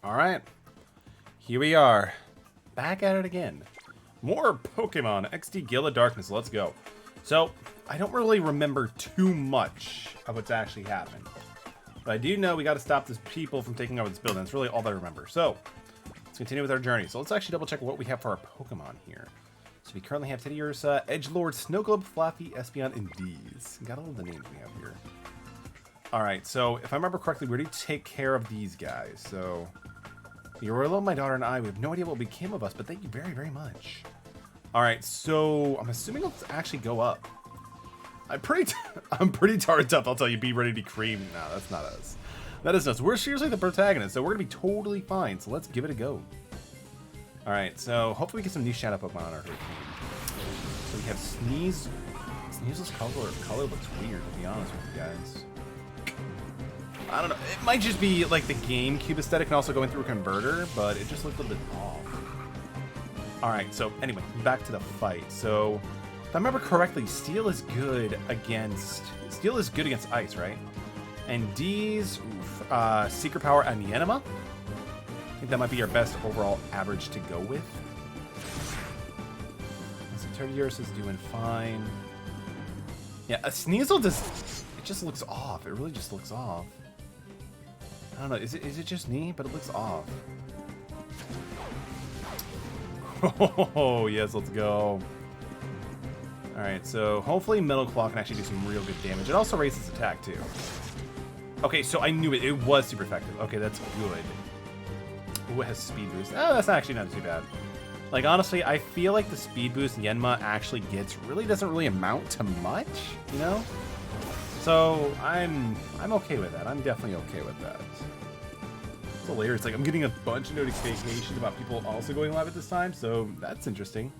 Alright, here we are. Back at it again. More Pokemon XD Gale of Darkness, let's go. So, I don't really remember too much of what's actually happened. But I do know we gotta stop these people from taking over this building. That's really all that I remember. So, let's continue with our journey. So let's actually double check what we have for our Pokemon here. So we currently have Teddy Ursa, Edgelord, Snowglobe, Flaffy, Espeon, and Deez. Got all of the names we have here. Alright, so if I remember correctly, we already take care of these guys. So, Yorlo, my daughter, and I, we have no idea what became of us, but thank you very, very much. Alright, so I'm assuming let's actually go up. I'm pretty darn tough, I'll tell you. Be ready to cream. No, that's not us. That is us. We're seriously the protagonist, so we're going to be totally fine. So let's give it a go. Alright, so hopefully we get some new Shadow Pokemon on our team. So we have Sneeze. Sneezel's color looks weird, to be honest with you guys. I don't know. It might just be like the GameCube aesthetic and also going through a converter, but it just looked a little bit off. Alright, so anyway, back to the fight. So, if I remember correctly, Steel is good against Ice, right? And D's Secret Power and Enema. I think that might be your best overall average to go with. Teddiursa is doing fine. Yeah, a Sneasel just looks off. It really just looks off. I don't know. Is it just me? But it looks off. Oh, yes, let's go. Alright, so hopefully Metal Claw can actually do some real good damage. It also raises attack, too. Okay, so I knew it. It was super effective. Okay, that's good. Ooh, it has speed boost. Oh, that's actually not too bad. Like, honestly, I feel like the speed boost Yenma actually gets doesn't really amount to much, you know? So, I'm okay with that. I'm definitely okay with that. It's hilarious. Like, I'm getting a bunch of notifications about people also going live at this time, so that's interesting.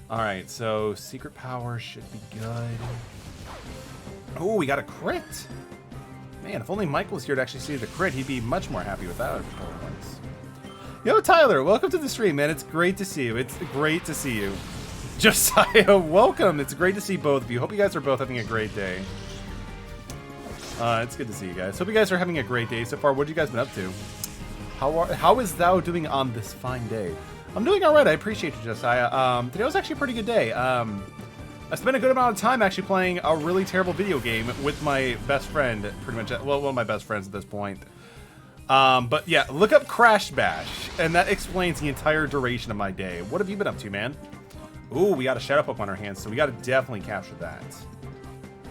Alright, so Secret Power should be good. Oh, we got a crit! Man, if only Mike was here to actually see the crit, he'd be much more happy with that performance. Yo, Tyler, welcome to the stream, man. It's great to see you. It's great to see you. Josiah, welcome. It's great to see both of you. Hope you guys are both having a great day. It's good to see you guys. Hope you guys are having a great day so far. What have you guys been up to? How is thou doing on this fine day? I'm doing all right. I appreciate you, Josiah. Today was actually a pretty good day. I spent a good amount of time actually playing a really terrible video game with my best friend, pretty much. Well, one of my best friends at this point. But yeah, look up Crash Bash, and that explains the entire duration of my day. What have you been up to, man? Ooh, we got a Shadow Pokemon on our hands, so we got to definitely capture that.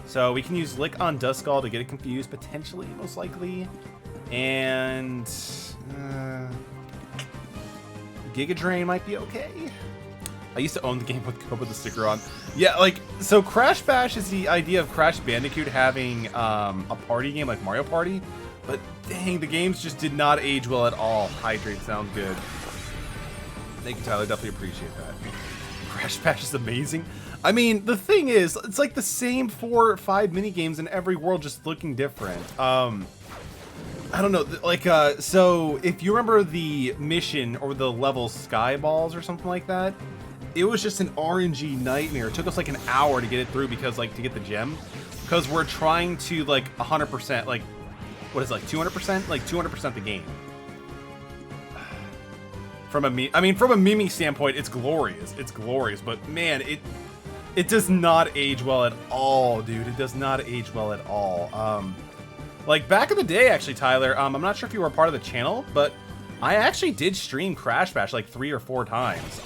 So we can use Lick on Duskull to get it confused, potentially, most likely. And Giga Drain might be okay. I used to own the game with the sticker on. Yeah, like, so Crash Bash is the idea of Crash Bandicoot having a party game like Mario Party. But dang, the games just did not age well at all. Hydrate sounds good. Thank you, Tyler. Definitely appreciate that. Crash Bash is amazing. I mean, the thing is, it's like the same 4 or 5 mini games in every world, just looking different. I don't know, like, so if you remember the mission or the level Skyballs or something like that, it was just an RNG nightmare. It took us like an hour to get it through because, like, to get the gem, because we're trying to, like, 100%, like, what is it, like 200%? Like 200% the game. From a Mimi standpoint, it's glorious. It's glorious, but man, it does not age well at all, dude. It does not age well at all. Like back in the day, actually, Tyler, I'm not sure if you were a part of the channel, but I actually did stream Crash Bash like 3 or 4 times.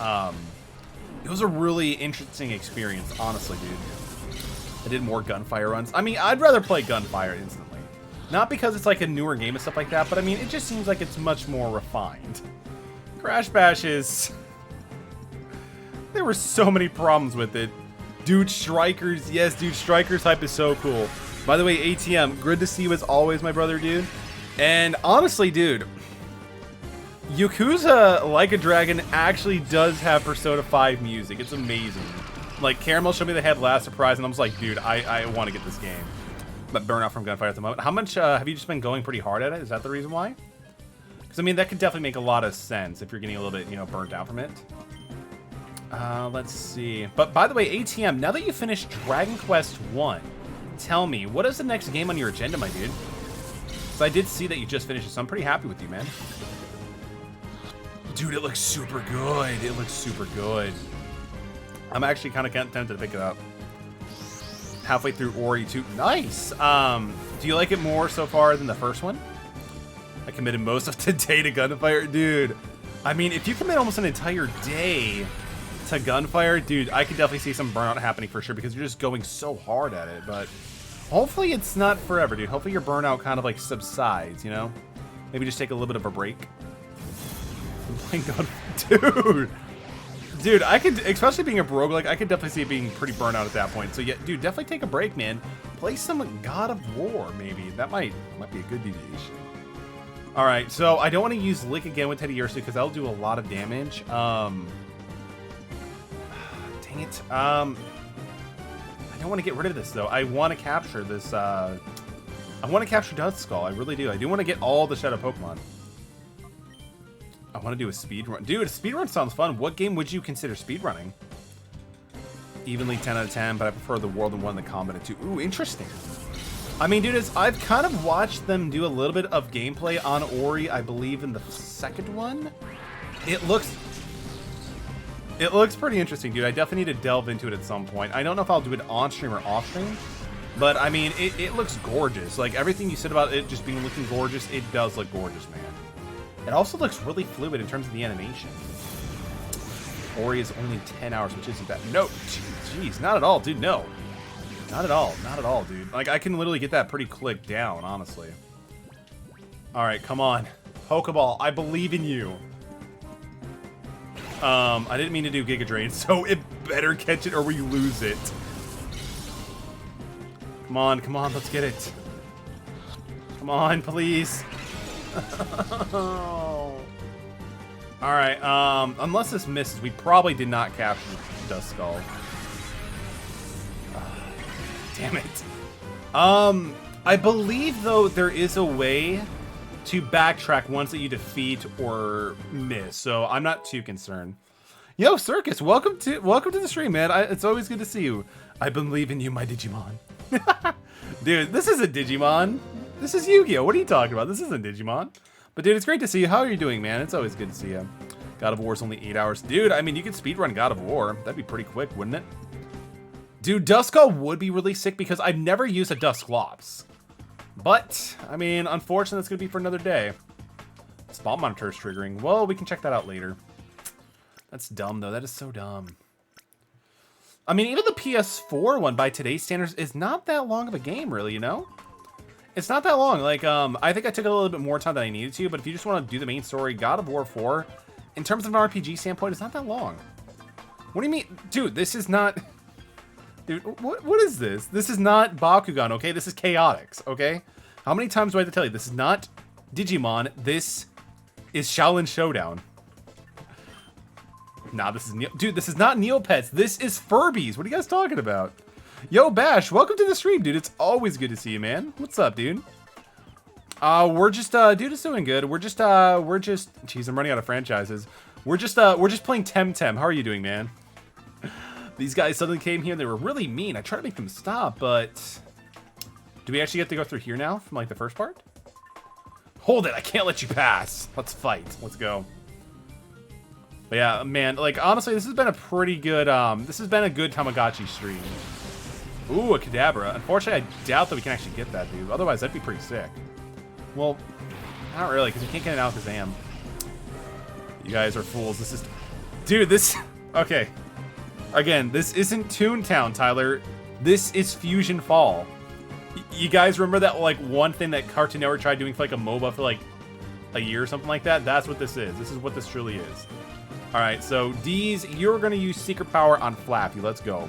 It was a really interesting experience, honestly, dude. I did more Gunfire runs. I mean, I'd rather play Gunfire instantly. Not because it's like a newer game and stuff like that, but I mean, it just seems like it's much more refined. Crash Bash is... There were so many problems with it. Dude Strikers, yes, Dude Strikers hype is so cool. By the way, ATM, good to see you as always, my brother, dude. And honestly, dude, Yakuza Like a Dragon actually does have Persona 5 music. It's amazing. Like, Caramel showed me the head last surprise, and I was like, dude, I want to get this game. But burnout from Gunfire at the moment. How much have you just been going pretty hard at it? Is that the reason why? Because, I mean, that could definitely make a lot of sense if you're getting a little bit, you know, burnt out from it. Let's see. But, by the way, ATM, now that you finished Dragon Quest 1, tell me, what is the next game on your agenda, my dude? So I did see that you just finished it, so I'm pretty happy with you, man. Dude, it looks super good. It looks super good. I'm actually kind of tempted to pick it up. Halfway through Ori 2. Nice. Do you like it more so far than the first one? I committed most of today to gunfire. Dude, I mean, if you commit almost an entire day to gunfire, dude, I could definitely see some burnout happening for sure because you're just going so hard at it. But hopefully it's not forever, dude. Hopefully your burnout kind of like subsides, you know? Maybe just take a little bit of a break. Dude, I could, especially being a roguelike, I could definitely see it being pretty burnt out at that point. So yeah, dude, definitely take a break, man. Play some God of War, maybe. That might be a good deviation. All right, so I don't want to use Lick again with Teddy Ursa because that'll do a lot of damage. Dang it. I don't want to get rid of this though. I want to capture this. I want to capture Duskull. I really do. I do want to get all the Shadow Pokemon. I want to do a speed run. Dude, a speed run sounds fun. What game would you consider speed running? Evenly 10 out of 10, but I prefer the World in 1 than Combat in 2. Ooh, interesting. I mean, dude, I've kind of watched them do a little bit of gameplay on Ori, I believe, in the second one. It looks pretty interesting, dude. I definitely need to delve into it at some point. I don't know if I'll do it on stream or off stream, but I mean, it looks gorgeous. Like, everything you said about it just being looking gorgeous, it does look gorgeous, man. It also looks really fluid in terms of the animation. Ori is only 10 hours, which isn't bad. No, jeez, not at all, dude, no. Not at all, not at all, dude. Like, I can literally get that pretty quick down, honestly. All right, come on. Pokeball, I believe in you. I didn't mean to do Giga Drain, so it better catch it or we lose it. Come on, let's get it. Come on, please. Alright, unless this misses, we probably did not capture Duskull. Damn it. I believe, though, there is a way to backtrack ones that you defeat or miss, so I'm not too concerned. Yo, Circus, welcome to the stream, man. It's always good to see you. I believe in you, my Digimon. Dude, this is a Digimon. This is Yu-Gi-Oh! What are you talking about? This isn't Digimon. But dude, it's great to see you. How are you doing, man? It's always good to see you. God of War's only 8 hours. Dude, I mean, you could speedrun God of War. That'd be pretty quick, wouldn't it? Dude, Duskull would be really sick because I've never used a Dusclops. But, I mean, unfortunately, that's going to be for another day. Spawn monitor is triggering. Well, we can check that out later. That's dumb, though. That is so dumb. I mean, even the PS4 one, by today's standards, is not that long of a game, really, you know? It's not that long. Like, I think I took a little bit more time than I needed to, but if you just want to do the main story, God of War 4, in terms of an RPG standpoint, it's not that long. What do you mean? Dude, this is not... Dude, what is this? This is not Bakugan, okay? This is Chaotix, okay? How many times do I have to tell you? This is not Digimon. This is Shaolin Showdown. Nah, this is... Dude, this is not Neopets. This is Furbies. What are you guys talking about? Yo, Bash, welcome to the stream, dude. It's always good to see you, man. What's up, dude? We're just, dude, it's doing good. We're just, jeez, I'm running out of franchises. We're just playing Temtem. How are you doing, man? These guys suddenly came here and they were really mean. I tried to make them stop, but... Do we actually get to go through here now from, like, the first part? Hold it, I can't let you pass. Let's fight. Let's go. But yeah, man, like, honestly, this has been a pretty good, this has been a good Tamagotchi stream. Ooh, a Kadabra. Unfortunately, I doubt that we can actually get that, dude. Otherwise, that'd be pretty sick. Well, not really, because we can't get an Alakazam. You guys are fools. This is... Dude, this... Okay. Again, this isn't Toontown, Tyler. This is Fusion Fall. You guys remember that, like, one thing that Cartoon Network tried doing for, like, a MOBA for, like, a year or something like that? That's what this is. This is what this truly is. Alright, so, D's, you're going to use Secret Power on Flappy. Let's go.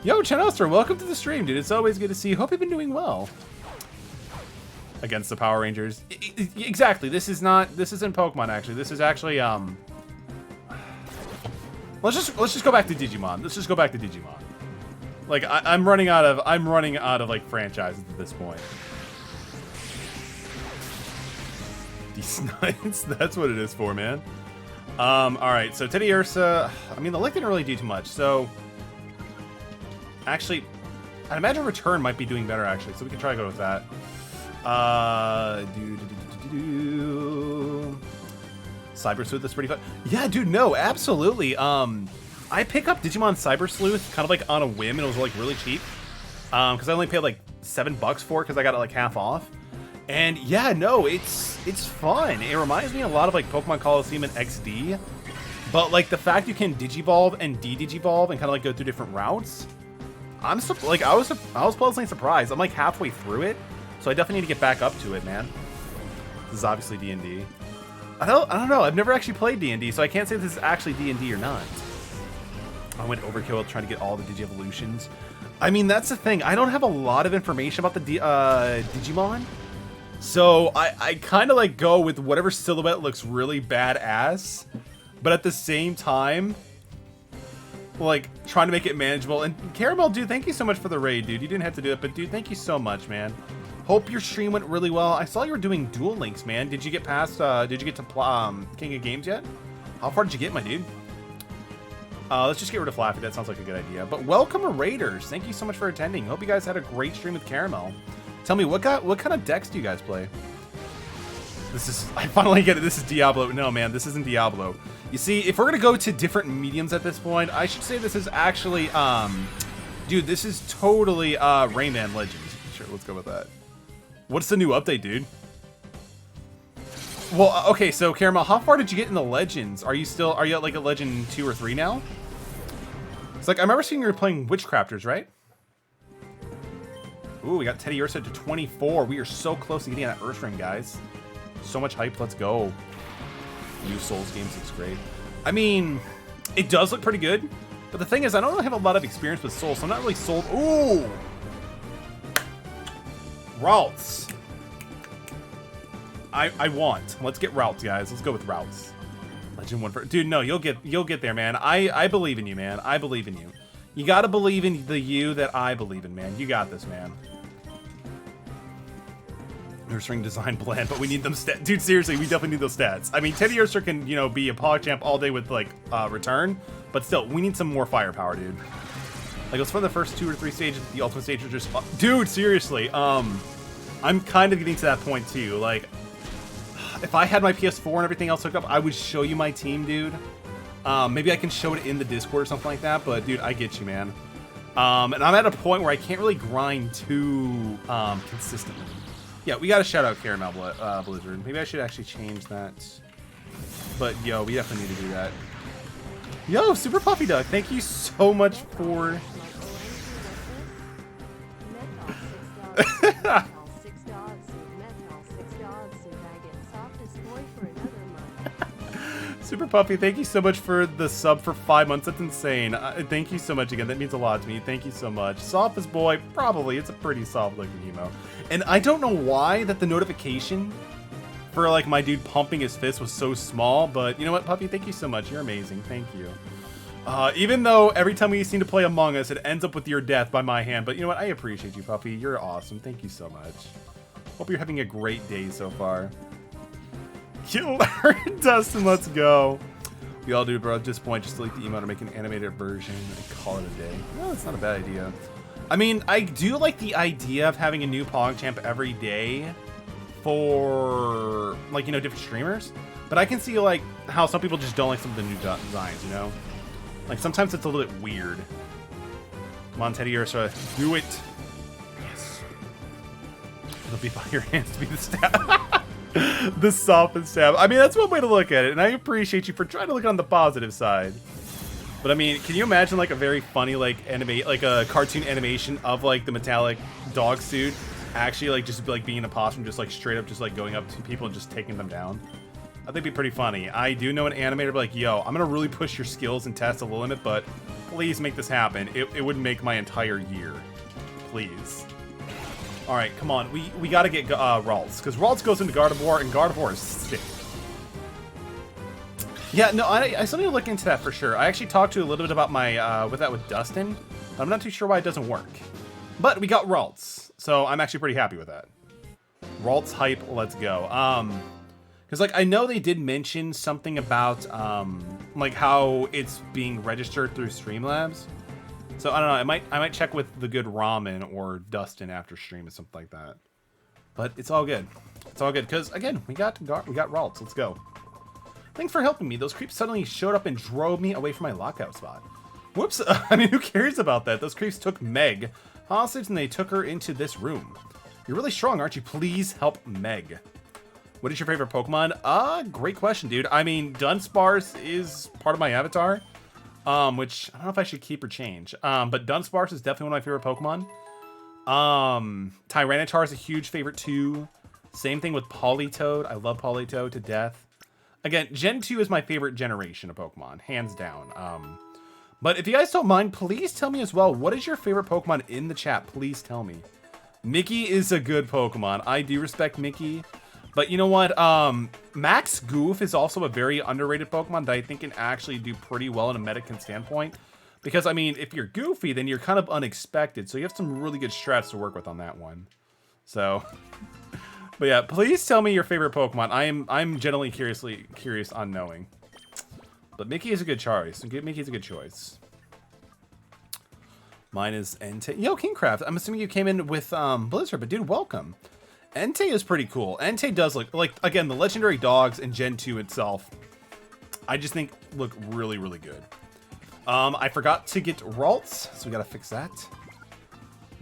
Yo, Chenoster, welcome to the stream, dude. It's always good to see you. Hope you've been doing well. Against the Power Rangers. Exactly. This isn't Pokemon, actually. This is actually, Let's just go back to Digimon. Let's just go back to Digimon. Like, I'm running out of like franchises at this point. These Knights, that's what it is for, man. Alright, so Teddy Ursa, I mean, the lick didn't really do too much, so actually, I'd imagine Return might be doing better, actually, so we can try to go with that. Cyber Sleuth is pretty fun. Yeah, dude, no, absolutely. I pick up Digimon Cyber Sleuth kind of like on a whim, and it was like really cheap. Because I only paid like $7 for it because I got it like half off. And yeah, no, it's fun. It reminds me a lot of like Pokemon Coliseum and XD. But like the fact you can Digivolve and De-Digivolve and kind of like go through different routes. I was pleasantly surprised. I'm like halfway through it, so I definitely need to get back up to it, man. This is obviously D&D. I don't know. I've never actually played D&D, so I can't say if this is actually D&D or not. I went overkill trying to get all the Digi-Evolutions. I mean, that's the thing. I don't have a lot of information about the Digimon. So I kind of like go with whatever silhouette looks really badass. But at the same time, like, trying to make it manageable. And Caramel, dude, thank you so much for the raid, dude. You didn't have to do it, but dude, thank you so much, man. Hope your stream went really well. I saw you were doing Duel Links, man. Did you get past, did you get to King of Games yet? How far did you get, my dude? Let's just get rid of Flappy. That sounds like a good idea. But welcome, Raiders. Thank you so much for attending. Hope you guys had a great stream with Caramel. Tell me, what kind of decks do you guys play? This is, I finally get it. This is Diablo. No, man, this isn't Diablo. You see, if we're going to go to different mediums at this point, I should say this is actually, dude, this is totally Rayman Legends. Sure, let's go with that. What's the new update, dude? Well, okay, so Caramel, how far did you get in the Legends? Are you at like a Legend 2 or 3 now? It's like, I remember seeing you were playing Witchcrafters, right? Ooh, we got Teddy Ursa to 24. We are so close to getting that Earth Ring, guys. So much hype, let's go. New Souls games looks great. I mean, it does look pretty good, but the thing is, I don't really have a lot of experience with Souls, so I'm not really sold. Ooh! Routes. I want. Let's get routes, guys. Let's go with routes. Legend 1 for... Dude, no, you'll get there, man. I believe in you, man. I believe in you. You gotta believe in the you that I believe in, man. You got this, man. Nurse Ring design blend, but we need them stats. Dude, seriously, we definitely need those stats. I mean, Teddy Ursa can, you know, be a PogChamp all day with, like, return, but still, we need some more firepower, dude. Like, let's find the first 2 or 3 stages. The ultimate stage are just... Dude, seriously, I'm kind of getting to that point, too. Like, if I had my PS4 and everything else hooked up, I would show you my team, dude. Maybe I can show it in the Discord or something like that, but, dude, I get you, man. And I'm at a point where I can't really grind too consistently. Yeah, we gotta shout out Caramel Blizzard. Maybe I should actually change that. But, yo, we definitely need to do that. Yo, Super Puffy Duck, thank you so much for... Super Puffy, thank you so much for the sub for 5 months. That's insane. Thank you so much again. That means a lot to me. Thank you so much. Softest boy, probably. It's a pretty soft looking emo. And I don't know why that the notification for like my dude pumping his fist was so small, but you know what, Puffy? Thank you so much. You're amazing. Thank you. Even though every time we seem to play Among Us, it ends up with your death by my hand. But you know what? I appreciate you, Puffy. You're awesome. Thank you so much. Hope you're having a great day so far. Kill Dustin, let's go. We all do, bro. At this point, just delete the emote or make an animated version and call it a day. No, it's not a bad idea. I mean, I do like the idea of having a new PogChamp every day for, like, you know, different streamers. But I can see, like, how some people just don't like some of the new designs, you know? Like, sometimes it's a little bit weird. Come on, Teddy Ursa. Do it. Yes. It'll be by your hands to be the stab. The softest stab. I mean, that's one way to look at it, and I appreciate you for trying to look on the positive side. But I mean, can you imagine like a very funny like a cartoon animation of like the metallic dog suit actually like just like being a possum, just like straight up just like going up to people and just taking them down? I think it'd be pretty funny. I do know an animator be like, yo, I'm gonna really push your skills and test the limit, but please make this happen. It would make my entire year. Please. All right, come on. We gotta get Ralts, because Ralts goes into Gardevoir, and Gardevoir is sick. Yeah, no, I still need to look into that for sure. I actually talked to a little bit about my with Dustin. But I'm not too sure why it doesn't work. But we got Ralts, so I'm actually pretty happy with that. Ralts hype, let's go. Because like I know they did mention something about like how it's being registered through Streamlabs. So I don't know. I might check with the good Ramen or Dustin after stream or something like that. But it's all good. It's all good because again we got Ralts. Let's go. Thanks for helping me. Those creeps suddenly showed up and drove me away from my lockout spot. Whoops. I mean, who cares about that? Those creeps took Meg hostage and they took her into this room. You're really strong, aren't you? Please help Meg. What is your favorite Pokemon? Great question, dude. I mean, Dunsparce is part of my avatar, which I don't know if I should keep or change. But Dunsparce is definitely one of my favorite Pokemon. Tyranitar is a huge favorite too. Same thing with Politoed. I love Politoed to death. Again, Gen 2 is my favorite generation of Pokemon, hands down. But if you guys don't mind, please tell me as well, what is your favorite Pokemon in the chat? Please tell me. Mickey is a good Pokemon. I do respect Mickey. But you know what? Max Goof is also a very underrated Pokemon that I think can actually do pretty well in a Medican standpoint. Because, I mean, if you're goofy, then you're kind of unexpected. So you have some really good strats to work with on that one. So, but yeah, please tell me your favorite Pokemon. I'm genuinely curious on knowing. But Mickey is a good choice. Mickey's a good choice. Mine is Entei. Yo, Kingcraft, I'm assuming you came in with Blizzard, but dude, welcome. Entei is pretty cool. Entei does look like, again, the legendary dogs in Gen 2 itself, I just think look really, really good. I forgot to get Ralts, so we gotta fix that.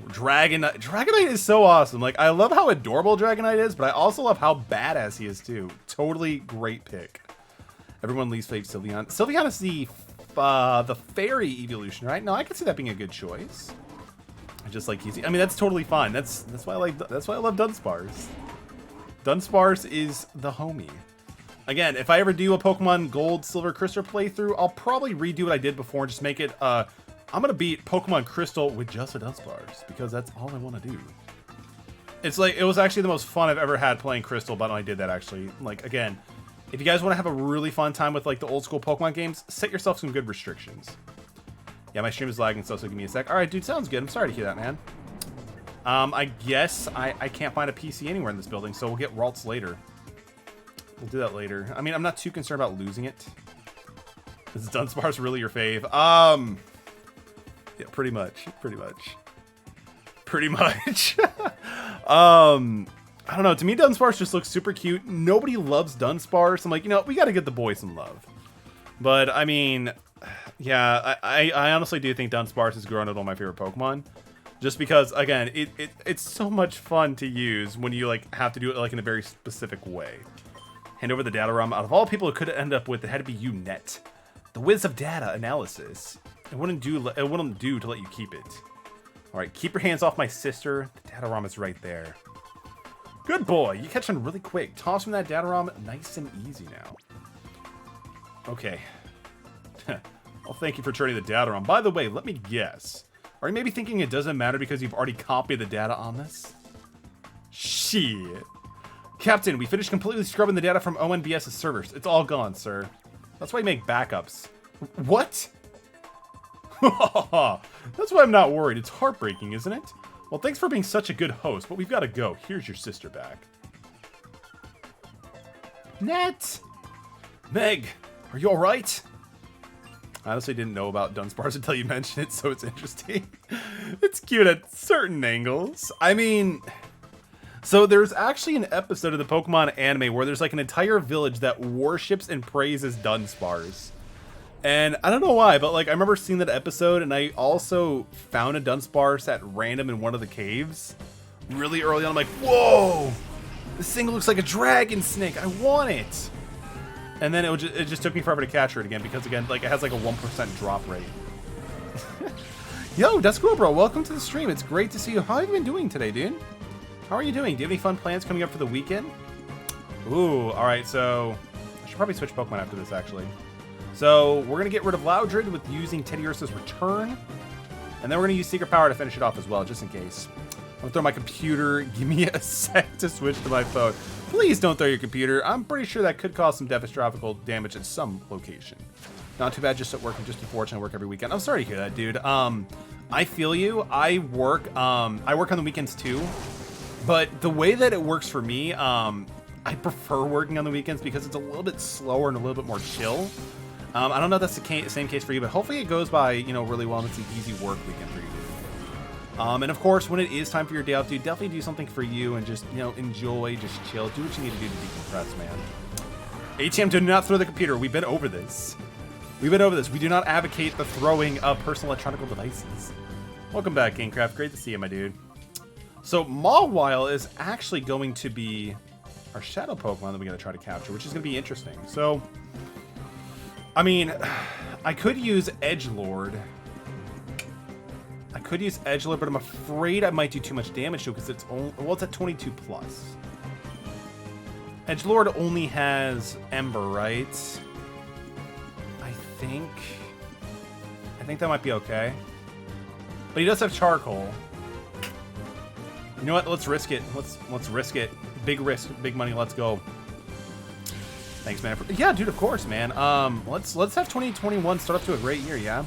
Dragonite. Dragonite is so awesome. Like, I love how adorable Dragonite is, but I also love how badass he is too. Totally great pick. Everyone leaves fave Sylveon. Sylveon is the fairy evolution, right? No, I could see that being a good choice. I just like easy. I mean, that's totally fine. That's why I like. That's why I love Dunsparce. Dunsparce is the homie. Again, if I ever do a Pokemon Gold, Silver, Crystal playthrough, I'll probably redo what I did before and just make it. I'm gonna beat Pokemon Crystal with just a Dunsparce because that's all I want to do. It's like it was actually the most fun I've ever had playing Crystal, but I did that actually. Like again. If you guys want to have a really fun time with like the old school Pokemon games, set yourself some good restrictions. Yeah, my stream is lagging, so give me a sec. All right, dude, sounds good. I'm sorry to hear that, man. I guess I can't find a PC anywhere in this building, so we'll get Ralts later. We'll do that later. I mean, I'm not too concerned about losing it. Is Dunsparce really your fave? Yeah, pretty much. I don't know. To me, Dunsparce just looks super cute. Nobody loves Dunsparce. I'm like, you know, we got to get the boy some love. But, I mean, yeah, I honestly do think Dunsparce has grown into one of my favorite Pokemon. Just because, again, it's so much fun to use when you, like, have to do it, like, in a very specific way. Hand over the data ROM. Out of all people it could end up with, it had to be you, Net. The whiz of data analysis. It wouldn't do to let you keep it. All right, keep your hands off my sister. The data ROM is right there. Good boy, you catch on really quick. Toss from that data ROM nice and easy now. Okay. Well, thank you for turning the data ROM. By the way, let me guess. Are you maybe thinking it doesn't matter because you've already copied the data on this? Shit. Captain, we finished completely scrubbing the data from ONBS's servers. It's all gone, sir. That's why you make backups. What? That's why I'm not worried. It's heartbreaking, isn't it? Well, thanks for being such a good host, but we've got to go. Here's your sister back. Net! Meg, are you alright? I honestly didn't know about Dunsparce until you mentioned it, so it's interesting. It's cute at certain angles. I mean... So there's actually an episode of the Pokemon anime where there's like an entire village that worships and praises Dunsparce. And I don't know why, but like I remember seeing that episode, and I also found a Dunsparce at random in one of the caves really early on. I'm like, whoa, this thing looks like a dragon snake. I want it. And then it just took me forever to capture it again because again, like it has like a 1% drop rate. Yo, that's cool, bro. Welcome to the stream. It's great to see you. How have you been doing today, dude? How are you doing? Do you have any fun plans coming up for the weekend? Ooh, all right. So I should probably switch Pokemon after this, actually. So we're going to get rid of Loudred with using Teddiursa's Return. And then we're going to use Secret Power to finish it off as well, just in case. I'm going to throw my computer. Give me a sec to switch to my phone. Please don't throw your computer. I'm pretty sure that could cause some catastrophic damage at some location. Not too bad, just at work and just unfortunately work every weekend. I'm sorry to hear that, dude. I feel you. I work on the weekends too. But the way that it works for me, I prefer working on the weekends because it's a little bit slower and a little bit more chill. I don't know if that's the same case for you, but hopefully it goes by, you know, really well and it's an easy work weekend for you, dude. And of course, when it is time for your day off, dude, definitely do something for you and just, you know, enjoy, just chill. Do what you need to do to decompress, man. ATM, do not throw the computer. We've been over this. We've been over this. We do not advocate the throwing of personal electronic devices. Welcome back, Gamecraft. Great to see you, my dude. So, Mawile is actually going to be our shadow Pokemon that we gotta try to capture, which is gonna be interesting. So, I mean, I could use Edgelord. But I'm afraid I might do too much damage to it because it's only, well, it's at 22 plus. Edgelord only has Ember, right? I think that might be okay. But he does have Charcoal. You know what? Let's risk it. Let's risk it. Big risk, big money. Let's go. Thanks, man. Yeah, dude. Of course, man. Let's have 2021 start up to a great year. Yeah.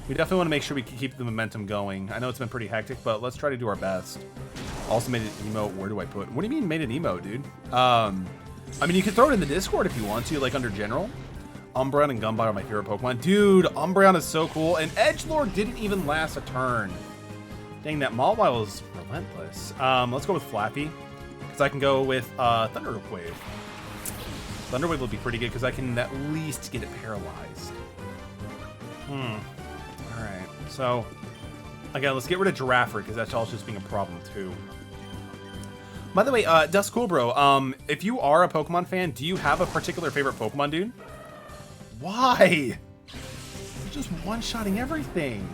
We definitely want to make sure we can keep the momentum going. I know it's been pretty hectic, but let's try to do our best. Also made an emote. Where do I put? What do you mean made an emote, dude? I mean, you can throw it in the Discord if you want to, like under general. Umbreon and Gumball are my favorite Pokemon. Dude, Umbreon is so cool. And Edgelord didn't even last a turn. Dang, that Mawile is relentless. Let's go with Flappy. Because I can go with Thunder Wave. Thunder Wave will be pretty good because I can at least get it paralyzed. Alright, so again, let's get rid of Giraffre because that's also just being a problem too. By the way, Dust Cool Bro, if you are a Pokemon fan, do you have a particular favorite Pokemon, dude? Why? You're just one-shotting everything.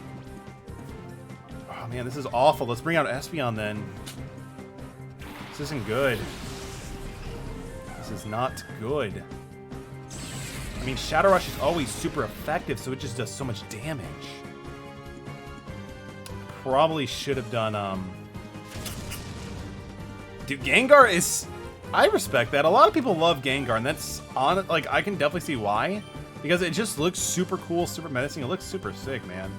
Oh man, this is awful. Let's bring out Espeon then. This isn't good. This is not good. I mean, Shadow Rush is always super effective, so it just does so much damage. Probably should have done, Dude, Gengar is... I respect that. A lot of people love Gengar, and that's on... Like, I can definitely see why. Because it just looks super cool, super menacing. It looks super sick, man.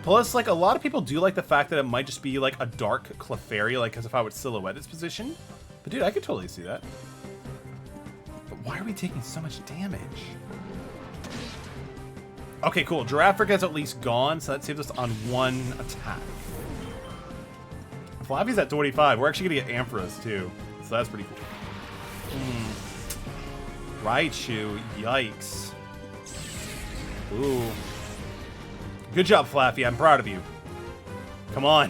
Plus, like, a lot of people do like the fact that it might just be, like, a dark Clefairy, like, as if I would silhouette its position. But, dude, I could totally see that. But why are we taking so much damage? Okay, cool. Giraffre is at least gone, so that saves us on one attack. Flappy's at 25. We're actually going to get Ampharos, too. So that's pretty cool. Raichu. Yikes. Ooh. Good job, Flappy. I'm proud of you. Come on.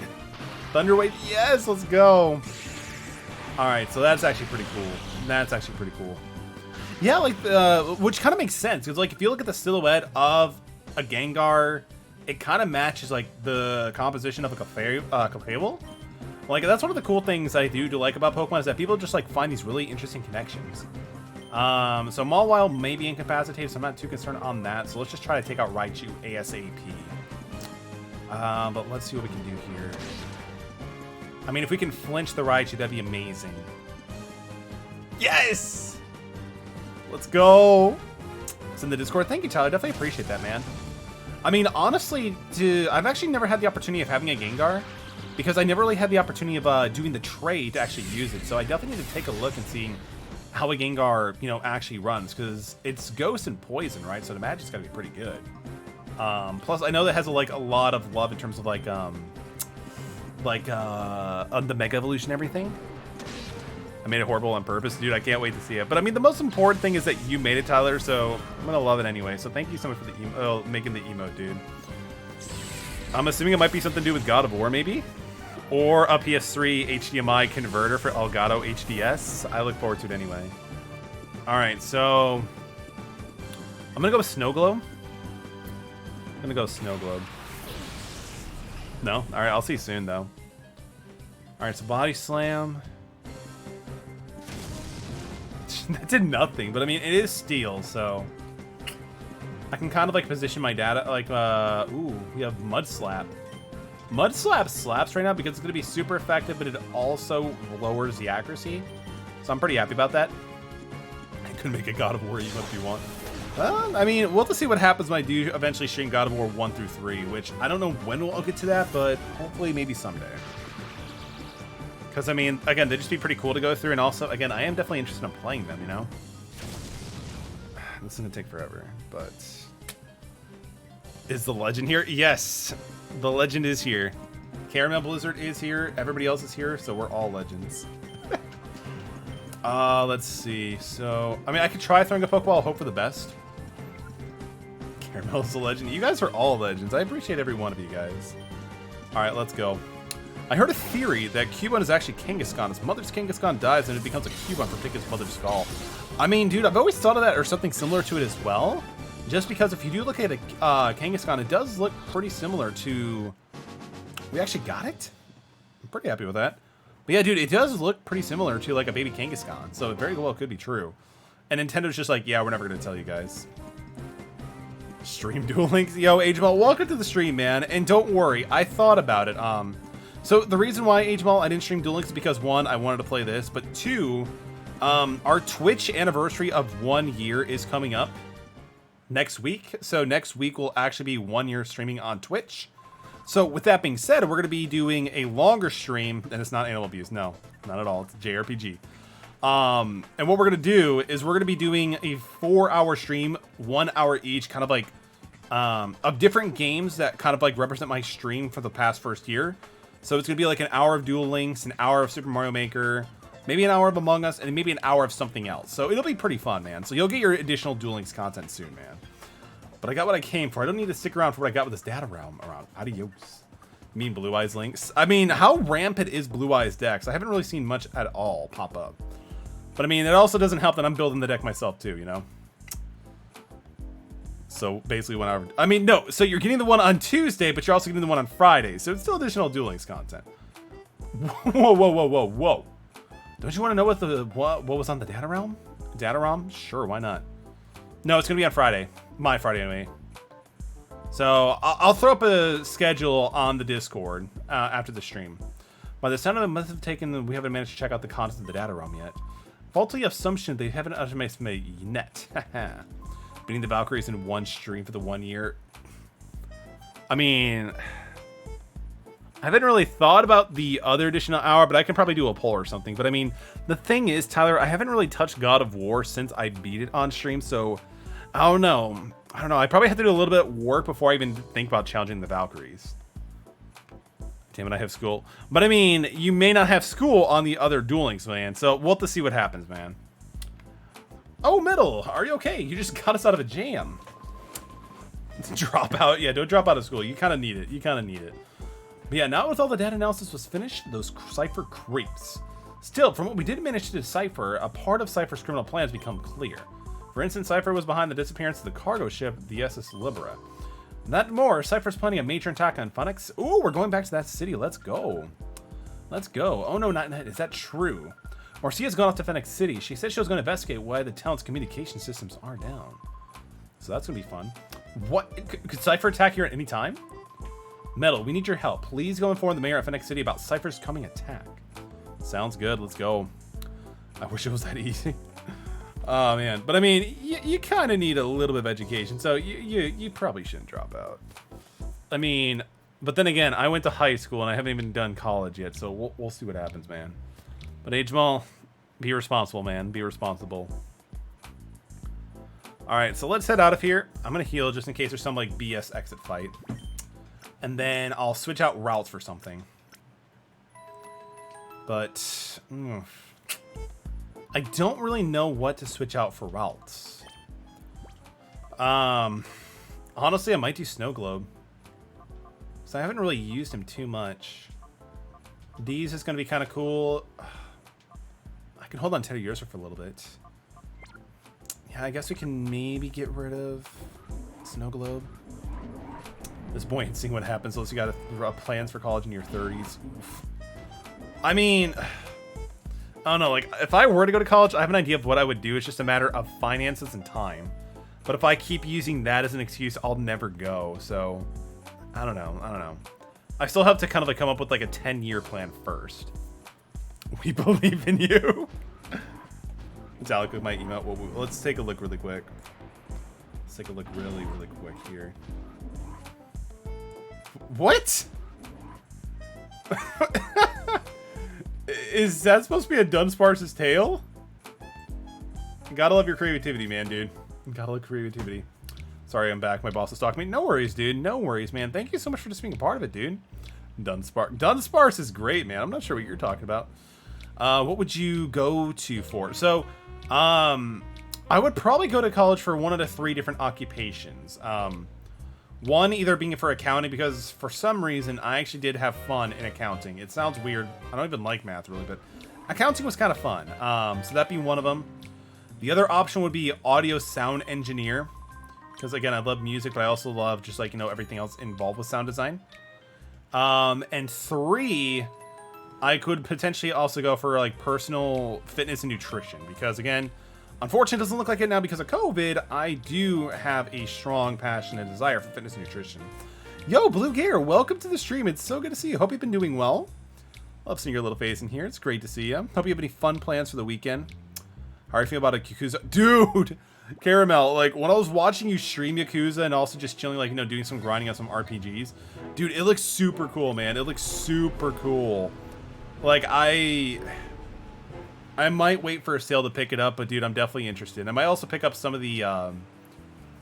Thunder Wave. Yes, let's go. Alright, so that's actually pretty cool. That's actually pretty cool. Yeah, like, which kind of makes sense. Because, like, if you look at the silhouette of a Gengar, it kind of matches, like, the composition of a Clefable. Like, that's one of the cool things I do like about Pokemon is that people just, like, find these really interesting connections. So Mawile may be incapacitated, so I'm not too concerned on that. So let's just try to take out Raichu ASAP. But let's see what we can do here. I mean, if we can flinch the Raichu, that'd be amazing. Yes! Let's go. It's in the Discord. Thank you, Tyler. Definitely appreciate that, man. I mean, honestly, I've actually never had the opportunity of having a Gengar because I never really had the opportunity of doing the trade to actually use it. So I definitely need to take a look and see how a Gengar, you know, actually runs because it's Ghost and Poison, right? So the magic's gotta be pretty good. Plus, I know that has a lot of love in terms of the Mega Evolution and everything. I made it horrible on purpose, dude. I can't wait to see it. But I mean, the most important thing is that you made it, Tyler. So I'm gonna love it anyway. So thank you so much for the making the emote, dude. I'm assuming it might be something to do with God of War, maybe. Or a PS3 HDMI converter for Elgato HDS. I look forward to it anyway. Alright, so I'm gonna go with Snow Globe. I'm gonna go with Snow Globe. No? Alright, I'll see you soon though. Alright, so Body Slam. That did nothing, but I mean it is steel, so I can kind of like position my data like ooh, we have Mud Slap. Mud Slap slaps right now because it's going to be super effective, but it also lowers the accuracy. So I'm pretty happy about that. I could make a God of War emote if you want. I mean, we'll have to see what happens when I do eventually stream God of War 1 through 3, which I don't know when we'll get to that, but hopefully maybe someday. Because, I mean, again, they'd just be pretty cool to go through, and also, again, I am definitely interested in playing them, you know? This is going to take forever, but... Is the legend here? Yes! The legend is here. Caramel Blizzard is here. Everybody else is here, so we're all legends. Let's see. So, I mean, I could try throwing a Pokeball, hope for the best. Caramel's a legend. You guys are all legends. I appreciate every one of you guys. Alright, let's go. I heard a theory that Cubone is actually Kangaskhan. His mother's Kangaskhan dies and it becomes a Cubone for picking his mother's skull. I mean, dude, I've always thought of that or something similar to it as well. Just because if you do look at a Kangaskhan, it does look pretty similar to... We actually got it? I'm pretty happy with that. But yeah, dude, it does look pretty similar to like a baby Kangaskhan. So it very well could be true. And Nintendo's just like, yeah, we're never going to tell you guys. Stream Duel Links. Yo, HML, welcome to the stream, man. And don't worry, I thought about it. So the reason why, HML, I didn't stream Duel Links is because, one, I wanted to play this. But two, our Twitch anniversary of 1 year is coming up next week. So next week will actually be 1 year streaming on Twitch. So with that being said, we're going to be doing a longer stream. And it's not animal abuse. No, not at all. It's JRPG. And what we're going to do is we're going to be doing a 4-hour stream, 1 hour each, kind of like, of different games that kind of like represent my stream for the past first year. So it's going to be like an hour of Duel Links, an hour of Super Mario Maker, maybe an hour of Among Us, and maybe an hour of something else. So it'll be pretty fun, man. So you'll get your additional Duel Links content soon, man. But I got what I came for. I don't need to stick around for what I got with this data realm around. Adios. You mean Blue Eyes Links? I mean, how rampant is Blue Eyes decks? I haven't really seen much at all pop up. But I mean, it also doesn't help that I'm building the deck myself too, you know? So basically whenever, I mean, no, so you're getting the one on Tuesday, but you're also getting the one on Friday. So it's still additional Duel Links content. Whoa, whoa, whoa, whoa, whoa. Don't you want to know what was on the data realm? Data ROM? Sure, why not? No, it's going to be on Friday. My Friday anyway. So I'll throw up a schedule on the Discord after the stream. By the sound of it, must have taken, we haven't managed to check out the content of the data realm yet. Faulty assumption they haven't automated yet. Beating the Valkyries in one stream for the 1 year. I mean, I haven't really thought about the other additional hour, but I can probably do a poll or something. But I mean, the thing is, Tyler, I haven't really touched God of War since I beat it on stream, so I don't know. I probably have to do a little bit of work before I even think about challenging the Valkyries. Damn it, I have school. But I mean, you may not have school on the other Duel Links, man. So we'll have to see what happens, man. Oh, Middle, are you okay? You just got us out of a jam. Drop out? Yeah, don't drop out of school. You kind of need it. You kind of need it. But yeah, now with all the data analysis was finished, those Cypher creeps. Still, from what we did manage to decipher, a part of Cypher's criminal plans become clear. For instance, Cypher was behind the disappearance of the cargo ship, the SS Libera. That more, Cypher's planning a major attack on Phoenix. Ooh, we're going back to that city. Let's go. Let's go. Oh no, not is that true? Marcia's gone off to Phoenix City. She said she was going to investigate why the town's communication systems are down. So that's going to be fun. What? Could Cypher attack here at any time? Metal, we need your help. Please go inform the mayor of Phoenix City about Cypher's coming attack. Sounds good. Let's go. I wish it was that easy. Oh, man. But, I mean, you kind of need a little bit of education, so you probably shouldn't drop out. I mean, but then again, I went to high school, and I haven't even done college yet, so we'll see what happens, man. But, H-Mall, be responsible, man. Be responsible. All right, so let's head out of here. I'm going to heal just in case there's some, like, BS exit fight. And then I'll switch out routes for something. But... I don't really know what to switch out for routes. Honestly, I might do Snow Globe. So I haven't really used him too much. D's is going to be kind of cool. I can hold on Teddy Ursa for a little bit. Yeah, I guess we can maybe get rid of Snow Globe. This boy ain't seeing what happens unless you got plans for college in your 30s. Oof. I mean... I don't know, like, if I were to go to college, I have an idea of what I would do. It's just a matter of finances and time. But if I keep using that as an excuse, I'll never go. So, I don't know. I still have to kind of like come up with like a 10-year plan first. We believe in you. It's Alec with my email. Well, let's take a look really quick. Let's take a look really quick here. What? Is that supposed to be a Dunsparce's tail? Gotta love your creativity, man, dude. Gotta love creativity. Sorry, I'm back. My boss is talking to me. No worries, dude. No worries, man. Thank you so much for just being a part of it, dude. Dunsparce is great, man. I'm not sure what you're talking about. What would you go to for? So, I would probably go to college for one of the 3 different occupations. One, either being for accounting, because for some reason, I actually did have fun in accounting. It sounds weird. I don't even like math, really, but accounting was kind of fun. So that'd be one of them. The other option would be audio sound engineer. Because, again, I love music, but I also love just, like, you know, everything else involved with sound design. And 3, I could potentially also go for, like, personal fitness and nutrition. Because, again, unfortunately, it doesn't look like it now because of COVID. I do have a strong passion and desire for fitness and nutrition. Yo, Blue Gear, welcome to the stream. It's so good to see you. Hope you've been doing well. Love seeing your little face in here. It's great to see you. Hope you have any fun plans for the weekend. How do you feel about a Yakuza? Dude! Caramel, like, when I was watching you stream Yakuza and also just chilling, like, you know, doing some grinding on some RPGs, dude, it looks super cool, man. It looks super cool. Like, I might wait for a sale to pick it up, but, dude, I'm definitely interested. I might also pick up some of the,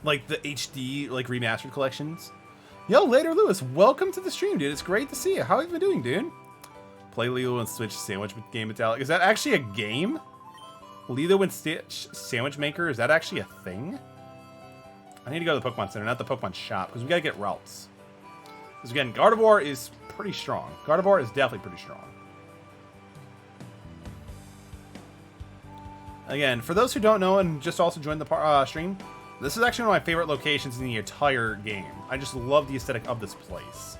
like, the HD, like, remastered collections. Yo, Later Lewis, welcome to the stream, dude. It's great to see you. How have you been doing, dude? Play Lilo and Switch Sandwich Game Metallic. Is that actually a game? Lilo and Stitch Sandwich Maker, is that actually a thing? I need to go to the Pokemon Center, not the Pokemon Shop, because we gotta get routes. Because again, Gardevoir is pretty strong. Gardevoir is definitely pretty strong. Again, for those who don't know and just also joined the stream, this is actually one of my favorite locations in the entire game. I just love the aesthetic of this place.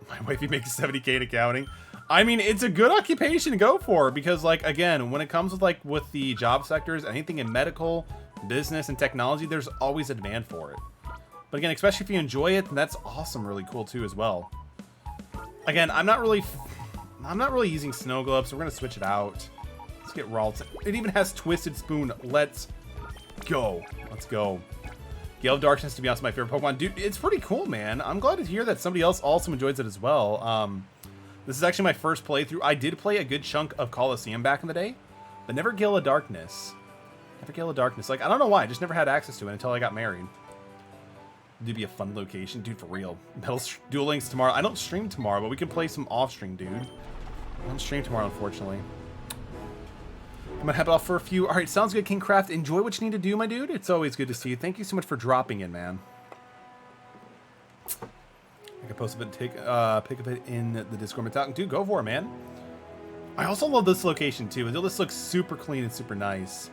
My wifey makes 70K in accounting. I mean, it's a good occupation to go for because, like, again, when it comes with, like, with the job sectors, anything in medical, business, and technology, there's always a demand for it. But again, especially if you enjoy it, then that's awesome, really cool too as well. Again, I'm not really using Snow Globe, so we're gonna switch it out. Let's get Ralts. It even has Twisted Spoon. Let's go. Let's go. Gale of Darkness, to be honest, my favorite Pokemon. Dude, it's pretty cool, man. I'm glad to hear that somebody else also enjoys it as well. This is actually my first playthrough. I did play a good chunk of Coliseum back in the day, but never Gale of Darkness. Never Gale of Darkness. Like, I don't know why. I just never had access to it until I got married. It'd be a fun location. Dude, for real. Duel Links tomorrow. I don't stream tomorrow, but we can play some off-stream, dude. I don't stream tomorrow, unfortunately. I'm gonna have it off for a few. All right, sounds good, Kingcraft. Enjoy what you need to do, my dude. It's always good to see you. Thank you so much for dropping in, man. I can post a bit, pick up it in the Discord. Dude, go for it, man. I also love this location too. This looks super clean and super nice.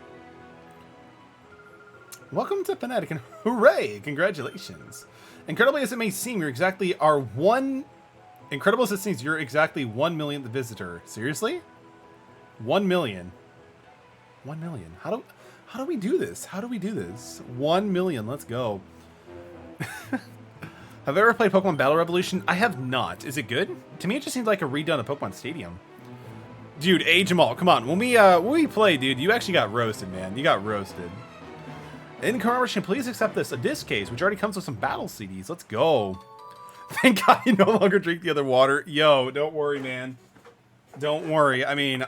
Welcome to Fnatic and hooray! Congratulations. Incredibly as it may seem, you're exactly our one. Incredible as it seems, you're exactly 1 millionth visitor. Seriously? 1 million. 1 million. How do we do this? How do we do this? 1 million. Let's go. Have I ever played Pokemon Battle Revolution? I have not. Is it good? To me, it just seems like a redone of Pokemon Stadium. Dude, age them all. Come on. When we play, dude, you actually got roasted, man. You got roasted. In commemoration, please accept this. A disc case, which already comes with some battle CDs. Let's go. Thank God you no longer drink the other water. Yo, don't worry, man. Don't worry. I mean,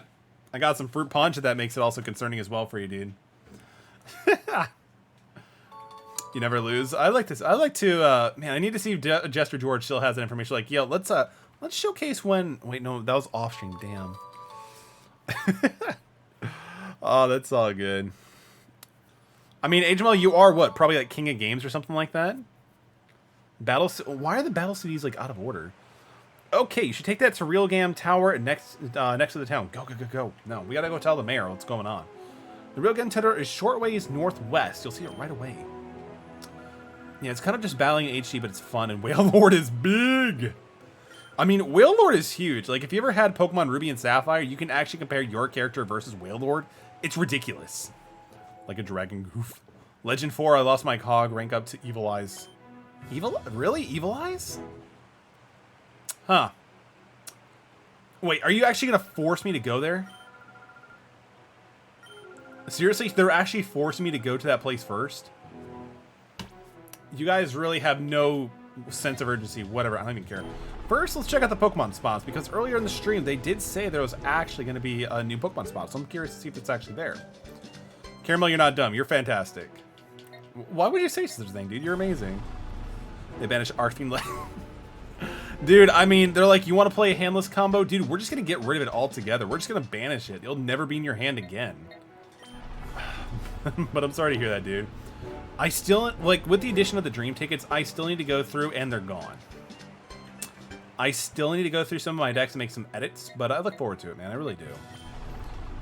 I got some fruit punch, and that makes it also concerning as well for you, dude. You never lose. I like to, man, I need to see if Jester George still has that information. Like, yo, let's showcase when, wait, no, that was off stream, damn. Oh, that's all good. I mean, HML, you are what? Probably like King of Games or something like that? Why are the battle CDs like out of order? Okay, you should take that to Real Gam Tower next to the town. Go, go, go, go. No, we gotta go tell the mayor what's going on. The Real Gam Tower is short ways northwest. You'll see it right away. Yeah, it's kind of just battling in HD, but it's fun, and Whale Lord is big! I mean, Whale Lord is huge. Like, if you ever had Pokemon Ruby and Sapphire, you can actually compare your character versus Whale Lord. It's ridiculous. Like a dragon goof. Legend 4, I lost my cog, rank up to Evil Eyes. Really? Evil Eyes? Huh. Wait, are you actually going to force me to go there? Seriously? They're actually forcing me to go to that place first? You guys really have no sense of urgency. Whatever, I don't even care. First, let's check out the Pokemon spots, because earlier in the stream, they did say there was actually going to be a new Pokemon spot, so I'm curious to see if it's actually there. Caramel, you're not dumb. You're fantastic. Why would you say such a thing, dude? You're amazing. They banished Arcfiend. Dude, I mean, they're like, you want to play a handless combo? Dude, we're just going to get rid of it altogether. We're just going to banish it. It'll never be in your hand again. But I'm sorry to hear that, dude. I still, like, with the addition of the dream tickets, I still need to go through, and they're gone. I still need to go through some of my decks and make some edits, but I look forward to it, man. I really do.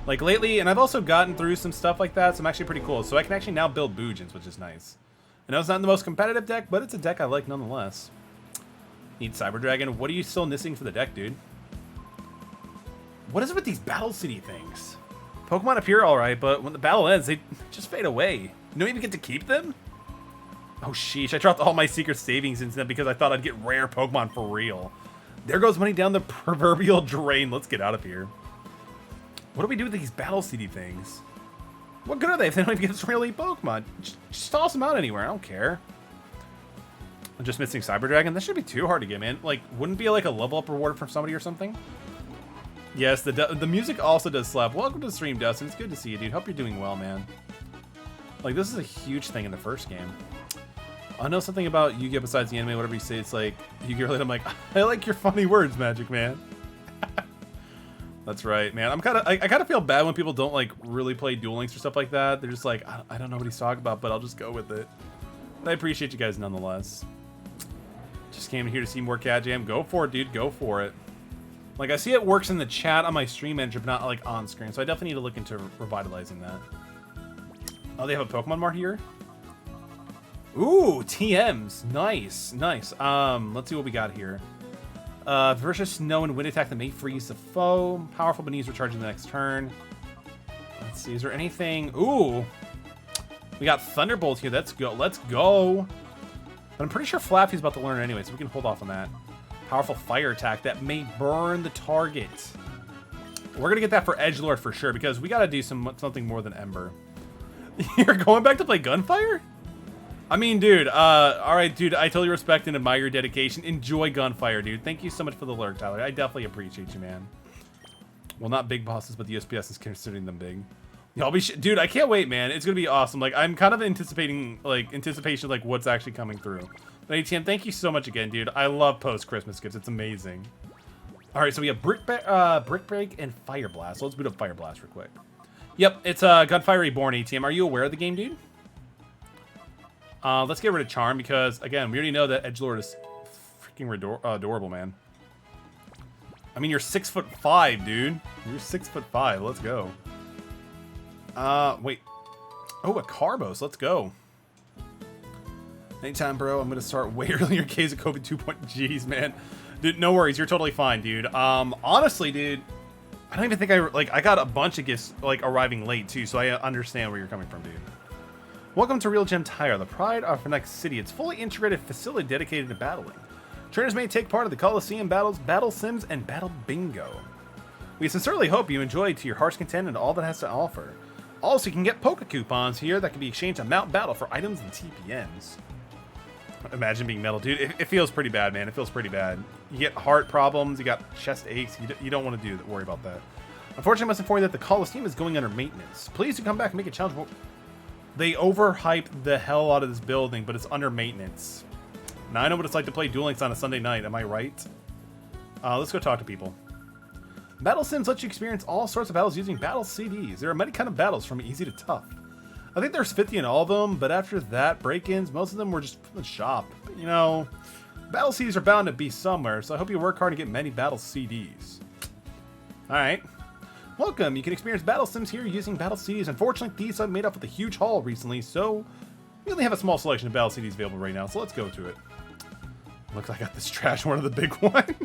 Like, lately, and I've also gotten through some stuff like that, so I'm actually pretty cool. So I can actually now build Boojins, which is nice. I know it's not the most competitive deck, but it's a deck I like nonetheless. Need Cyber Dragon. What are you still missing for the deck, dude? What is it with these Battle City things? Pokemon appear alright, but when the battle ends, they just fade away. You don't even get to keep them? Oh, sheesh. I dropped all my secret savings into them because I thought I'd get rare Pokemon for real. There goes money down the proverbial drain. Let's get out of here. What do we do with these Battle City things? What good are they if they don't even give us really Pokemon? Just toss them out anywhere. I don't care. I'm just missing Cyber Dragon. That shouldn't be too hard to get, man. Like, wouldn't it be like a level up reward from somebody or something? Yes, the music also does slap. Welcome to the stream, Dustin. It's good to see you, dude. Hope you're doing well, man. Like, this is a huge thing in the first game. I know something about Yu-Gi-Oh! Besides the anime, whatever you say. It's like, Yu-Gi-Oh! Related. I'm like, I like your funny words, Magic Man. That's right, man. I kind of feel bad when people don't, like, really play Duel Links or stuff like that. They're just like, I don't know what he's talking about, but I'll just go with it. But I appreciate you guys nonetheless. Just came here to see more Cat Jam. Go for it, dude. Go for it. Like, I see it works in the chat on my stream manager, but not, like, on screen. So I definitely need to look into revitalizing that. Oh, they have a Pokemon Mart here? Ooh, TMs. Nice, nice. Let's see what we got here. Versus Snow and Wind attack that may freeze the foe. Powerful Beneath recharging the next turn. Let's see, is there anything? Ooh. We got Thunderbolt here. Let's go. Let's go. But I'm pretty sure Flaffy's about to learn anyway, so we can hold off on that. Powerful fire attack that may burn the target. We're going to get that for Edgelord for sure, because we got to do something more than Ember. You're going back to play Gunfire? I mean, dude, alright, dude, I totally respect and admire your dedication. Enjoy Gunfire, dude. Thank you so much for the lurk, Tyler. I definitely appreciate you, man. Well, not big bosses, but the USPS is considering them big. Y'all be dude, I can't wait, man. It's gonna be awesome. Like, I'm kind of anticipating, like, what's actually coming through. But ATM, thank you so much again, dude. I love post-Christmas gifts. It's amazing. Alright, so we have Brick Break and Fire Blast. So let's boot up Fire Blast real quick. Yep, it's Gunfire Reborn, ATM. Are you aware of the game, dude? Let's get rid of Charm because, again, we already know that Edgelord is freaking adorable, man. I mean, you're 6'5", dude. You're 6'5". Let's go. Wait. Oh, a Carbos. Let's go. Anytime, bro. I'm gonna start way earlier in case of COVID 2. Jeez, man. Dude, no worries. You're totally fine, dude. Honestly, dude, I don't even think I got a bunch of gifts, like, arriving late, too, so I understand where you're coming from, dude. Welcome to Real Gem Tire, the pride of our next city. It's a fully integrated facility dedicated to battling. Trainers may take part in the Coliseum battles, battle sims, and battle bingo. We sincerely hope you enjoy to your heart's content and all that has to offer. Also, you can get Poke coupons here that can be exchanged on Mount Battle for items and TPNs. Imagine being metal, dude. It feels pretty bad, man. It feels pretty bad. You get heart problems, you got chest aches. You don't want to worry about that. Unfortunately, I must inform you that the Coliseum is going under maintenance. Please do come back and make a challenge. They overhyped the hell out of this building, but it's under maintenance. Now I know what it's like to play Duel Links on a Sunday night. Am I right? Let's go talk to people. Battle Sims lets you experience all sorts of battles using battle CDs. There are many kind of battles from easy to tough. I think there's 50 in all of them, but after that, break-ins, most of them were just from the shop. But, you know, battle CDs are bound to be somewhere, so I hope you work hard to get many battle CDs. Alright. Welcome, you can experience Battle Sims here using Battle CDs. Unfortunately, these have made up with a huge haul recently, so we only have a small selection of Battle CDs available right now, so let's go to it. Looks like I got this trash one of the big one.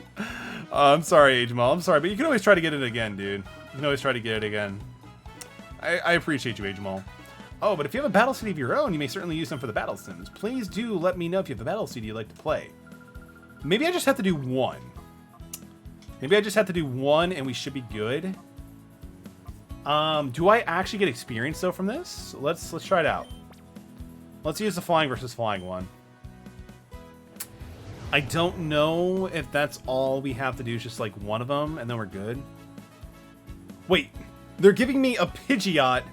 I'm sorry, Agemal, I'm sorry, but you can always try to get it again, dude. You can always try to get it again. I appreciate you, Agemal. Oh, but if you have a Battle CD of your own, you may certainly use them for the Battle Sims. Please do let me know if you have a Battle CD you'd like to play. Maybe I just have to do one. Maybe I just have to do one and we should be good. Do I actually get experience though from this? Let's try it out. Let's use the flying versus flying one. I don't know if that's all we have to do is just like one of them and then we're good. Wait, they're giving me a Pidgeot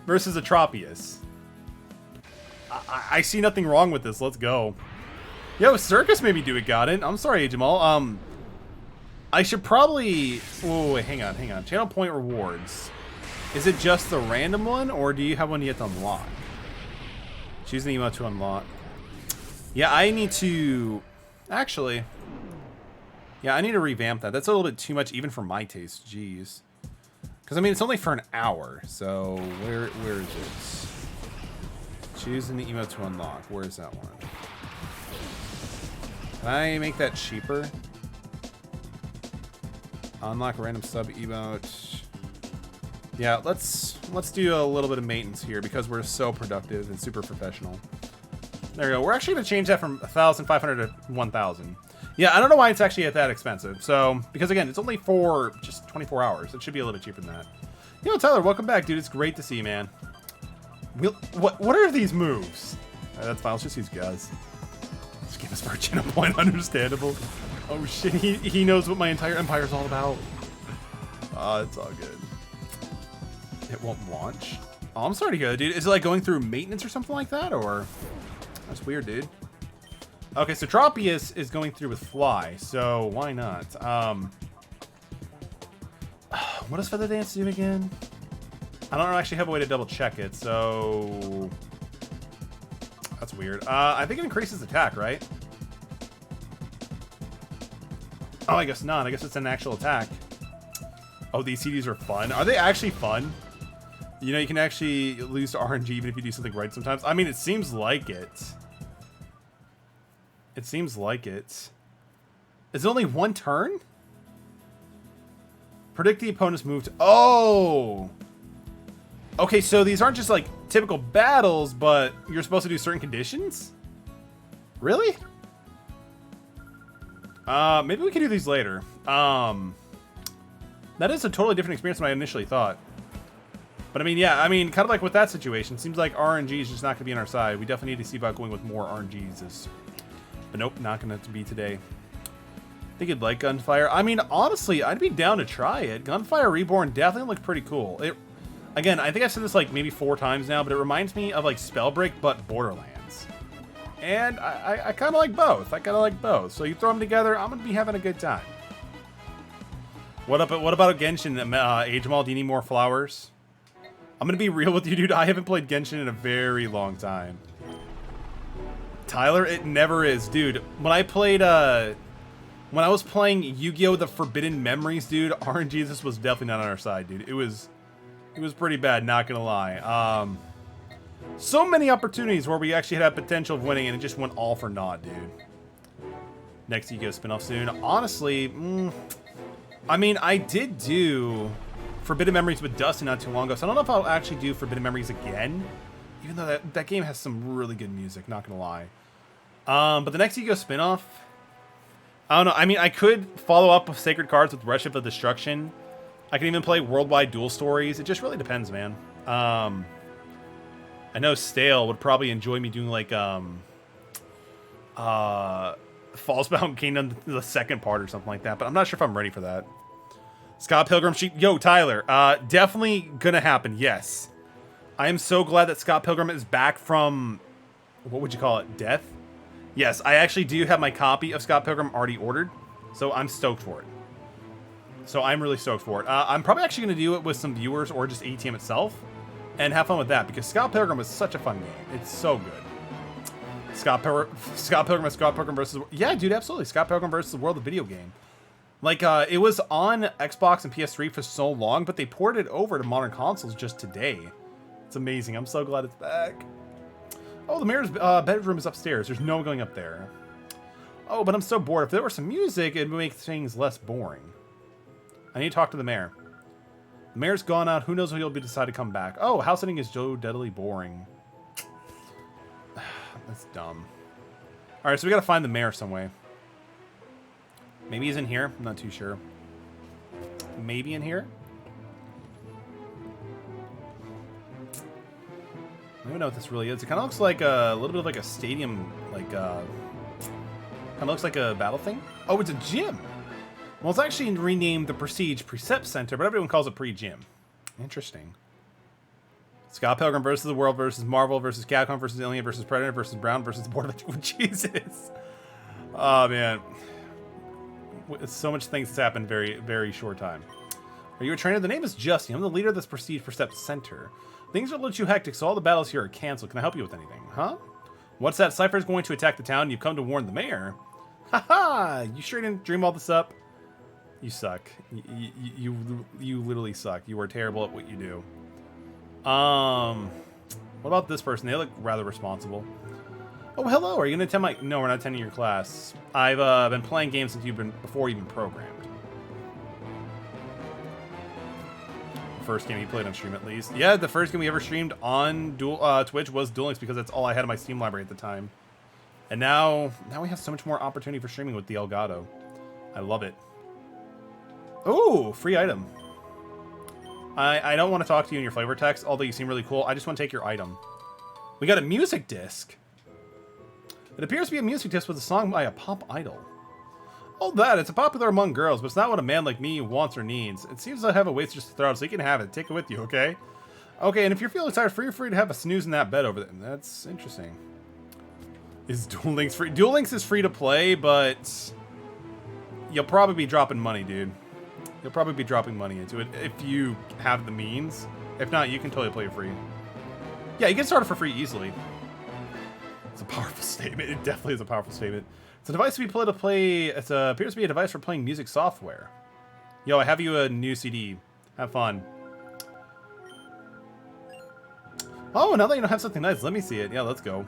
versus a Tropius. I see nothing wrong with this. Let's go. Yo, Circus maybe do it, got it. I'm sorry, Jamal. I should probably... Oh, wait, hang on. Channel point rewards. Is it just the random one, or do you have one you have to unlock? Choose an emote to unlock. Yeah, I need to... Actually... Yeah, I need to revamp that. That's a little bit too much, even for my taste. Jeez. Because, I mean, it's only for an hour. So, where is it? Choose an emote to unlock. Where is that one? Can I make that cheaper? Unlock a random sub emote. Yeah, let's do a little bit of maintenance here because we're so productive and super professional. There we go. We're actually going to change that from 1,500 to 1,000. Yeah, I don't know why it's actually that expensive. So, because again, it's only for just 24 hours. It should be a little bit cheaper than that. You know, Tyler, welcome back, dude. It's great to see you, man. What are these moves? That's fine. Let's just use Guz. Just give us for a channel point. Understandable. Oh shit, he knows what my entire empire's all about. It's all good. It won't launch. Oh, I'm sorry to go, dude. Is it like going through maintenance or something like that, or? That's weird, dude. Okay, so Tropius is going through with Fly, so why not? What does Feather Dance do again? I don't actually have a way to double check it, so that's weird. I think it increases attack, right? Oh, I guess not. I guess it's an actual attack. Oh, these CDs are fun. Are they actually fun? You know, you can actually lose to RNG even if you do something right sometimes. I mean, it seems like it. It seems like it. Is it only one turn? Predict the opponent's move to... Oh! Okay, so these aren't just like typical battles, but you're supposed to do certain conditions? Really? Maybe we can do these later. That is a totally different experience than I initially thought. But I mean, yeah, I mean, kind of like with that situation, seems like RNG is just not going to be on our side. We definitely need to see about going with more RNGs. But nope, not going to be today. I think you'd like Gunfire. I mean, honestly, I'd be down to try it. Gunfire Reborn definitely looked pretty cool. Again, I think I've said this like maybe 4 times now, but it reminds me of like Spellbreak, but Borderlands. And I kind of like both. So you throw them together, I'm going to be having a good time. What about Genshin, Agemal? Do you need more flowers? I'm going to be real with you, dude. I haven't played Genshin in a very long time. Tyler, it never is. Dude, when I played, when I was playing Yu-Gi-Oh! The Forbidden Memories, dude, RNG was definitely not on our side, dude. It was pretty bad, not going to lie. So many opportunities where we actually had potential of winning, and it just went all for naught, dude. Next Yu-Gi-Oh! Spinoff soon. Honestly, I mean, I did do Forbidden Memories with Dustin not too long ago, so I don't know if I'll actually do Forbidden Memories again. Even though that game has some really good music, not gonna lie. But the next Yu-Gi-Oh! Spinoff, I don't know. I mean, I could follow up with Sacred Cards with Worship of Destruction. I can even play Worldwide Duel Stories. It just really depends, man. I know Stale would probably enjoy me doing like Fallsbound Kingdom, the second part or something like that, but I'm not sure if I'm ready for that. Scott Pilgrim Sheep. Yo, Tyler, definitely gonna happen, yes. I am so glad that Scott Pilgrim is back from, what would you call it, death? Yes, I actually do have my copy of Scott Pilgrim already ordered, so I'm stoked for it. So I'm really stoked for it. I'm probably actually going to do it with some viewers or just ATM itself and have fun with that because Scott Pilgrim is such a fun game. It's so good. Scott Pilgrim and Scott Pilgrim versus... Yeah, dude, absolutely. Scott Pilgrim versus the World, the video game. Like, it was on Xbox and PS3 for so long, but they ported it over to modern consoles just today. It's amazing. I'm so glad it's back. Oh, the mayor's bedroom is upstairs. There's no one going up there. Oh, but I'm so bored. If there were some music, it would make things less boring. I need to talk to the mayor. The mayor's gone out. Who knows when he'll decide to come back. Oh, house sitting is so deadly boring. That's dumb. All right, so we got to find the mayor some way. Maybe he's in here. I'm not too sure. Maybe in here? I don't even know what this really is. It kind of looks like a little bit of like a stadium, like kind of looks like a battle thing. Oh, it's a gym. Well, it's actually renamed the Prestige Precept Center, but everyone calls it Pre-Gym. Interesting. Scott Pilgrim versus the World versus Marvel versus Capcom versus Alien versus Predator versus Brown versus the Board of... Jesus. Oh, man. So much things has happened very, very short time. Are you a trainer? The name is Justy. I'm the leader of this Prestige Percept Center. Things are a little too hectic, so all the battles here are canceled. Can I help you with anything? Huh? What's that? Cypher's going to attack the town, and you've come to warn the mayor? Haha! You sure didn't dream all this up? You suck. You literally suck. You are terrible at what you do. What about this person? They look rather responsible. Oh, hello. Are you going to attend my... No, we're not attending your class. I've been playing games since before you've been programmed. First game he played on stream, at least. Yeah, the first game we ever streamed on Twitch was Duel Links, because that's all I had in my Steam library at the time. And now we have so much more opportunity for streaming with the Elgato. I love it. Oh, free item. I don't want to talk to you in your flavor text, although you seem really cool. I just want to take your item. We got a music disc. It appears to be a music disc with a song by a pop idol. Oh, it's popular among girls, but it's not what a man like me wants or needs. It seems I have a waste just to throw out, so you can have it. Take it with you, okay? Okay, and if you're feeling tired, feel free to have a snooze in that bed over there. That's interesting. Is Duel Links free? Duel Links is free to play, but you'll probably be dropping money, dude. You'll probably be dropping money into it if you have the means. If not, you can totally play it free. Yeah, you get started for free easily. It's a powerful statement. It definitely is a powerful statement. It's a device to play. It appears to be a device for playing music software. Yo, I have you a new CD. Have fun. Oh, now that you don't have something nice, let me see it. Yeah, let's go.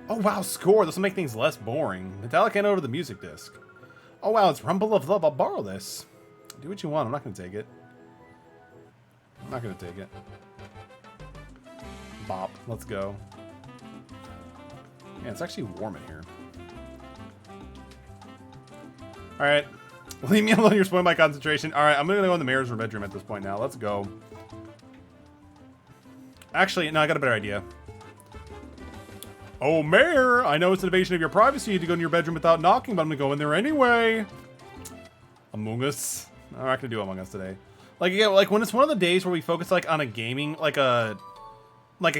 Oh, wow, score. This will make things less boring. Metallic and over the music disc. Oh, wow, it's Rumble of Love. I'll borrow this. Do what you want. I'm not going to take it. I'm not going to take it. Bop. Let's go. Yeah, it's actually warm in here. Alright. Leave me alone. You're spoiling my concentration. Alright, I'm going to go in the mayor's bedroom at this point now. Let's go. Actually, no, I got a better idea. Oh, Mayor! I know it's an invasion of your privacy to go in your bedroom without knocking, but I'm going to go in there anyway. Among Us. I'm not going to do Among Us today. Like, again, like when it's one of the days where we focus like on a gaming, like a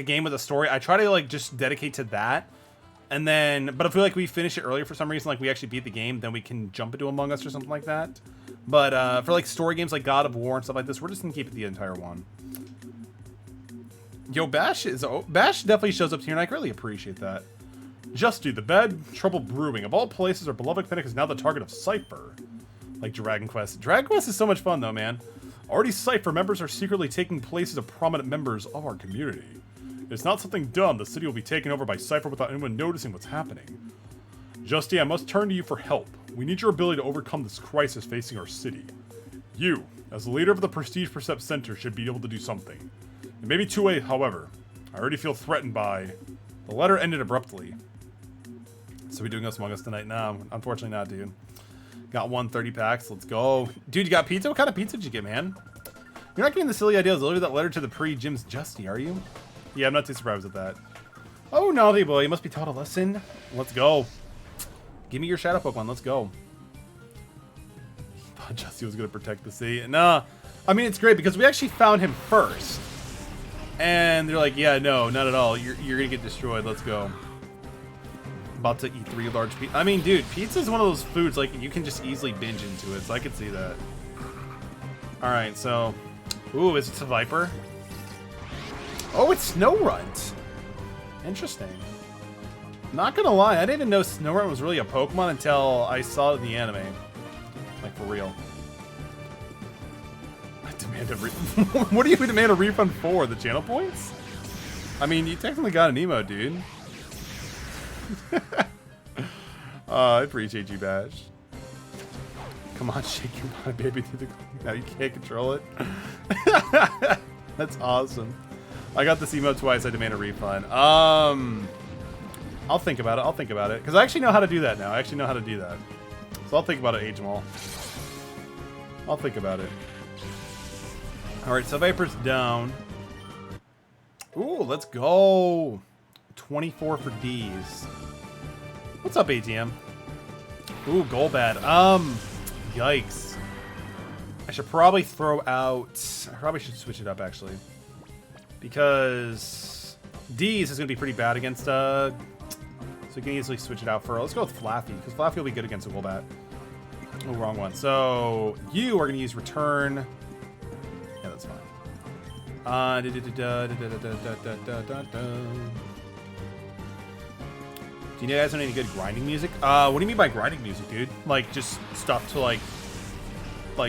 game with a story, I try to like just dedicate to that. And then, but if we finish it earlier for some reason, like we actually beat the game, then we can jump into Among Us or something like that. But for like story games like God of War and stuff like this, we're just gonna keep it the entire one. Yo, Bash definitely shows up here, and I really appreciate that. Justy, the bad trouble brewing. Of all places, our beloved clinic is now the target of Cypher. Like Dragon Quest. Dragon Quest is so much fun, though, man. Already Cypher members are secretly taking places of prominent members of our community. It's not something dumb. The city will be taken over by Cypher without anyone noticing what's happening. Justy, I must turn to you for help. We need your ability to overcome this crisis facing our city. You, as the leader of the Prestige Percept Center, should be able to do something. It may be too late, however. I already feel threatened by... The letter ended abruptly. So we doing this Among Us tonight? No, unfortunately not, dude. Got 130 packs. Let's go. Dude, you got pizza? What kind of pizza did you get, man? You're not getting the silly idea of delivering that letter to the pre-Jim's Justy, are you? Yeah, I'm not too surprised at that. Oh, naughty boy. You must be taught a lesson. Let's go. Give me your shadow Pokemon. Let's go. I thought Justy was going to protect the city. Nah. I mean, it's great because we actually found him first. And they're like, yeah, no, not at all. You're going to get destroyed. Let's go. About to eat 3 large pizza. I mean, dude, pizza is one of those foods, like, you can just easily binge into it. So I could see that. Alright, so... Ooh, is it a Viper? Oh, it's Snowrunt. Interesting. Not gonna lie, I didn't even know Snowrunt was really a Pokemon until I saw it in the anime. Like, for real. I demand a what do you demand a refund for? The channel points? I mean, you technically got an emo, dude. I appreciate you, Bash. Come on, shake your body, baby. Now you can't control it. That's awesome. I got this emote twice. I demand a refund. I'll think about it. I'll think about it. Because I actually know how to do that now. I actually know how to do that. So I'll think about it, Agemal. I'll think about it. Alright, so Viper's down. Ooh, let's go. 24 for D's. What's up, ATM? Ooh, Golbad. Yikes. I should probably throw out... I probably should switch it up, actually. Because D's is going to be pretty bad against So we can easily switch it out for... Let's go with Flaffy, because Flaffy will be good against a Golbat. Oh, wrong one. So you are going to use Return. Yeah, that's fine. Do you guys know any good grinding music? What do you mean by grinding music, dude? Like, just stuff to, like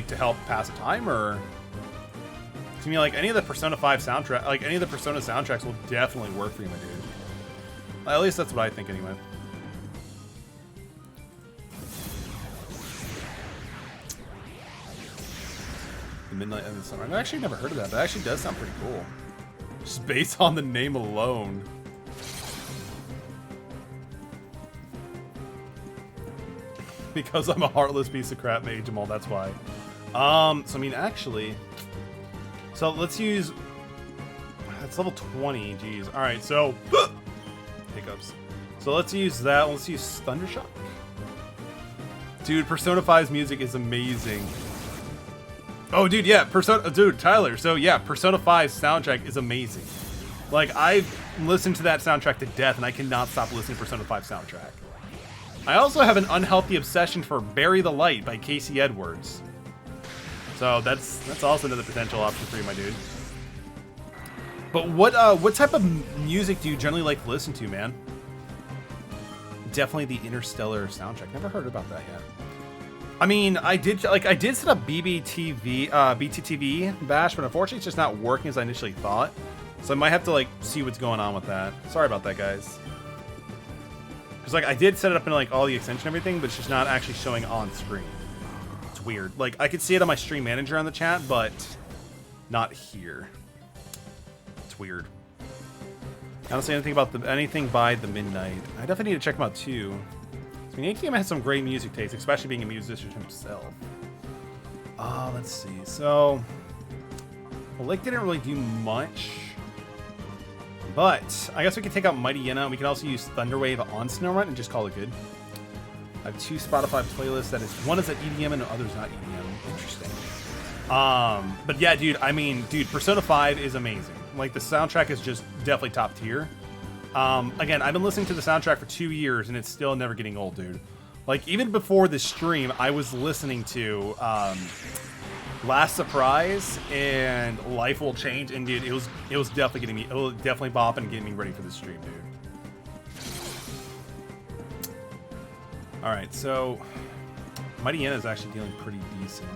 to help pass the time, or... To me, like, any of the Persona 5 soundtrack, like, any of the Persona soundtracks will definitely work for you, my dude. At least that's what I think, anyway. The Midnight and the Summer. I've actually never heard of that, but it actually does sound pretty cool. Just based on the name alone. Because I'm a heartless piece of crap mage, Jamal, that's why. So I mean, actually... So let's use... That's level 20, jeez. Alright, so... Hiccups. So let's use that. Let's use Thundershock. Dude, Persona 5's music is amazing. Oh, dude, yeah, dude, Tyler. So yeah, Persona 5's soundtrack is amazing. Like, I've listened to that soundtrack to death, and I cannot stop listening to Persona 5 soundtrack. I also have an unhealthy obsession for Bury the Light by Casey Edwards. So that's also another potential option for you, my dude. But what type of music do you generally like to listen to, man? Definitely the Interstellar soundtrack. Never heard about that yet. I mean, I did set up BTTV Bash, but unfortunately it's just not working as I initially thought. So I might have to like see what's going on with that. Sorry about that, guys. Because like I did set it up in like all the extension and everything, but it's just not actually showing on screen. It's weird. Like I could see it on my stream manager on the chat, but not here. It's weird. I don't say anything about anything by the Midnight. I definitely need to check them out too. I mean, ATM has some great music taste, especially being a musician himself. Let's see. So, well, Lake didn't really do much, but I guess we could take out Mighty Yenna, and we can also use Thunderwave on Snorunt and just call it good. I have 2 Spotify playlists. That is, one is at EDM and the other's not EDM. Interesting. But yeah, dude. I mean, dude, Persona 5 is amazing. Like the soundtrack is just definitely top tier. Again, I've been listening to the soundtrack for 2 years, and it's still never getting old, dude. Like, even before this stream, I was listening to Last Surprise and Life Will Change, and dude, it was definitely getting me, it was definitely bopping and getting me ready for this stream, dude. All right, so Mighty Yenna is actually dealing pretty decent.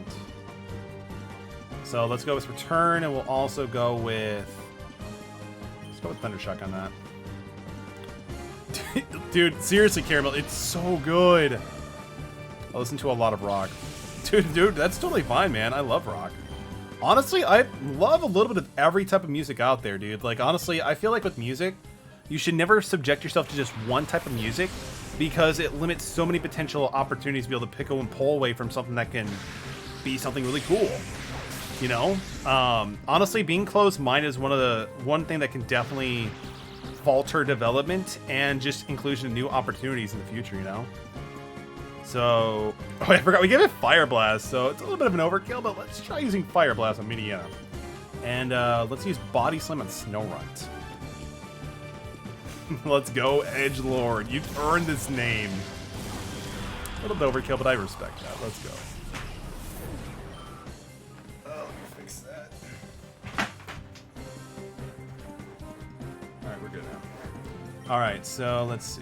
So let's go with Return, and we'll also go with Thundershock on that. Dude, seriously, Caramel, it's so good. I listen to a lot of rock. Dude, that's totally fine, man. I love rock. Honestly, I love a little bit of every type of music out there, dude. Like, honestly, I feel like with music, you should never subject yourself to just one type of music because it limits so many potential opportunities to be able to pick and pull away from something that can be something really cool. You know? Honestly, being closed-minded is one thing that can definitely falter development and just inclusion of new opportunities in the future, you know? So, oh, I forgot, we gave it Fire Blast, so it's a little bit of an overkill, but let's try using Fire Blast on Mighty Yenna. And let's use Body Slam on Snorunt. Let's go, Edgelord. You've earned this name. A little bit overkill, but I respect that. Let's go. All right, so let's see.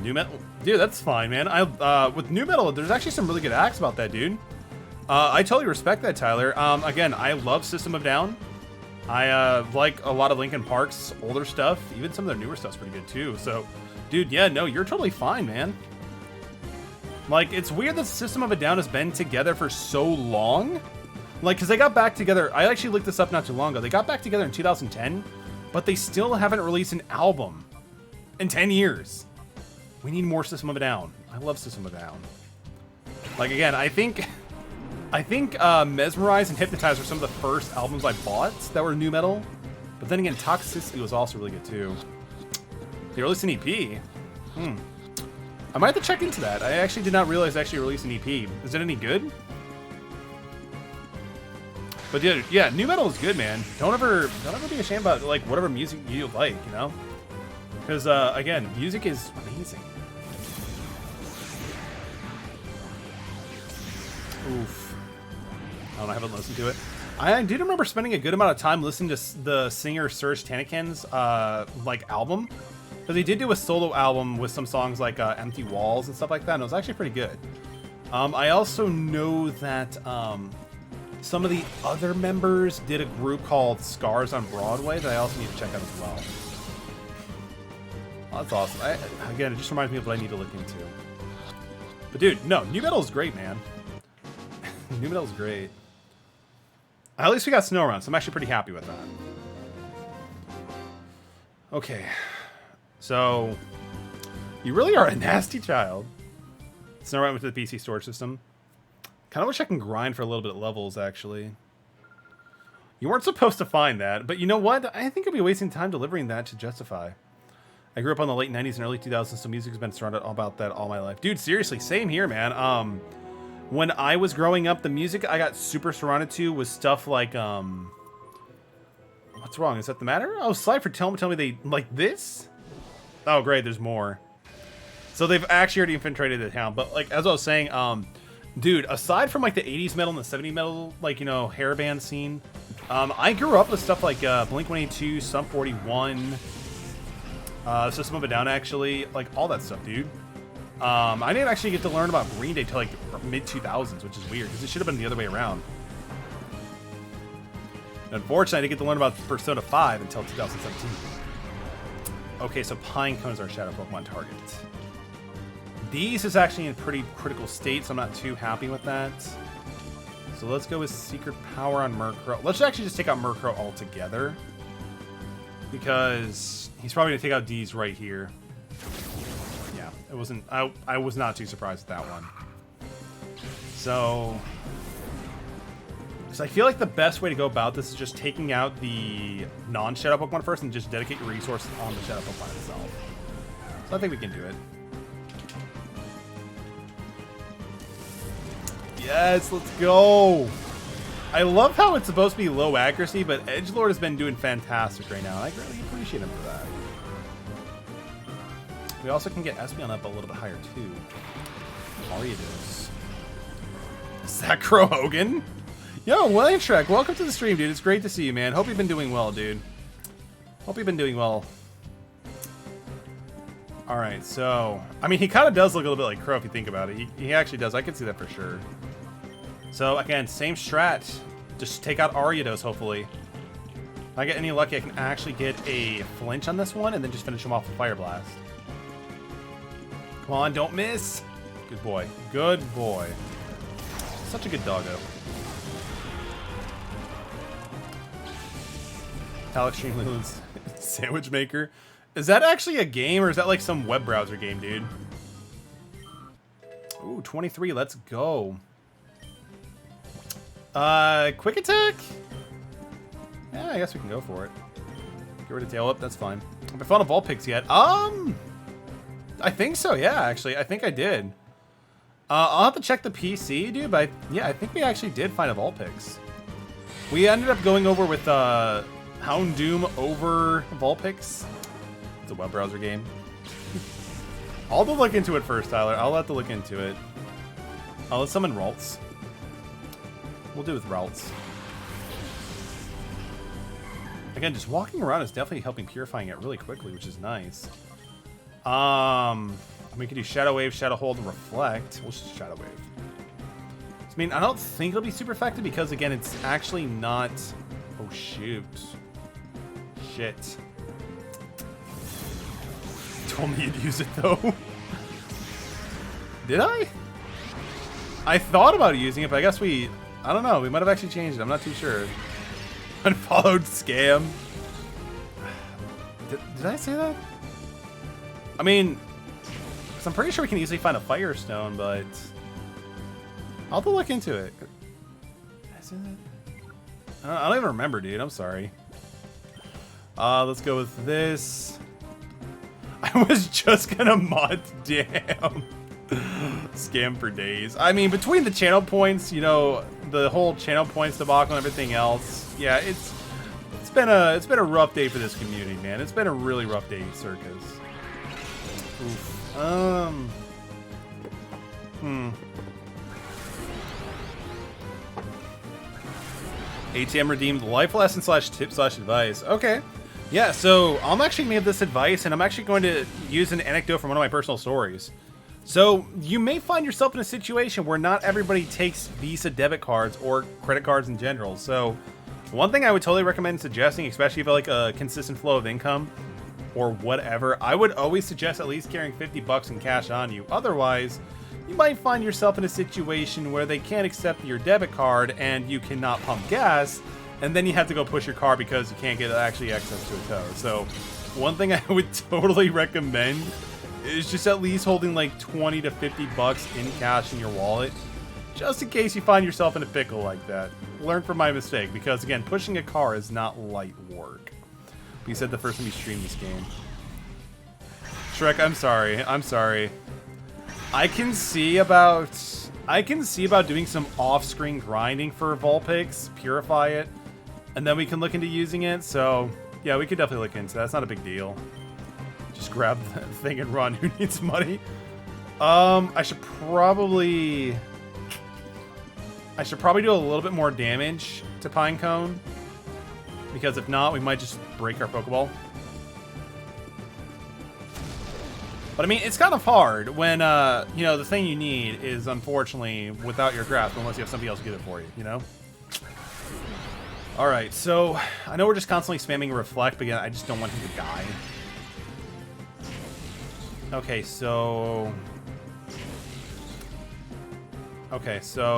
New Metal, dude, that's fine, man. With New Metal, there's actually some really good acts about that, dude. I totally respect that, Tyler. Again, I love System of a Down. I like a lot of Linkin Park's older stuff. Even some of their newer stuff's pretty good too. So, dude, yeah, no, you're totally fine, man. Like, it's weird that System of a Down has been together for so long. Like, because they got back together. I actually looked this up not too long ago. They got back together in 2010. But they still haven't released an album in 10 years. We need more System of a Down. I love System of a Down. Like, again, I think Mesmerize and Hypnotize were some of the first albums I bought that were new metal. But then again, Toxicity was also really good too. They released an EP. I might have to check into that. I actually did not realize they actually released an EP. Is it any good? But dude, yeah, new metal is good, man. Don't ever be ashamed about like whatever music you like, you know. Because, again, music is amazing. Oof. I haven't listened to it. I do remember spending a good amount of time listening to the singer Serge Tankian's, like, album. Because he did do a solo album with some songs like Empty Walls and stuff like that, and it was actually pretty good. I also know that some of the other members did a group called Scars on Broadway that I also need to check out as well. Oh, that's awesome. Again, it just reminds me of what I need to look into. But dude, no, new metal is great, man. New metal is great. At least we got snow around, so I'm actually pretty happy with that. Okay. So, you really are a nasty child. Snow right into the PC storage system. Kind of wish I can grind for a little bit of levels, actually. You weren't supposed to find that, but you know what? I think I'll be wasting time delivering that to Justify. I grew up in the late 90s and early 2000s, so music's been surrounded about that all my life. Dude, seriously, same here, man. When I was growing up, the music I got super surrounded to was stuff like, what's wrong? Is that the matter? Oh, Slifer, tell me they like this? Oh, great, there's more. So they've actually already infiltrated the town. But like as I was saying, dude, aside from like the 80s metal and the 70s metal, like, you know, hair band scene, I grew up with stuff like Blink-182, Sum 41, System of a Down, actually, like all that stuff, dude. I didn't actually get to learn about Green Day till like mid-2000s, which is weird because it should have been the other way around. Unfortunately, I didn't get to learn about Persona 5 until 2017. Okay, so Pinecone is our Shadow Pokemon target. These is actually in pretty critical state, so I'm not too happy with that. So let's go with Secret Power on Murkrow. Let's actually just take out Murkrow altogether, because he's probably going to take out D's right here. Yeah, it wasn't... I was not too surprised at that one. So... because I feel like the best way to go about this is just taking out the non-Shadow Pokemon first and just dedicate your resources on the Shadow Pokemon itself. So I think we can do it. Yes, let's go! I love how it's supposed to be low accuracy, but Edgelord has been doing fantastic right now, and I really appreciate him for that. We also can get Espeon up a little bit higher, too. Ariados. Sacro Hogan? Yo, William Shrek, welcome to the stream, dude. It's great to see you, man. Hope you've been doing well, dude. Hope you've been doing well. Alright, so... I mean, he kind of does look a little bit like Crow if you think about it. He actually does. I can see that for sure. So, again, same strat. Just take out Ariados, hopefully. If I get any lucky, I can actually get a flinch on this one and then just finish him off with Fire Blast. Come on, don't miss. Good boy. Good boy. Such a good doggo. Alex Stream Leland's Sandwich Maker. Is that actually a game, or is that like some web browser game, dude? Ooh, 23. Let's go. Quick Attack? Yeah, I guess we can go for it. Get rid of Tail Whip. That's fine. Have I found a Vulpix yet? I think so, yeah, actually. I think I did. I'll have to check the PC, dude, but yeah, I think we actually did find a Vulpix. We ended up going over with, Houndoom over Vulpix. It's a web browser game. I'll have to look into it first, Tyler. I'll have to look into it. Oh, let's summon Ralts. We'll do with Ralts. Again, just walking around is definitely helping purifying it really quickly, which is nice. We can do Shadow Wave, Shadow Hold, and Reflect. We'll just Shadow Wave. I mean, I don't think it'll be super effective because, again, it's actually not... Oh, shoot. Shit. Told me you'd use it, though. Did I? I thought about using it, but I guess we... I don't know. We might have actually changed it. I'm not too sure. Unfollowed Scam. Did I say that? I mean... I'm pretty sure we can easily find a Firestone, but... I'll have to look into it. Did I say that? I don't even remember, dude. I'm sorry. Let's go with this. I was just gonna mod, damn. Scam for days. I mean, between the channel points, you know, the whole channel points debacle and everything else, yeah, It's been a rough day for this community, man. It's been a really rough day, Circus. Oof. ATM redeemed life lesson / tip / advice. Okay. Yeah, so I'm actually made this advice, and I'm actually going to use an anecdote from one of my personal stories. So you may find yourself in a situation where not everybody takes Visa debit cards or credit cards in general. So one thing I would totally recommend suggesting, especially if you like a consistent flow of income or whatever, I would always suggest at least carrying 50 bucks in cash on you. Otherwise, you might find yourself in a situation where they can't accept your debit card and you cannot pump gas, and then you have to go push your car because you can't get actually access to a tow. So one thing I would totally recommend is just at least holding like 20 to 50 bucks in cash in your wallet, just in case you find yourself in a pickle like that. Learn from my mistake, because again, pushing a car is not light work. But you said the first time you streamed this game. Shrek, I'm sorry. I'm sorry. I can see about doing some off-screen grinding for Vulpix, purify it, and then we can look into using it. So yeah, we could definitely look into that. It's not a big deal. Just grab that thing and run. Who needs money? I should probably do a little bit more damage to Pinecone, because if not, we might just break our Pokeball. But I mean, it's kind of hard when, you know, the thing you need is unfortunately without your grasp, unless you have somebody else get it for you, you know? Alright, so I know we're just constantly spamming Reflect, but again, I just don't want him to die. Okay, so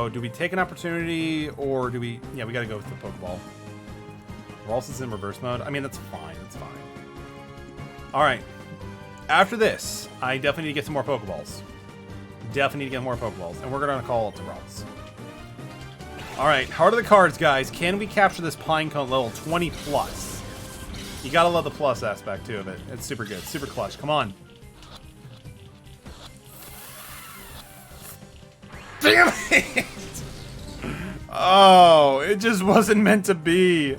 do we take an opportunity, or do we... Yeah, we gotta go with the Pokeball. Ralston's in reverse mode. I mean, that's fine. That's fine. Alright. After this, I definitely need to get some more Pokeballs. Definitely need to get more Pokeballs. And we're going to call it to Ralts. Alright, heart of the cards, guys. Can we capture this Pinecone level 20 plus? You gotta love the plus aspect, too, of it. It's super good. Super clutch. Come on. Damn it! Oh, it just wasn't meant to be.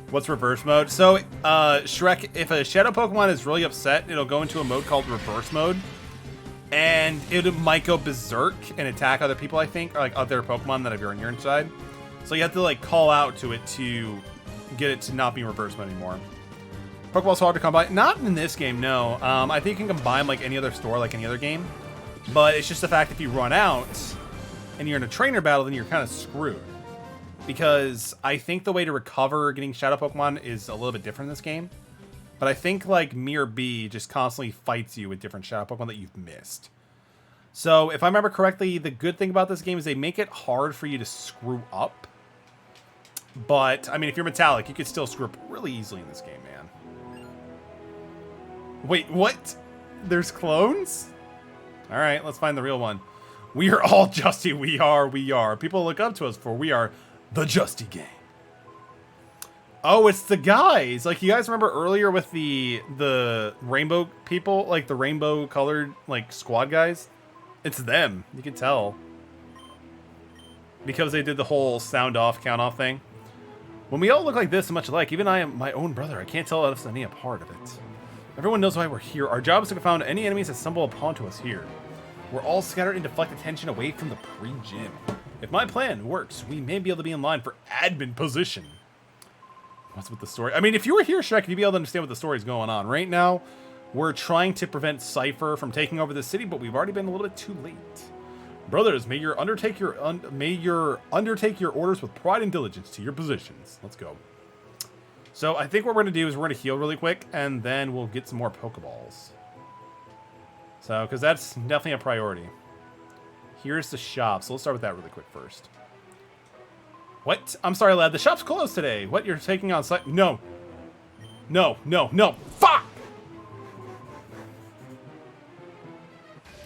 What's reverse mode? So, Shrek, if a Shadow Pokemon is really upset, it'll go into a mode called reverse mode. And it might go berserk and attack other people, I think, or like other Pokemon that are on your inside. So you have to like call out to it to get it to not be in reverse mode anymore. Pokeball's hard to combine. Not in this game, no. I think you can combine like any other store, like any other game. But it's just the fact if you run out and you're in a trainer battle, then you're kind of screwed. Because I think the way to recover getting Shadow Pokemon is a little bit different in this game. But I think like Mirror B just constantly fights you with different Shadow Pokemon that you've missed. So if I remember correctly, the good thing about this game is they make it hard for you to screw up. But, I mean, if you're Metallic, you could still screw up really easily in this game, man. Wait, what? There's clones? Alright, let's find the real one. We are all Justy. We are. People look up to us for we are the Justy gang. Oh, it's the guys. Like, you guys remember earlier with the rainbow people? Like, the rainbow colored, like, squad guys? It's them. You can tell. Because they did the whole sound off, count off thing. When we all look like this, much alike, even I am my own brother. I can't tell us any a part of it. Everyone knows why we're here. Our job is to confound any enemies that stumble upon to us here. We're all scattered and deflect attention away from the pre-gym. If my plan works, we may be able to be in line for admin position. What's with the story? I mean, if you were here, Shrek, you'd be able to understand what the story's going on. Right now, we're trying to prevent Cypher from taking over the city, but we've already been a little bit too late. Brothers, may you undertake your orders with pride and diligence to your positions. Let's go. So I think what we're going to do is we're going to heal really quick, and then we'll get some more Pokeballs. So, because that's definitely a priority. Here's the shop, so let's start with that really quick first. What? I'm sorry, lad. The shop's closed today. What? You're taking on site? No. No, no, no. Fuck!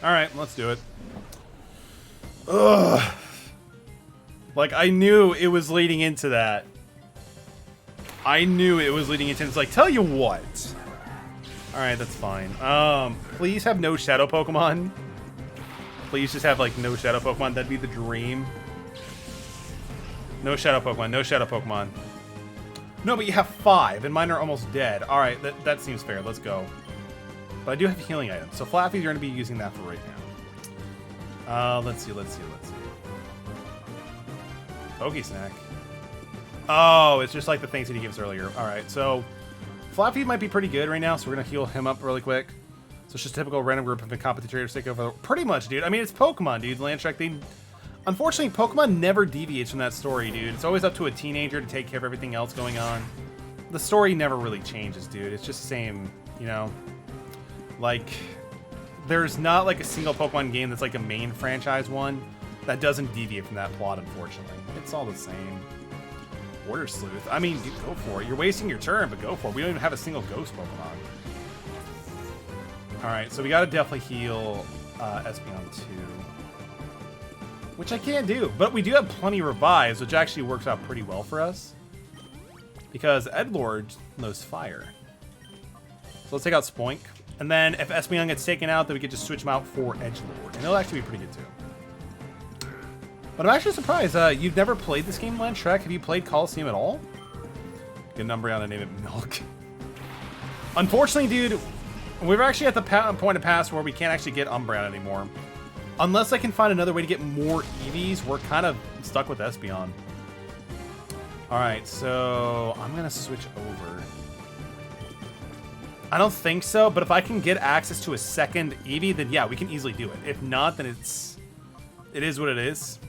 Alright, let's do it. Ugh. Like, I knew it was leading into that. I knew it was leading into it. It's like, tell you what. Alright, that's fine. Please have no Shadow Pokemon. Please just have, like, no Shadow Pokemon. That'd be the dream. No Shadow Pokemon. No Shadow Pokemon. No, but you have 5, and mine are almost dead. All right, that seems fair. Let's go. But I do have healing items, so Flaffy, you're going to be using that for right now. Let's see. Pokey Snack. Oh, it's just like the things that he gives earlier. All right, so Flaffy might be pretty good right now, so we're going to heal him up really quick. So it's just a typical random group of incompetent traders take over. Pretty much, dude. I mean, it's Pokemon, dude. Landtrack, unfortunately, Pokemon never deviates from that story, dude. It's always up to a teenager to take care of everything else going on. The story never really changes, dude. It's just the same, you know? Like, there's not like a single Pokemon game that's like a main franchise one that doesn't deviate from that plot, unfortunately. It's all the same. Water Sleuth. I mean, dude, go for it. You're wasting your turn, but go for it. We don't even have a single ghost Pokemon. Alright, so we gotta definitely heal Espeon too. Which I can't do, but we do have plenty of revives, which actually works out pretty well for us. Because Edgelord knows fire. So let's take out Spoink. And then if Espeon gets taken out, then we could just switch him out for Edgelord. And it'll actually be pretty good too. But I'm actually surprised. You've never played this game, Landtrack? Have you played Coliseum at all? Get an Umbreon and name it Milk. Unfortunately, dude, we're actually at the point of pass where we can't actually get Umbreon anymore. Unless I can find another way to get more Eevees, we're kind of stuck with Espeon. Alright, so I'm going to switch over. I don't think so, but if I can get access to a second Eevee, then yeah, we can easily do it. If not, then it is what it is.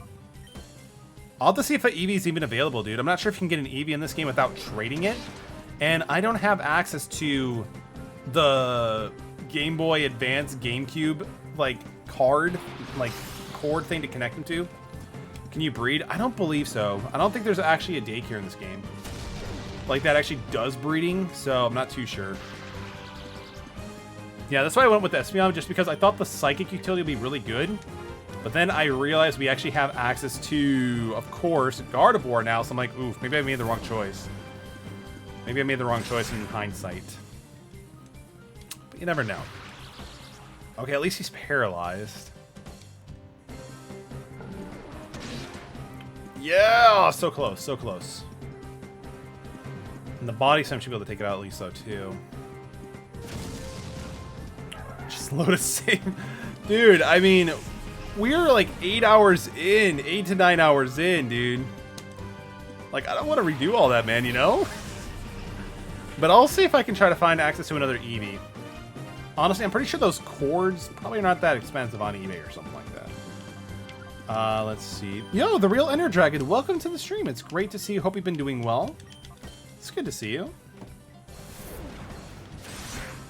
I'll have to see if an Eevee is even available, dude. I'm not sure if you can get an Eevee in this game without trading it. And I don't have access to the Game Boy Advance GameCube, like, cord thing to connect them to. Can you breed? I don't believe so. I don't think there's actually a daycare in this game. Like, that actually does breeding, so I'm not too sure. Yeah, that's why I went with Espeon, just because I thought the Psychic utility would be really good. But then I realized we actually have access to, of course, Gardevoir now, so I'm like, oof, maybe I made the wrong choice. Maybe I made the wrong choice in hindsight. But you never know. Okay, at least he's paralyzed. Yeah! So close, so close. And the body slam should be able to take it out at least, though, too. Just Lotus save. Dude, I mean, we're like 8 hours in. 8 to 9 hours in, dude. Like, I don't want to redo all that, man, you know? But I'll see if I can try to find access to another Eevee. Honestly, I'm pretty sure those cords probably are not that expensive on eBay or something like that. Let's see. Yo, the real Ender Dragon, welcome to the stream. It's great to see you. Hope you've been doing well. It's good to see you.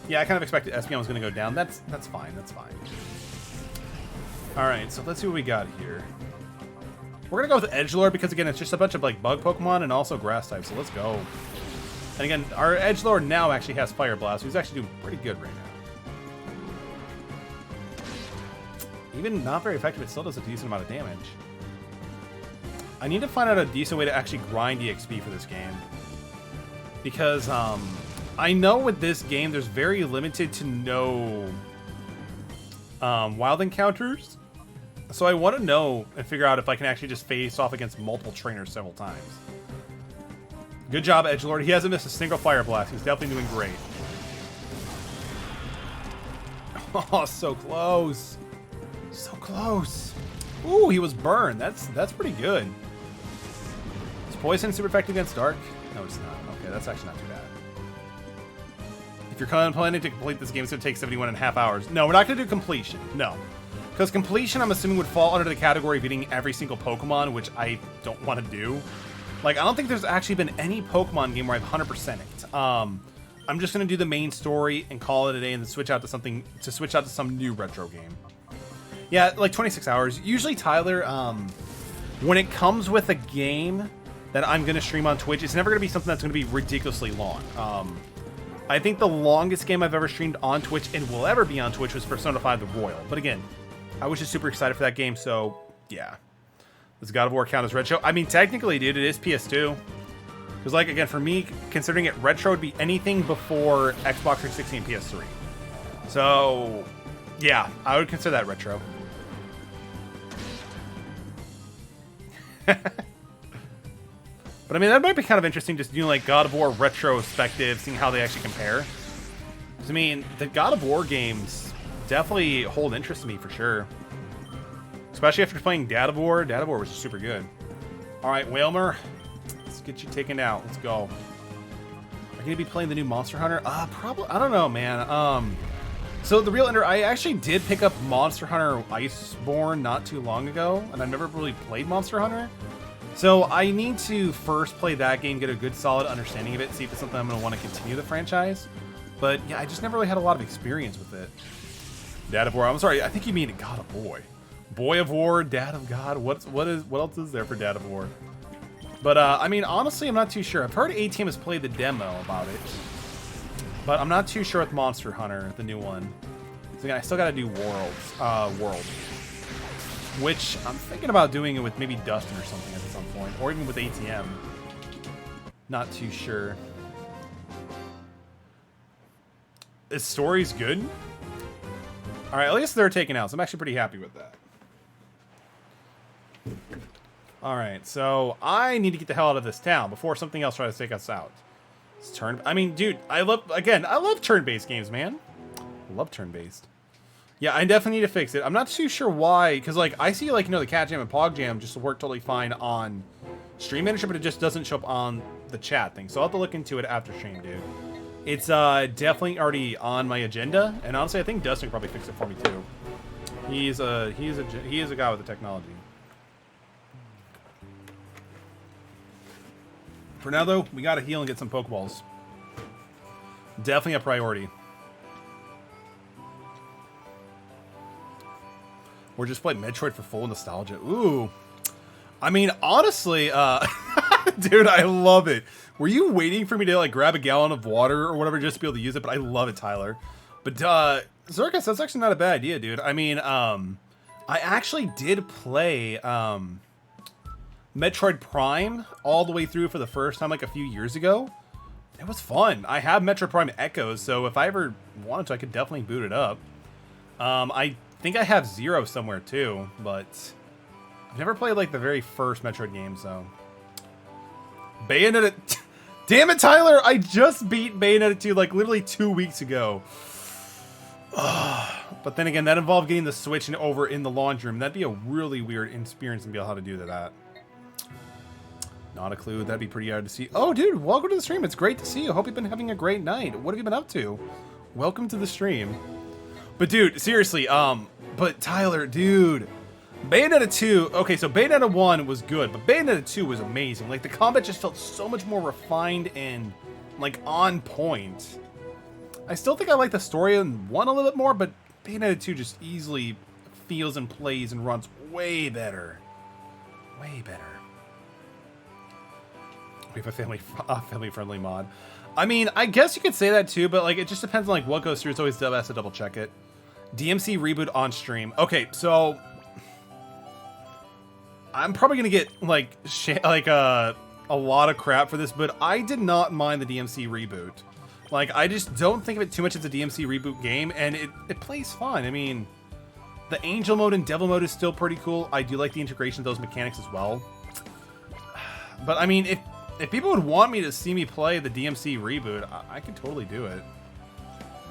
Yeah, I kind of expected Espeon was going to go down. That's fine. That's fine. All right, so let's see what we got here. We're going to go with Edgelord because, again, it's just a bunch of, like, bug Pokemon and also grass types, so let's go. And, again, our Edgelord now actually has Fire Blast, who's actually doing pretty good right now. Even not very effective, it still does a decent amount of damage. I need to find out a decent way to actually grind EXP for this game. Because, I know with this game, there's very limited to no wild encounters. So I want to know and figure out if I can actually just face off against multiple trainers several times. Good job, Edgelord. He hasn't missed a single Fire Blast. He's definitely doing great. Oh, so close. So close. Ooh, he was burned. That's pretty good. Is Poison super effective against Dark? No, it's not. Okay, that's actually not too bad. If you're planning to complete this game, it's going to take 71.5 hours. No, we're not going to do completion. No. Because completion, I'm assuming, would fall under the category of beating every single Pokemon, which I don't want to do. Like, I don't think there's actually been any Pokemon game where I've 100%ed it. I'm just going to do the main story and call it a day and then switch out to some new retro game. Yeah, like 26 hours. Usually, Tyler, when it comes with a game that I'm going to stream on Twitch, it's never going to be something that's going to be ridiculously long. I think the longest game I've ever streamed on Twitch and will ever be on Twitch was Persona 5 The Royal. But again, I was just super excited for that game, so yeah. Does God of War count as retro? I mean, technically, dude, it is PS2. Because, like, again, for me, considering it retro would be anything before Xbox 360 and PS3. So, yeah, I would consider that retro. But I mean, that might be kind of interesting, just doing like God of War retrospective, seeing how they actually compare. Because I mean, the God of War games definitely hold interest to me for sure. Especially after playing Dad of War. Dad of War was super good. Alright, Whalmer. Let's get you taken out. Let's go. Are you going to be playing the new Monster Hunter? Probably. I don't know, man. So the real ender, I actually did pick up Monster Hunter Iceborne not too long ago. And I've never really played Monster Hunter. So I need to first play that game, get a good solid understanding of it, see if it's something I'm going to want to continue the franchise. But yeah, I just never really had a lot of experience with it. Dad of War. I'm sorry, I think you mean God of Boy. Boy of War, Dad of God. What else is there for Dad of War? But I mean, honestly, I'm not too sure. I've heard A-Team has played the demo about it, but I'm not too sure with Monster Hunter, the new one. So I still got to do World, which I'm thinking about doing it with maybe Dustin or something at some point, or even with ATM. Not too sure. Is story's good? All right, at least they're taken out, so I'm actually pretty happy with that. All right, so I need to get the hell out of this town before something else tries to take us out. It's I mean, dude, I love turn-based games, man. I love turn-based. Yeah, I definitely need to fix it. I'm not too sure why, because like I see like the Cat Jam and Pog Jam just work totally fine on Stream Manager, but it just doesn't show up on the chat thing. So I'll have to look into it after stream, dude. It's definitely already on my agenda, and honestly, I think Dustin can probably fix it for me too. He is a guy with the technology. For now, though, we gotta heal and get some Pokeballs. Definitely a priority. Or just play Metroid for full nostalgia. Ooh. I mean, honestly, dude, I love it. Were you waiting for me to like grab a gallon of water or whatever just to be able to use it? But I love it, Tyler. But Zerkus, that's actually not a bad idea, dude. I mean, I actually did play Metroid Prime all the way through for the first time like a few years ago. It was fun. I have Metroid Prime Echoes, so if I ever wanted to, I could definitely boot it up. I think I have Zero somewhere too, but I've never played like the very first Metroid game, so. Bayonetta. Damn it, Tyler! I just beat Bayonetta 2 like literally 2 weeks ago. But then again, that involved getting the Switch and over in the laundry room. That'd be a really weird experience to be able how to do that. Not a clue. That'd be pretty hard to see. Oh, dude, welcome to the stream. It's great to see you. Hope you've been having a great night. What have you been up to? Welcome to the stream. But dude, seriously, but Tyler, dude, Bayonetta 2, okay, so Bayonetta 1 was good, but Bayonetta 2 was amazing. Like, the combat just felt so much more refined and, like, on point. I still think I like the story in 1 a little bit more, but Bayonetta 2 just easily feels and plays and runs way better. Way better. We have a family-friendly mod. I mean, I guess you could say that too, but like it just depends on like what goes through. It's always best to double check it. DMC reboot on stream. Okay, so I'm probably gonna get like a lot of crap for this, but I did not mind the DMC reboot. Like I just don't think of it too much as a DMC reboot game, and it plays fine. I mean, the Angel mode and Devil mode is still pretty cool. I do like the integration of those mechanics as well. But I mean, if people would want me to see me play the DMC reboot, I could totally do it.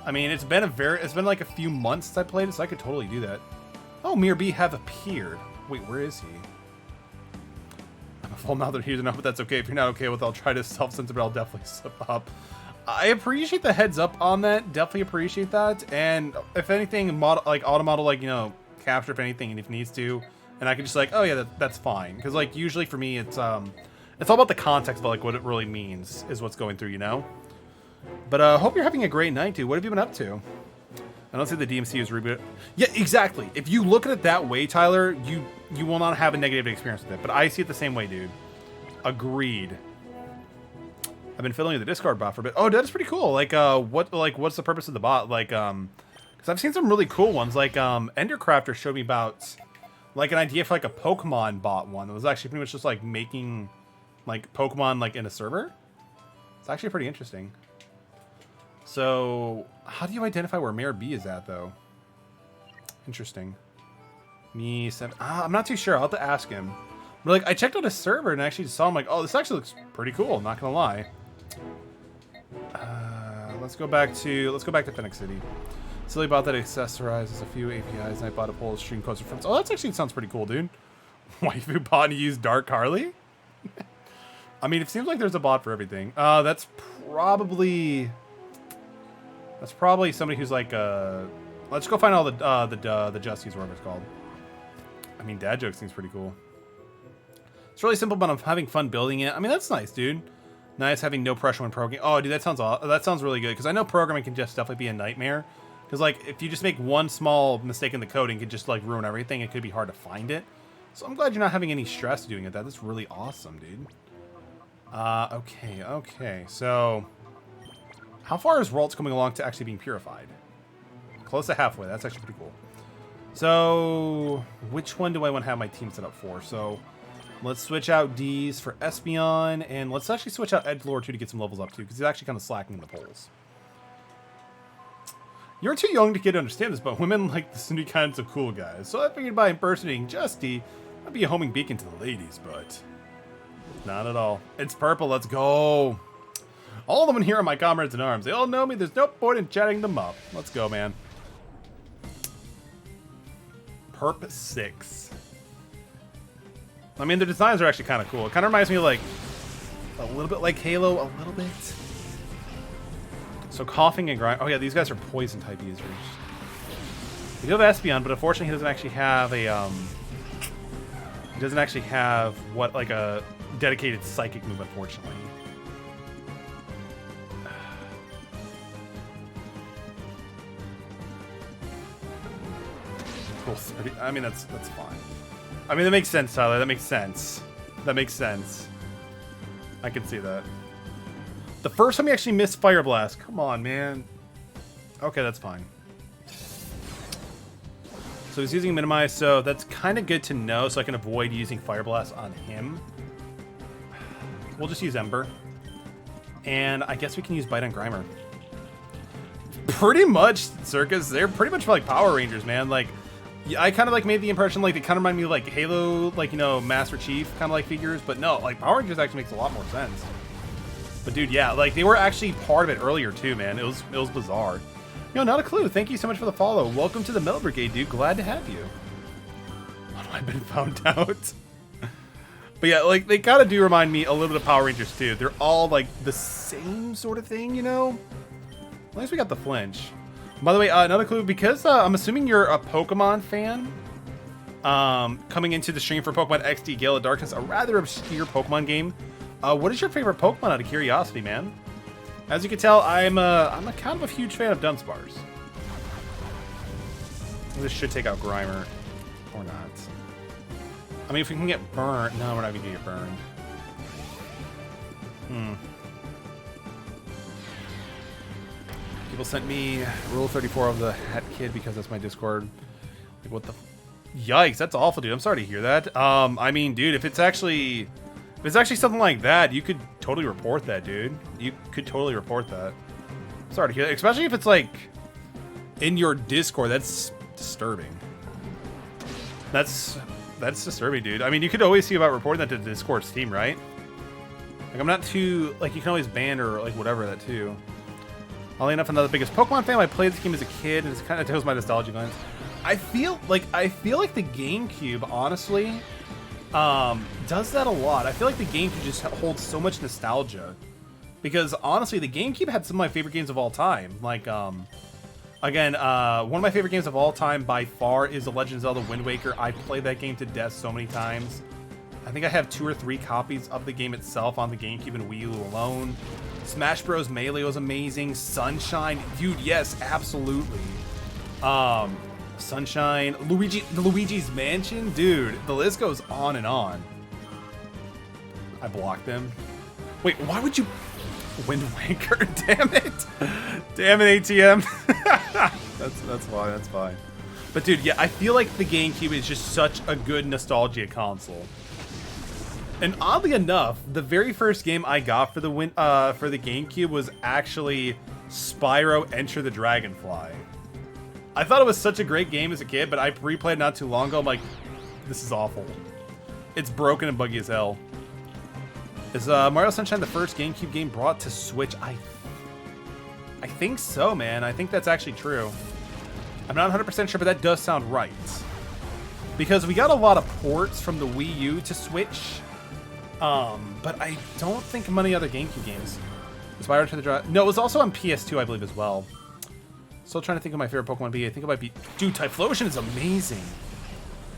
I mean, it's been like a few months since I played it, so I could totally do that. Oh, Mir B have appeared. Wait, where is he? I'm a full mouthed here enough, but that's okay. If you're not okay with it, I'll try to self-censor, but I'll definitely slip up. I appreciate the heads up on that. Definitely appreciate that. And if anything, auto model, like, you know, capture if anything, and if it needs to, and I can just like, oh yeah, that's fine. Because like usually for me, it's all about the context of like what it really means is what's going through, you know. But hope you're having a great night, dude. What have you been up to? I don't see the DMC is rebooted. Yeah, exactly. If you look at it that way, Tyler, you will not have a negative experience with it. But I see it the same way, dude. Agreed. I've been filling in the Discord bot for a bit. Oh, that's pretty cool. Like, what's the purpose of the bot? Like, because I've seen some really cool ones. Like, Endercrafter showed me about like an idea for like a Pokemon bot one. It was actually pretty much just like making like Pokemon like in a server. It's actually pretty interesting. So, how do you identify where Mayor B is at, though? Interesting. I'm not too sure. I'll have to ask him. But like, I checked out a server and actually saw, I'm like, oh, this actually looks pretty cool. Not gonna lie. Let's go back to Phoenix City. Silly bot that accessorizes a few APIs, and I bought a poll of stream codes for friends. Oh, that's actually sounds pretty cool, dude. Waifu bot and use Dark Harley? I mean, it seems like there's a bot for everything. That's probably somebody who's like, let's go find all the Justies, whatever it's called. I mean, dad joke seems pretty cool. It's really simple, but I'm having fun building it. I mean, that's nice, dude. Nice having no pressure when programming. Oh, dude, that sounds really good, because I know programming can just definitely be a nightmare. Because, like, if you just make one small mistake in the coding, it could just, like, ruin everything. It could be hard to find it. So I'm glad you're not having any stress doing it. That's really awesome, dude. Okay. So, how far is Ralts coming along to actually being purified? Close to halfway. That's actually pretty cool. So, which one do I want to have my team set up for? So, let's switch out D's for Espeon, and let's actually switch out Edgelord too to get some levels up too, because he's actually kind of slacking in the polls. You're too young to get to understand this, but women like the new kinds of cool guys. So I figured by impersonating Justy, I'd be a homing beacon to the ladies, but not at all. It's purple, let's go. All of them in here are my comrades in arms. They all know me, there's no point in chatting them up. Let's go, man. Perp 6. I mean, the designs are actually kind of cool. It kind of reminds me of, like, a little bit like Halo, a little bit. So coughing and grind. Oh yeah, these guys are poison type users. We do have Espeon, but unfortunately he doesn't actually have a he doesn't actually have what, like, a dedicated psychic move, unfortunately. Cool 30. I mean, that's fine. I mean, that makes sense, Tyler. That makes sense. That makes sense. I can see that. The first time he actually missed Fire Blast. Come on, man. Okay, that's fine. So he's using Minimize, so that's kind of good to know, so I can avoid using Fire Blast on him. We'll just use Ember. And I guess we can use Bite on Grimer. Pretty much, Circus, they're pretty much like Power Rangers, man. Like, I kind of like made the impression like they kind of remind me of like Halo, like, you know, Master Chief kind of like figures, but no, like Power Rangers actually makes a lot more sense. But dude, yeah, like they were actually part of it earlier too, man. It was bizarre. Yo, not a clue. Thank you so much for the follow. Welcome to the Metal Brigade, dude. Glad to have you. I've been found out. But yeah, like they kind of do remind me a little bit of Power Rangers too. They're all like the same sort of thing, you know. At least we got the flinch. By the way, another clue, because I'm assuming you're a Pokemon fan. Coming into the stream for Pokemon XD Gale of Darkness, a rather obscure Pokemon game. What is your favorite Pokemon, out of curiosity, man? As you can tell, I'm a kind of a huge fan of Dunsparce. This should take out Grimer, or not. I mean, if we can get burned, no, we're not even gonna get burned. People sent me Rule 34 of the Hat Kid because that's my Discord. Like, what the? Yikes, that's awful, dude. I'm sorry to hear that. I mean, dude, if it's actually something like that, you could totally report that, dude. You could totally report that. Sorry to hear that. Especially if it's, like, in your Discord. That's disturbing. That's disturbing, dude. I mean, you could always see about reporting that to Discord's team, right? Like, I'm not too... Like, you can always ban or, like, whatever that, too. Oddly enough, I'm not the biggest Pokemon fan. I played this game as a kid, and it kind of tells my nostalgia glands. I feel like the GameCube, honestly... does that a lot. I feel like the GameCube just holds so much nostalgia, because honestly, the GameCube had some of my favorite games of all time. Like, again, one of my favorite games of all time by far is The Legend of Zelda Wind Waker. I played that game to death so many times. I think I have 2 or 3 copies of the game itself on the GameCube and Wii U alone. Smash Bros. Melee was amazing. Sunshine, dude, yes, absolutely. Sunshine, Luigi's Mansion, dude, the list goes on and on. I blocked them. Wait, why would you? Wind Waker, damn it, ATM. that's fine, that's fine. But dude, yeah, I feel like the GameCube is just such a good nostalgia console. And oddly enough, the very first game I got for the GameCube was actually Spyro Enter the Dragonfly. I thought it was such a great game as a kid, but I replayed not too long ago. I'm like, this is awful. It's broken and buggy as hell. Is Mario Sunshine the first GameCube game brought to Switch? I think so, man. I think that's actually true. I'm not 100% sure, but that does sound right. Because we got a lot of ports from the Wii U to Switch. But I don't think many other GameCube games. Inspired to the Drive. No, it was also on PS2, I believe, as well. Still trying to think of my favorite Pokemon be. I think it might be... Dude, Typhlosion is amazing.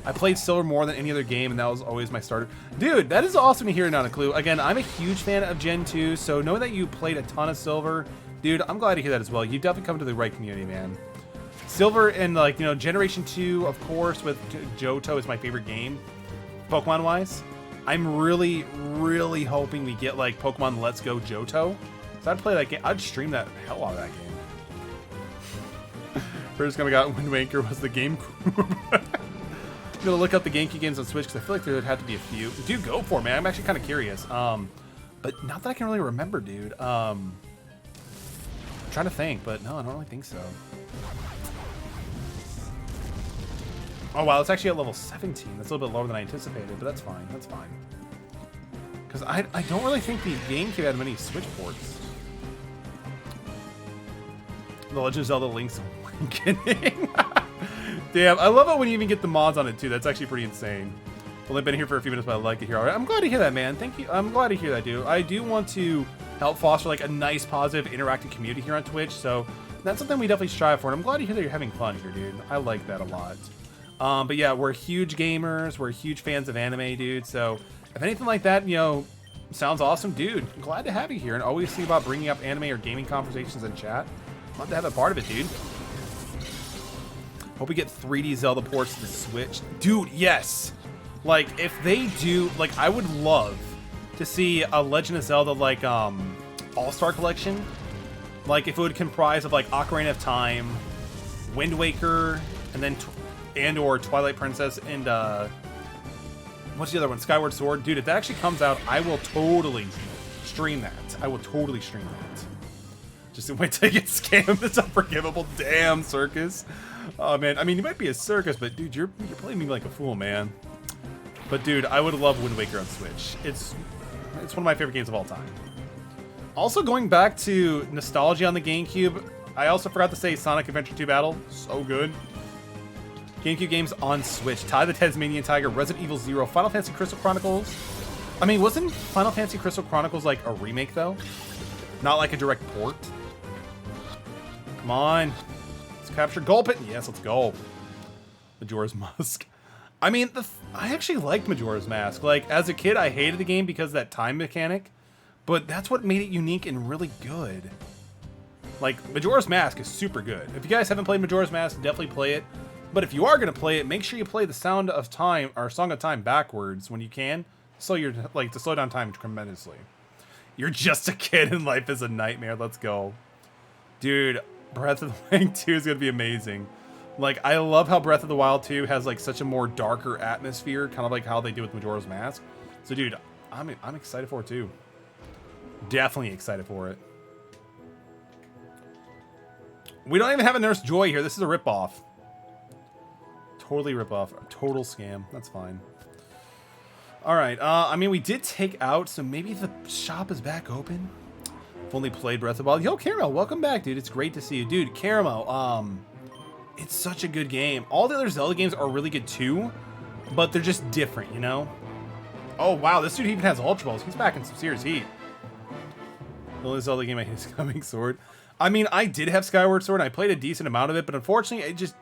I played Silver more than any other game, and that was always my starter. Dude, that is awesome to hear, Not a Clue. Again, I'm a huge fan of Gen 2, so knowing that you played a ton of Silver, dude, I'm glad to hear that as well. You definitely come to the right community, man. Silver and, like, you know, Generation 2, of course, with Johto is my favorite game, Pokemon-wise. I'm really, really hoping we get, like, Pokemon Let's Go Johto. So I'd play that game. I'd stream that hell out of that game. First time I got Wind Waker was the GameCube. I'm gonna look up the GameCube games on Switch because I feel like there would have to be a few. Dude, go for it, man. I'm actually kind of curious. But not that I can really remember, dude. I'm trying to think, but no, I don't really think so. Oh wow, it's actually at level 17. That's a little bit lower than I anticipated, but that's fine. That's fine. Because I don't really think the GameCube had many Switch ports. The Legend of Zelda: Link's Awakening. Damn, I love it when you even get the mods on it too. That's actually pretty insane. Well, I've been here for a few minutes, but I like it here. All right, I'm glad to hear that, man. Thank you. I'm glad to hear that, dude. I do want to help foster like a nice, positive, interactive community here on Twitch. So that's something we definitely strive for. And I'm glad to hear that you're having fun here, dude. I like that a lot. But yeah, we're huge gamers. We're huge fans of anime, dude. So if anything like that, you know, sounds awesome, dude. I'm glad to have you here and always see about bringing up anime or gaming conversations in chat. Love to have a part of it, dude. Hope we get 3D Zelda ports to the Switch. Dude, yes! Like, if they do, like, I would love to see a Legend of Zelda, like, All-Star Collection. Like, if it would comprise of, like, Ocarina of Time, Wind Waker, and then, or Twilight Princess, and, what's the other one? Skyward Sword. Dude, if that actually comes out, I will totally stream that. I will totally stream that. Just wait till you get scammed. It's unforgivable. Damn, Circus. Oh, man. I mean, you might be a circus, but, dude, you're playing me like a fool, man. But, dude, I would love Wind Waker on Switch. It's one of my favorite games of all time. Also, going back to nostalgia on the GameCube, I also forgot to say Sonic Adventure 2 Battle. So good. GameCube games on Switch. Ty the Tasmanian Tiger, Resident Evil 0, Final Fantasy Crystal Chronicles. I mean, wasn't Final Fantasy Crystal Chronicles like a remake, though? Not like a direct port? Come on. Let's capture Gulpit. Yes, let's go. Majora's Mask. I mean, I actually liked Majora's Mask. Like, as a kid, I hated the game because of that time mechanic. But that's what made it unique and really good. Like, Majora's Mask is super good. If you guys haven't played Majora's Mask, definitely play it. But if you are going to play it, make sure you play the Sound of Time, or Song of Time backwards when you can. So you're, like, to slow down time tremendously. You're just a kid and life is a nightmare. Let's go. Dude, Breath of the Wild 2 is going to be amazing. Like, I love how Breath of the Wild 2 has, like, such a more darker atmosphere, kind of like how they do with Majora's Mask. So, dude, I'm excited for it, too. Definitely excited for it. We don't even have a Nurse Joy here. This is a ripoff. Totally ripoff. Total scam. That's fine. All right. I mean, we did take out, so maybe the shop is back open. I've only played Breath of the Wild. Yo, Caramel, welcome back, dude. It's great to see you. Dude, Caramel, it's such a good game. All the other Zelda games are really good, too, but they're just different, you know? Oh, wow. This dude even has Ultra Balls. He's back in some serious heat. The only Zelda game I hate is Coming Sword. I mean, I did have Skyward Sword, and I played a decent amount of it, but unfortunately, it just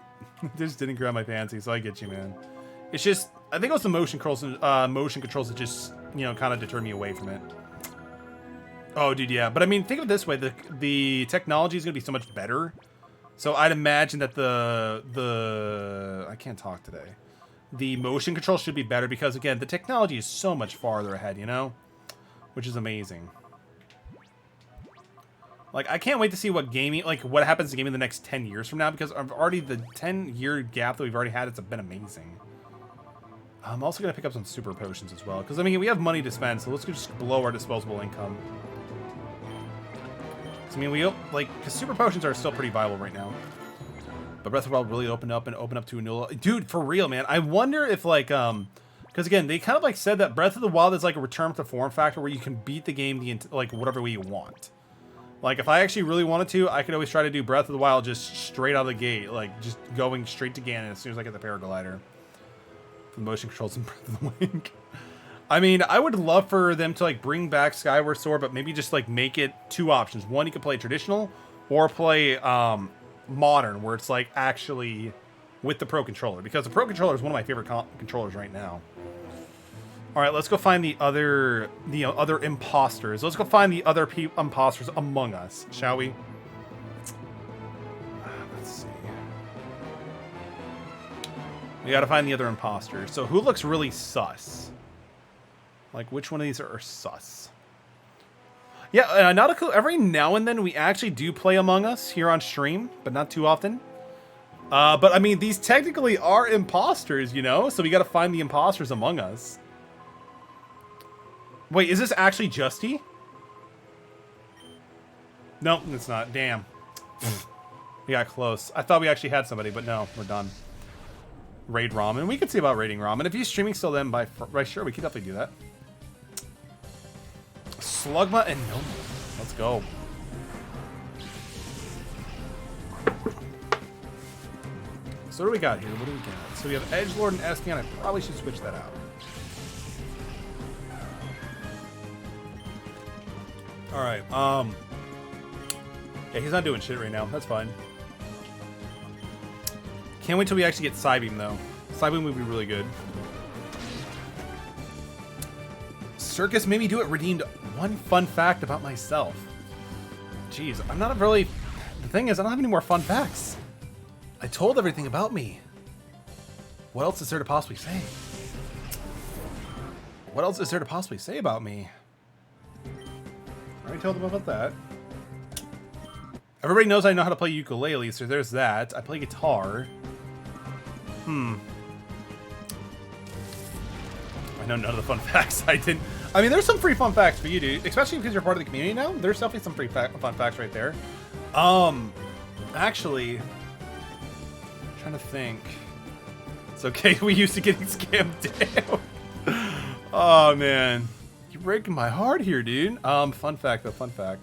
didn't grab my fancy, so I get you, man. It's just, I think it was the motion controls that just, you know, kind of deterred me away from it. Oh, dude, yeah. But I mean, think of it this way. The technology is going to be so much better. So I'd imagine that I can't talk today. The motion control should be better because, again, the technology is so much farther ahead, you know? Which is amazing. Like, I can't wait to see what gaming, like, what happens to gaming the next 10 years from now, because I've already, the 10-year gap that we've already had, it's been amazing. I'm also going to pick up some super potions as well, because, I mean, we have money to spend, so let's just blow our disposable income. I mean, like, because super potions are still pretty viable right now. But Breath of the Wild really opened up to a new... Dude, for real, man. I wonder if, like, Because again, they kind of like said that Breath of the Wild is like a return to form factor where you can beat the game like whatever way you want. Like if I actually really wanted to, I could always try to do Breath of the Wild just straight out of the gate, like just going straight to Ganon as soon as I get the paraglider. The motion controls in Breath of the Wild. I mean, I would love for them to like bring back Skyward Sword, but maybe just like make it 2 options. One, you can play traditional, or play modern, where it's like actually with the Pro Controller, because the Pro Controller is one of my favorite controllers right now. All right, let's go find the other imposters. Let's go find the other imposters among us, shall we? Let's see. We got to find the other imposters. So who looks really sus? Like, which one of these are sus? Yeah, Nautical, every now and then we actually do play Among Us here on stream, but not too often. But, I mean, these technically are imposters, you know? So we got to find the imposters among us. Wait, is this actually Justy? Nope, it's not. Damn. We got close. I thought we actually had somebody, but no, we're done. Raid Ramen. We could see about raiding Ramen. If he's streaming still then, by sure, we could definitely do that. Slugma and Nomu. Let's go. So what do we got here? What do we got? So we have Edgelord and Espeon. I probably should switch that out. Alright, yeah, he's not doing shit right now. That's fine. Can't wait till we actually get Psybeam, though. Psybeam would be really good. Circus made me do it. Redeemed one fun fact about myself. Jeez, I'm not really... The thing is, I don't have any more fun facts. I told everything about me. What else is there to possibly say? What else is there to possibly say about me? I already told them about that. Everybody knows I know how to play ukulele, so there's that. I play guitar. I know none of the fun facts. I didn't. I mean, there's some free fun facts for you, dude. Especially because you're part of the community now. There's definitely some free fun facts right there. Actually, I'm trying to think. It's okay. We used to getting scammed down. Oh man, you're breaking my heart here, dude. Fun fact though. Fun fact.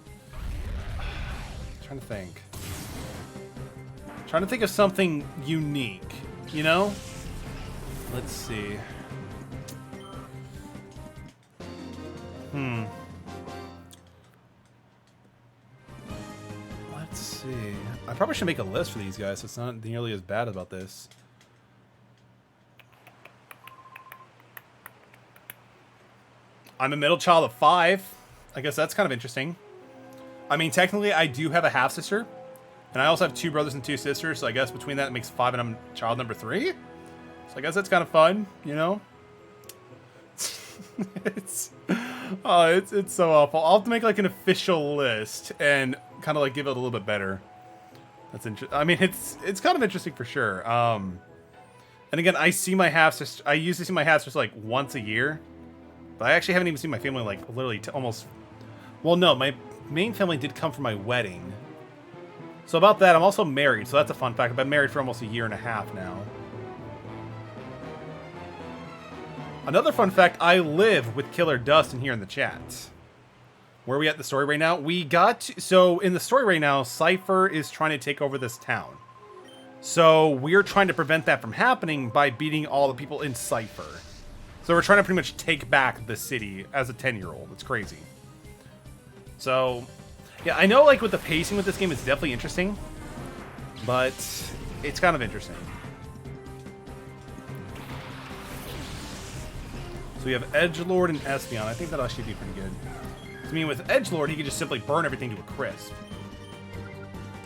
Trying to think. Trying to think of something unique. You know? Let's see. Let's see. I probably should make a list for these guys so it's not nearly as bad about this. I'm a middle child of 5. I guess that's kind of interesting. I mean, technically, I do have a half-sister. And I also have 2 brothers and 2 sisters, so I guess between that it makes 5 and I'm child number 3. So I guess that's kind of fun, you know? it's so awful. I'll have to make like an official list and kind of like give it a little bit better. That's interesting. I mean, it's kind of interesting for sure. And again, I see my half-sister. I usually see my half-sister like once a year. But I actually haven't even seen my family like literally almost... Well, no, my main family did come from my wedding. So about that, I'm also married, so that's a fun fact. I've been married for almost a year and a half now. Another fun fact, I live with Killer Dustin here in the chat. Where are we at in the story right now? We got to, so in the story right now, Cypher is trying to take over this town. So we're trying to prevent that from happening by beating all the people in Cypher. So we're trying to pretty much take back the city as a 10-year-old. It's crazy. So... yeah, I know, like, with the pacing with this game, it's definitely interesting. But it's kind of interesting. So we have Edgelord and Espeon. I think that'll actually be pretty good. I mean, with Edgelord, he can just simply burn everything to a crisp.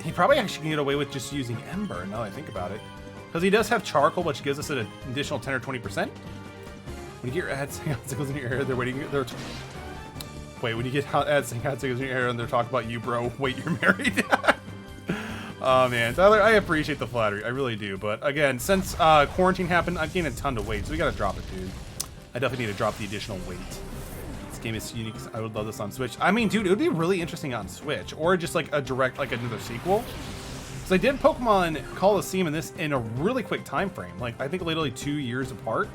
He probably actually can get away with just using Ember, now that I think about it. Because he does have Charcoal, which gives us an additional 10 or 20%. When you get your ads signals in your hair, they're waiting... Wait, when you get ads saying hot in your hair and they're talking about you, bro, wait, you're married? Oh, man. Tyler, I appreciate the flattery. I really do. But, again, since quarantine happened, I've gained a ton of weight, so we gotta drop it, dude. I definitely need to drop the additional weight. This game is unique. I would love this on Switch. I mean, dude, it would be really interesting on Switch. Or just, like, a direct, like, another sequel. Because I did Pokemon Coliseum in a really quick time frame. Like, I think literally 2 years apart.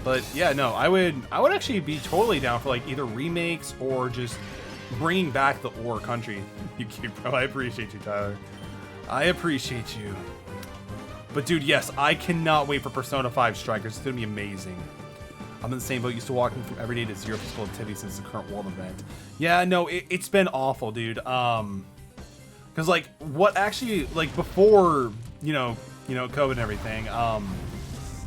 But yeah, no, I would actually be totally down for like either remakes or just bringing back the ore country. You cute, bro. I appreciate you, Tyler. I appreciate you. But dude, yes, I cannot wait for Persona 5 Strikers. It's gonna be amazing. I'm in the same boat. Used to walking from every day to zero physical activity since the current world event. Yeah, no, it's been awful, dude. Because like what actually like before you know COVID and everything.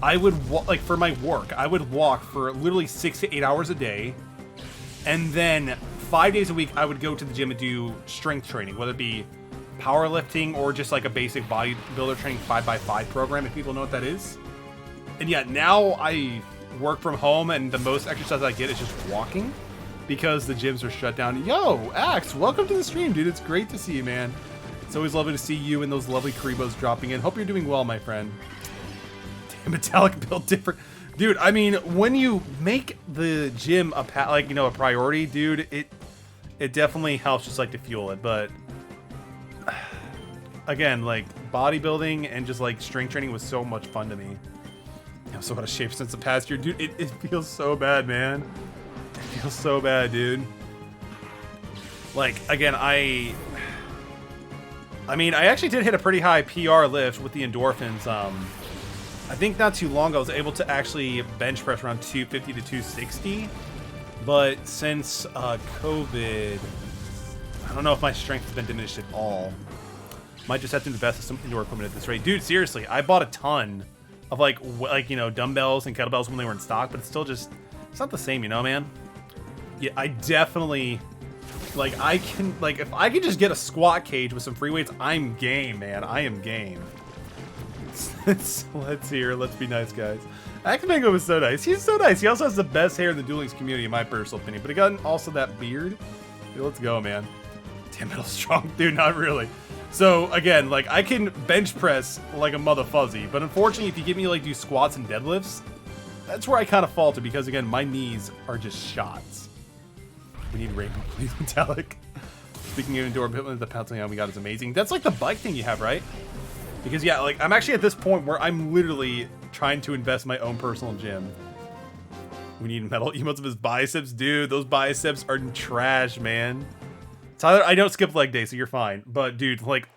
I would like for my work, I would walk for literally 6 to 8 hours a day, and then 5 days a week I would go to the gym and do strength training, whether it be powerlifting or just like a basic bodybuilder training 5x5 program, if people know what that is. And yet now I work from home, and the most exercise I get is just walking because the gyms are shut down. Yo, Axe, welcome to the stream, dude. It's great to see you, man. It's always lovely to see you and those lovely Karibos dropping in. Hope you're doing well, my friend. Metallic build different, dude. I mean, when you make the gym a a priority, dude, it definitely helps just like to fuel it. But again, like bodybuilding and just like strength training was so much fun to me. I'm so out of shape since the past year, dude. It feels so bad, man. It feels so bad, dude. Like again, I mean, I actually did hit a pretty high PR lift with the endorphins. I think not too long ago I was able to actually bench press around 250 to 260, but since COVID, I don't know if my strength has been diminished at all. Might just have to invest in some indoor equipment at this rate. Dude, seriously, I bought a ton of like dumbbells and kettlebells when they were in stock, but it's still just, it's not the same, you know, man? Yeah, I definitely, like, if I could just get a squat cage with some free weights, I'm game, man. I am game. Let's be nice, guys. Axmango was so nice. He's so nice. He also has the best hair in the Duel Links community, in my personal opinion. But he got also that beard. Dude, let's go, man. Damn, metal strong, dude. Not really. So again, like I can bench press like a mother fuzzy, but unfortunately, if you get me to like do squats and deadlifts, that's where I kind of falter because again, my knees are just shots. We need Raven, please, Metallic. Speaking of indoor equipment, the Peloton we got is amazing. That's like the bike thing you have, right? Because yeah, like I'm actually at this point where I'm literally trying to invest in my own personal gym. We need metal emotes of his biceps, dude. Those biceps are trash, man. Tyler, I don't skip leg day, so you're fine. But dude, like,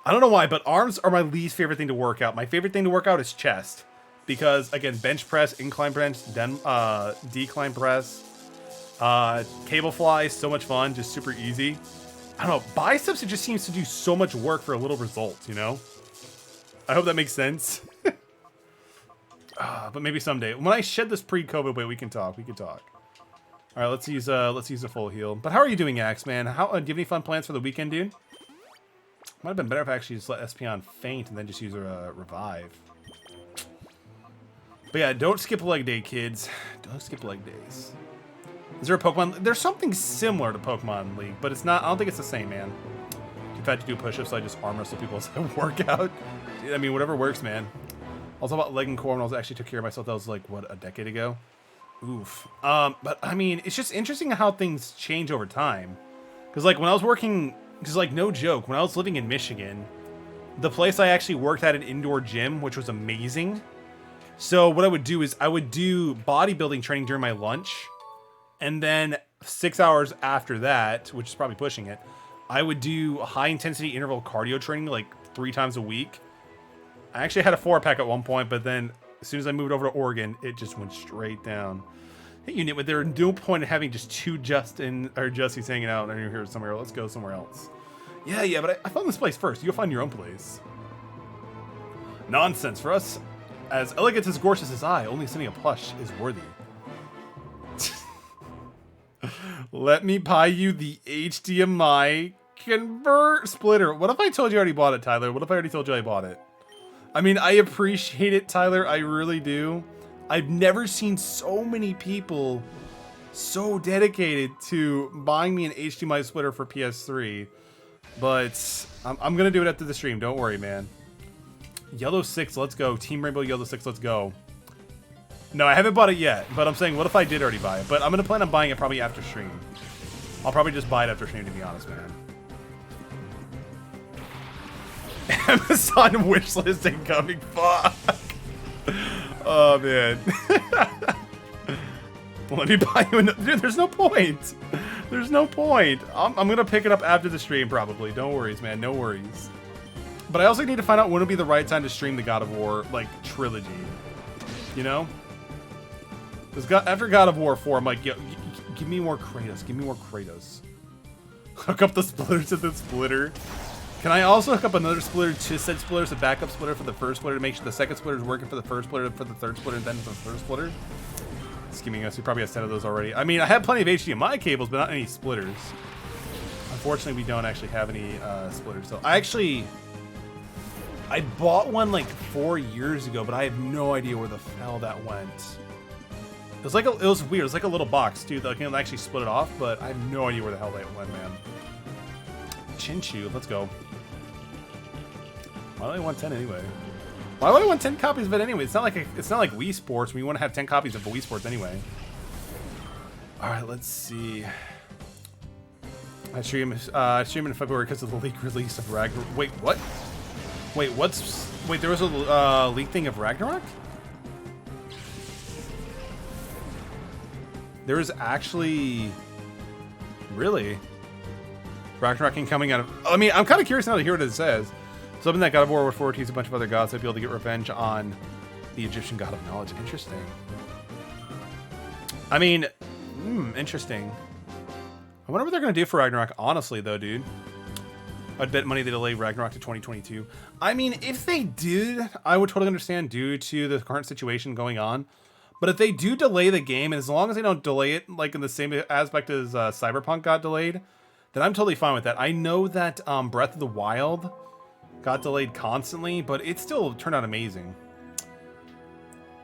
I don't know why, but arms are my least favorite thing to work out. My favorite thing to work out is chest, because again, bench press, incline bench, then decline press, cable fly, so much fun, just super easy. I don't know, biceps, it just seems to do so much work for a little result, you know? I hope that makes sense. But maybe someday. When I shed this pre-COVID weight, we can talk. We can talk. All right, let's use a full heal. But how are you doing, Axe, man? How do you have any fun plans for the weekend, dude? Might have been better if I actually just let SP on faint and then just use a revive. But yeah, don't skip leg day, kids. Don't skip leg days. Is there a Pokemon? There's something similar to Pokemon League, but it's not. I don't think it's the same, man. If I had to do push-ups, so I just arm wrestle people as I work out. I mean, whatever works, man. Also about leg and core when I actually took care of myself. That was like, what, a decade ago? Oof. But I mean, it's just interesting how things change over time. Because like when I was working, because like no joke, when I was living in Michigan, the place I actually worked at an indoor gym, which was amazing. So what I would do is I would do bodybuilding training during my lunch. And then 6 hours after that, which is probably pushing it, I would do high intensity interval cardio training like 3 times a week. I actually had a 4-pack at one point, but then as soon as I moved over to Oregon, it just went straight down. Hey, you Nitwit, there's no point in having just 2 Jussies hanging out and you're here somewhere. Let's go somewhere else. Yeah, but I found this place first. You go find your own place. Nonsense. For us, as elegant as gorgeous as I, only sending a plush is worthy. Let me buy you the HDMI splitter. What if I told you I already bought it, Tyler? What if I already told you I bought it? I mean, I appreciate it, Tyler. I really do. I've never seen so many people so dedicated to buying me an HDMI splitter for PS3. But I'm going to do it after the stream. Don't worry, man. Yellow 6, let's go. Team Rainbow Yellow 6, let's go. No, I haven't bought it yet, but I'm saying, what if I did already buy it? But I'm going to plan on buying it probably after stream. I'll probably just buy it after stream, to be honest, man. Amazon wishlist incoming. Fuck. Oh, man. Let me buy you another. Dude, there's no point. There's no point. I'm going to pick it up after the stream, probably. Don't worries, man. No worries. But I also need to find out when would be the right time to stream the God of War, like, trilogy. You know? Because after God of War 4, I'm like, yo, give me more Kratos. Give me more Kratos. Hook up the splitter to the splitter. Can I also hook up another splitter to said splitter, so backup splitter for the first splitter to make sure the second splitter is working for the first splitter, for the third splitter, and then for the third splitter? Skimming us, we probably have 10 of those already. I mean, I have plenty of HDMI cables, but not any splitters. Unfortunately, we don't actually have any splitters. So I bought one like 4 years ago, but I have no idea where the hell that went. It was like it was weird. It was like a little box too that I can actually split it off, but I have no idea where the hell that went, man. Chinchu, let's go. Why do I want 10 anyway? Why would I want 10 copies of it anyway? It's not like Wii Sports. We want to have 10 copies of Wii Sports anyway. All right, let's see. I stream in February because of the leak release of Ragnarok. Wait, what? Wait, wait, there was a leak thing of Ragnarok? There is actually... Really? Ragnarok coming out of... I mean, I'm kind of curious now to hear what it says. Something that God of War would forward to use a bunch of other gods to be able to get revenge on the Egyptian god of knowledge. Interesting. I mean, interesting. I wonder what they're going to do for Ragnarok, honestly, though, dude. I'd bet money they delay Ragnarok to 2022. I mean, if they did, I would totally understand due to the current situation going on. But if they do delay the game, and as long as they don't delay it like in the same aspect as Cyberpunk got delayed, then I'm totally fine with that. I know that Breath of the Wild got delayed constantly, but it still turned out amazing.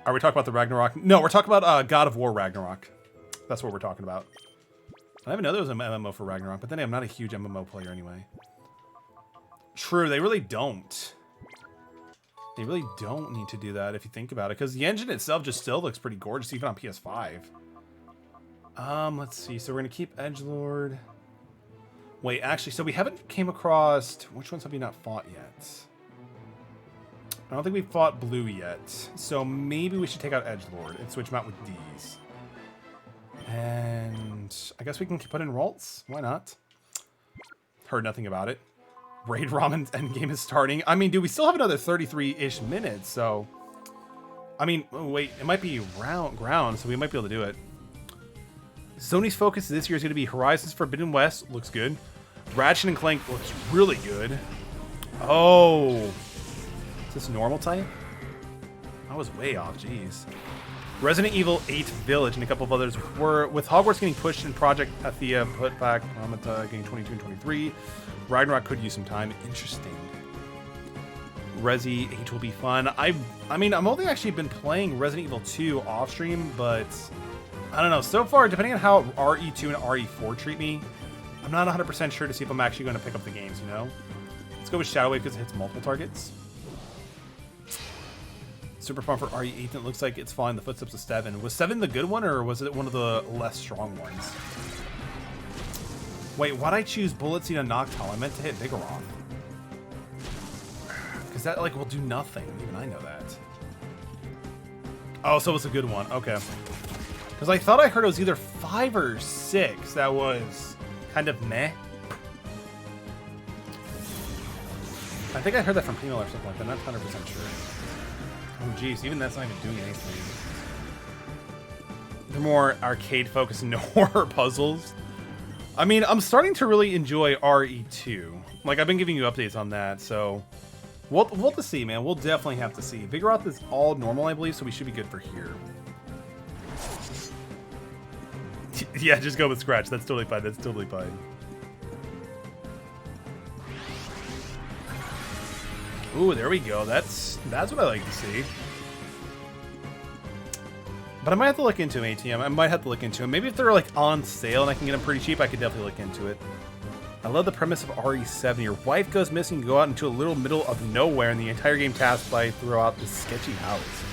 Are we talking about the Ragnarok? No, we're talking about God of War Ragnarok. That's what we're talking about. I didn't know there was an MMO for Ragnarok, but then I'm not a huge MMO player anyway. True, they really don't. They really don't need to do that if you think about it, because the engine itself just still looks pretty gorgeous, even on PS5. Let's see. So we're going to keep Edgelord. Wait, actually, so we haven't came across... Which ones have we not fought yet? I don't think we've fought Blue yet. So maybe we should take out Edgelord and switch him out with these. And I guess we can put in Ralts. Why not? Heard nothing about it. Raid Ramen's endgame is starting. I mean, dude, we still have another 33-ish minutes, so... I mean, wait, it might be ground, so we might be able to do it. Sony's focus this year is going to be Horizons Forbidden West. Looks good. Ratchet and Clank looks really good. Oh. Is this normal type? I was way off, jeez. Resident Evil 8 Village and a couple of others were, with Hogwarts getting pushed and Project Athia put back, getting 22 and 23. Ragnarok could use some time. Interesting. Resi 8 will be fun. I mean, I'm only actually been playing Resident Evil 2 off stream, but I don't know. So far, depending on how RE2 and RE4 treat me, I'm not 100% sure to see if I'm actually going to pick up the games, you know? Let's go with Shadow Wave because it hits multiple targets. Super fun for RE8, and it looks like it's following the footsteps of 7. Was 7 the good one, or was it one of the less strong ones? Wait, why'd I choose Bullet Seed on Noctowl? I meant to hit Vigoroth. Because that, like, will do nothing. Even I know that. Oh, so it's a good one. Okay. Because I thought I heard it was either 5 or 6 that was kind of meh. I think I heard that from Pino or something like that. I'm not 100% sure. Oh, geez. Even that's not even doing anything. They're more arcade-focused and no horror puzzles. I mean, I'm starting to really enjoy RE2. Like, I've been giving you updates on that, so... We'll have to see, man. We'll definitely have to see. Vigoroth is all normal, I believe, so we should be good for here. Yeah, just go with Scratch. That's totally fine. That's totally fine. Ooh, there we go. That's what I like to see. But I might have to look into ATM. I might have to look into them. Maybe if they're like on sale and I can get them pretty cheap, I could definitely look into it. I love the premise of RE7. Your wife goes missing, you go out into a little middle of nowhere, and the entire game tasks by throughout this sketchy house.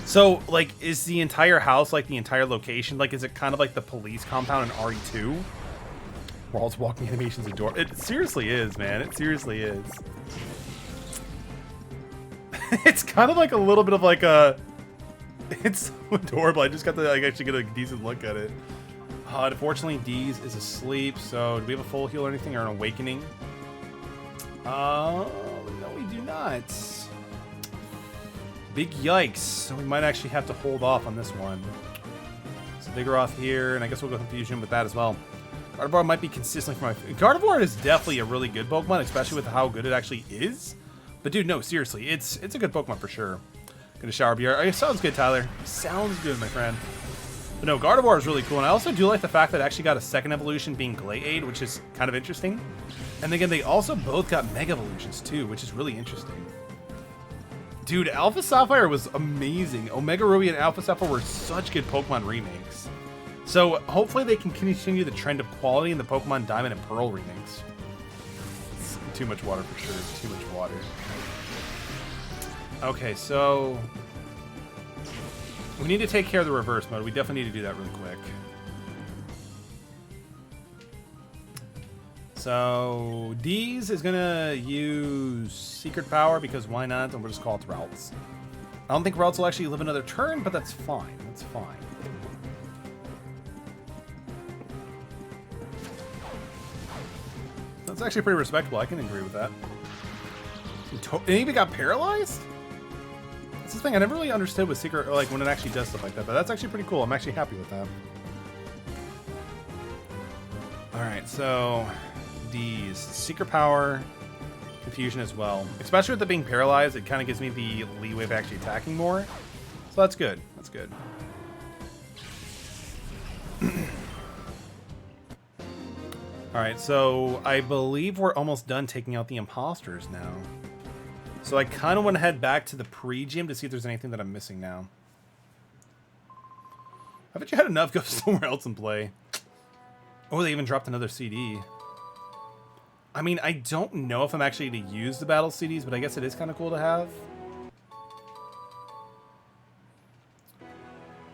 So, like, is the entire house like the entire location? Like, is it kind of like the police compound in RE2? Walls, walking animations, adorable. It seriously is, man. It seriously is. It's kind of like a little bit of like a It's so adorable. I just got to like actually get a decent look at it. Unfortunately, Deez is asleep. So do we have a full heal or anything, or an awakening? No, we do not. Big yikes. So we might actually have to hold off on this one. So Vigoroth here, and I guess we'll go Confusion with that as well. Gardevoir might be consistently for my... Gardevoir is definitely a really good Pokemon, especially with how good it actually is. But dude, no, seriously, it's a good Pokemon for sure. Gonna shower BR. Sounds good, Tyler. Sounds good, my friend. But no, Gardevoir is really cool, and I also do like the fact that it actually got a second evolution being Gladeade, which is kind of interesting. And again, they also both got Mega Evolutions too, which is really interesting. Dude, Alpha Sapphire was amazing. Omega Ruby and Alpha Sapphire were such good Pokemon remakes. So hopefully they can continue the trend of quality in the Pokemon Diamond and Pearl remakes. It's too much water for sure. Too much water. Okay, so we need to take care of the reverse mode. We definitely need to do that really quick. So Deez is gonna use Secret Power because why not? And we'll just call it Ralts. I don't think Ralts will actually live another turn, but that's fine. That's fine. That's actually pretty respectable. I can agree with that. And he even got paralyzed? That's the thing. I never really understood with Secret, like when it actually does stuff like that, but that's actually pretty cool. I'm actually happy with that. Alright, so D's Secret Power, Confusion as well. Especially with it being paralyzed, it kind of gives me the leeway of actually attacking more. So that's good. That's good. Alright, so I believe we're almost done taking out the imposters now. So I kind of want to head back to the pre-gym to see if there's anything that I'm missing now. Haven't you had enough? Go somewhere else and play. Oh, they even dropped another CD. I mean, I don't know if I'm actually going to use the battle CDs, but I guess it is kind of cool to have.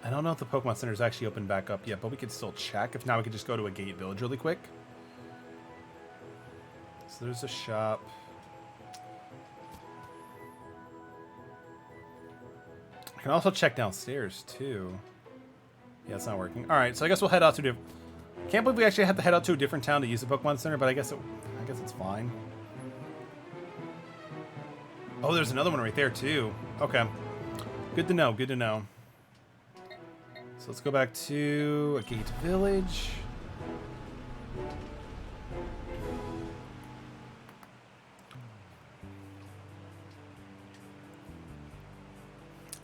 I don't know if the Pokemon Center is actually open back up yet, but we could still check. If not, we could just go to a Gate Village really quick. So there's a shop. I can also check downstairs, too. Yeah, it's not working. All right, so I guess we'll head out to... Can't believe we actually had to head out to a different town to use the Pokemon Center, but I guess it's fine. Oh, there's another one right there, too. Okay. Good to know, good to know. So let's go back to a Gate Village.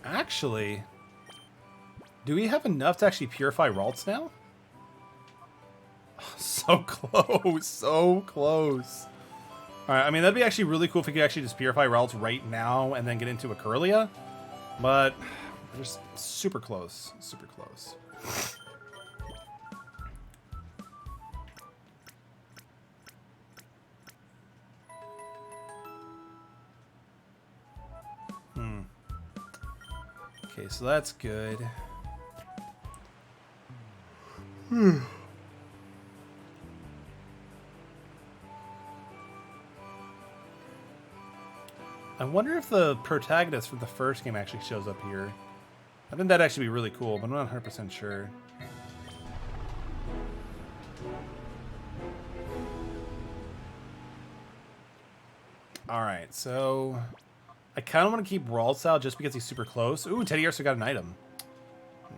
Actually, do we have enough to actually purify Ralts now? So close, so close. Alright, I mean, that'd be actually really cool if we could actually just purify Ralts right now and then get into a Curlia. But we're just super close, super close. Okay, so that's good. I wonder if the protagonist from the first game actually shows up here. I think that'd actually be really cool, but I'm not 100% sure. Alright, so... I kind of want to keep Ralts out just because he's super close. Ooh, Teddy also got an item.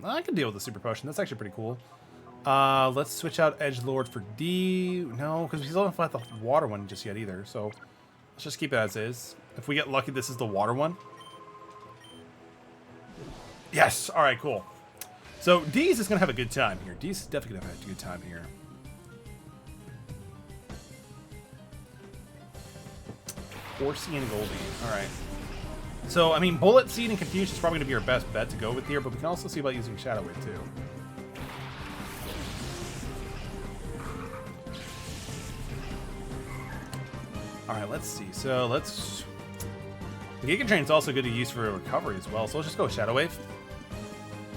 I can deal with the Super Potion. That's actually pretty cool. Let's switch out Edgelord for D. No, because he's not got the water one just yet either. So let's just keep it as is. If we get lucky, this is the water one. Yes! Alright, cool. So D's is going to have a good time here. D's is definitely going to have a good time here. Horsey and Goldie. Alright. So, I mean, Bullet Seed and Confusion is probably going to be our best bet to go with here, but we can also see about using Shadow Wave, too. Alright, let's see. So, let's... Giga Drain is also good to use for recovery as well, so let's just go with Shadow Wave.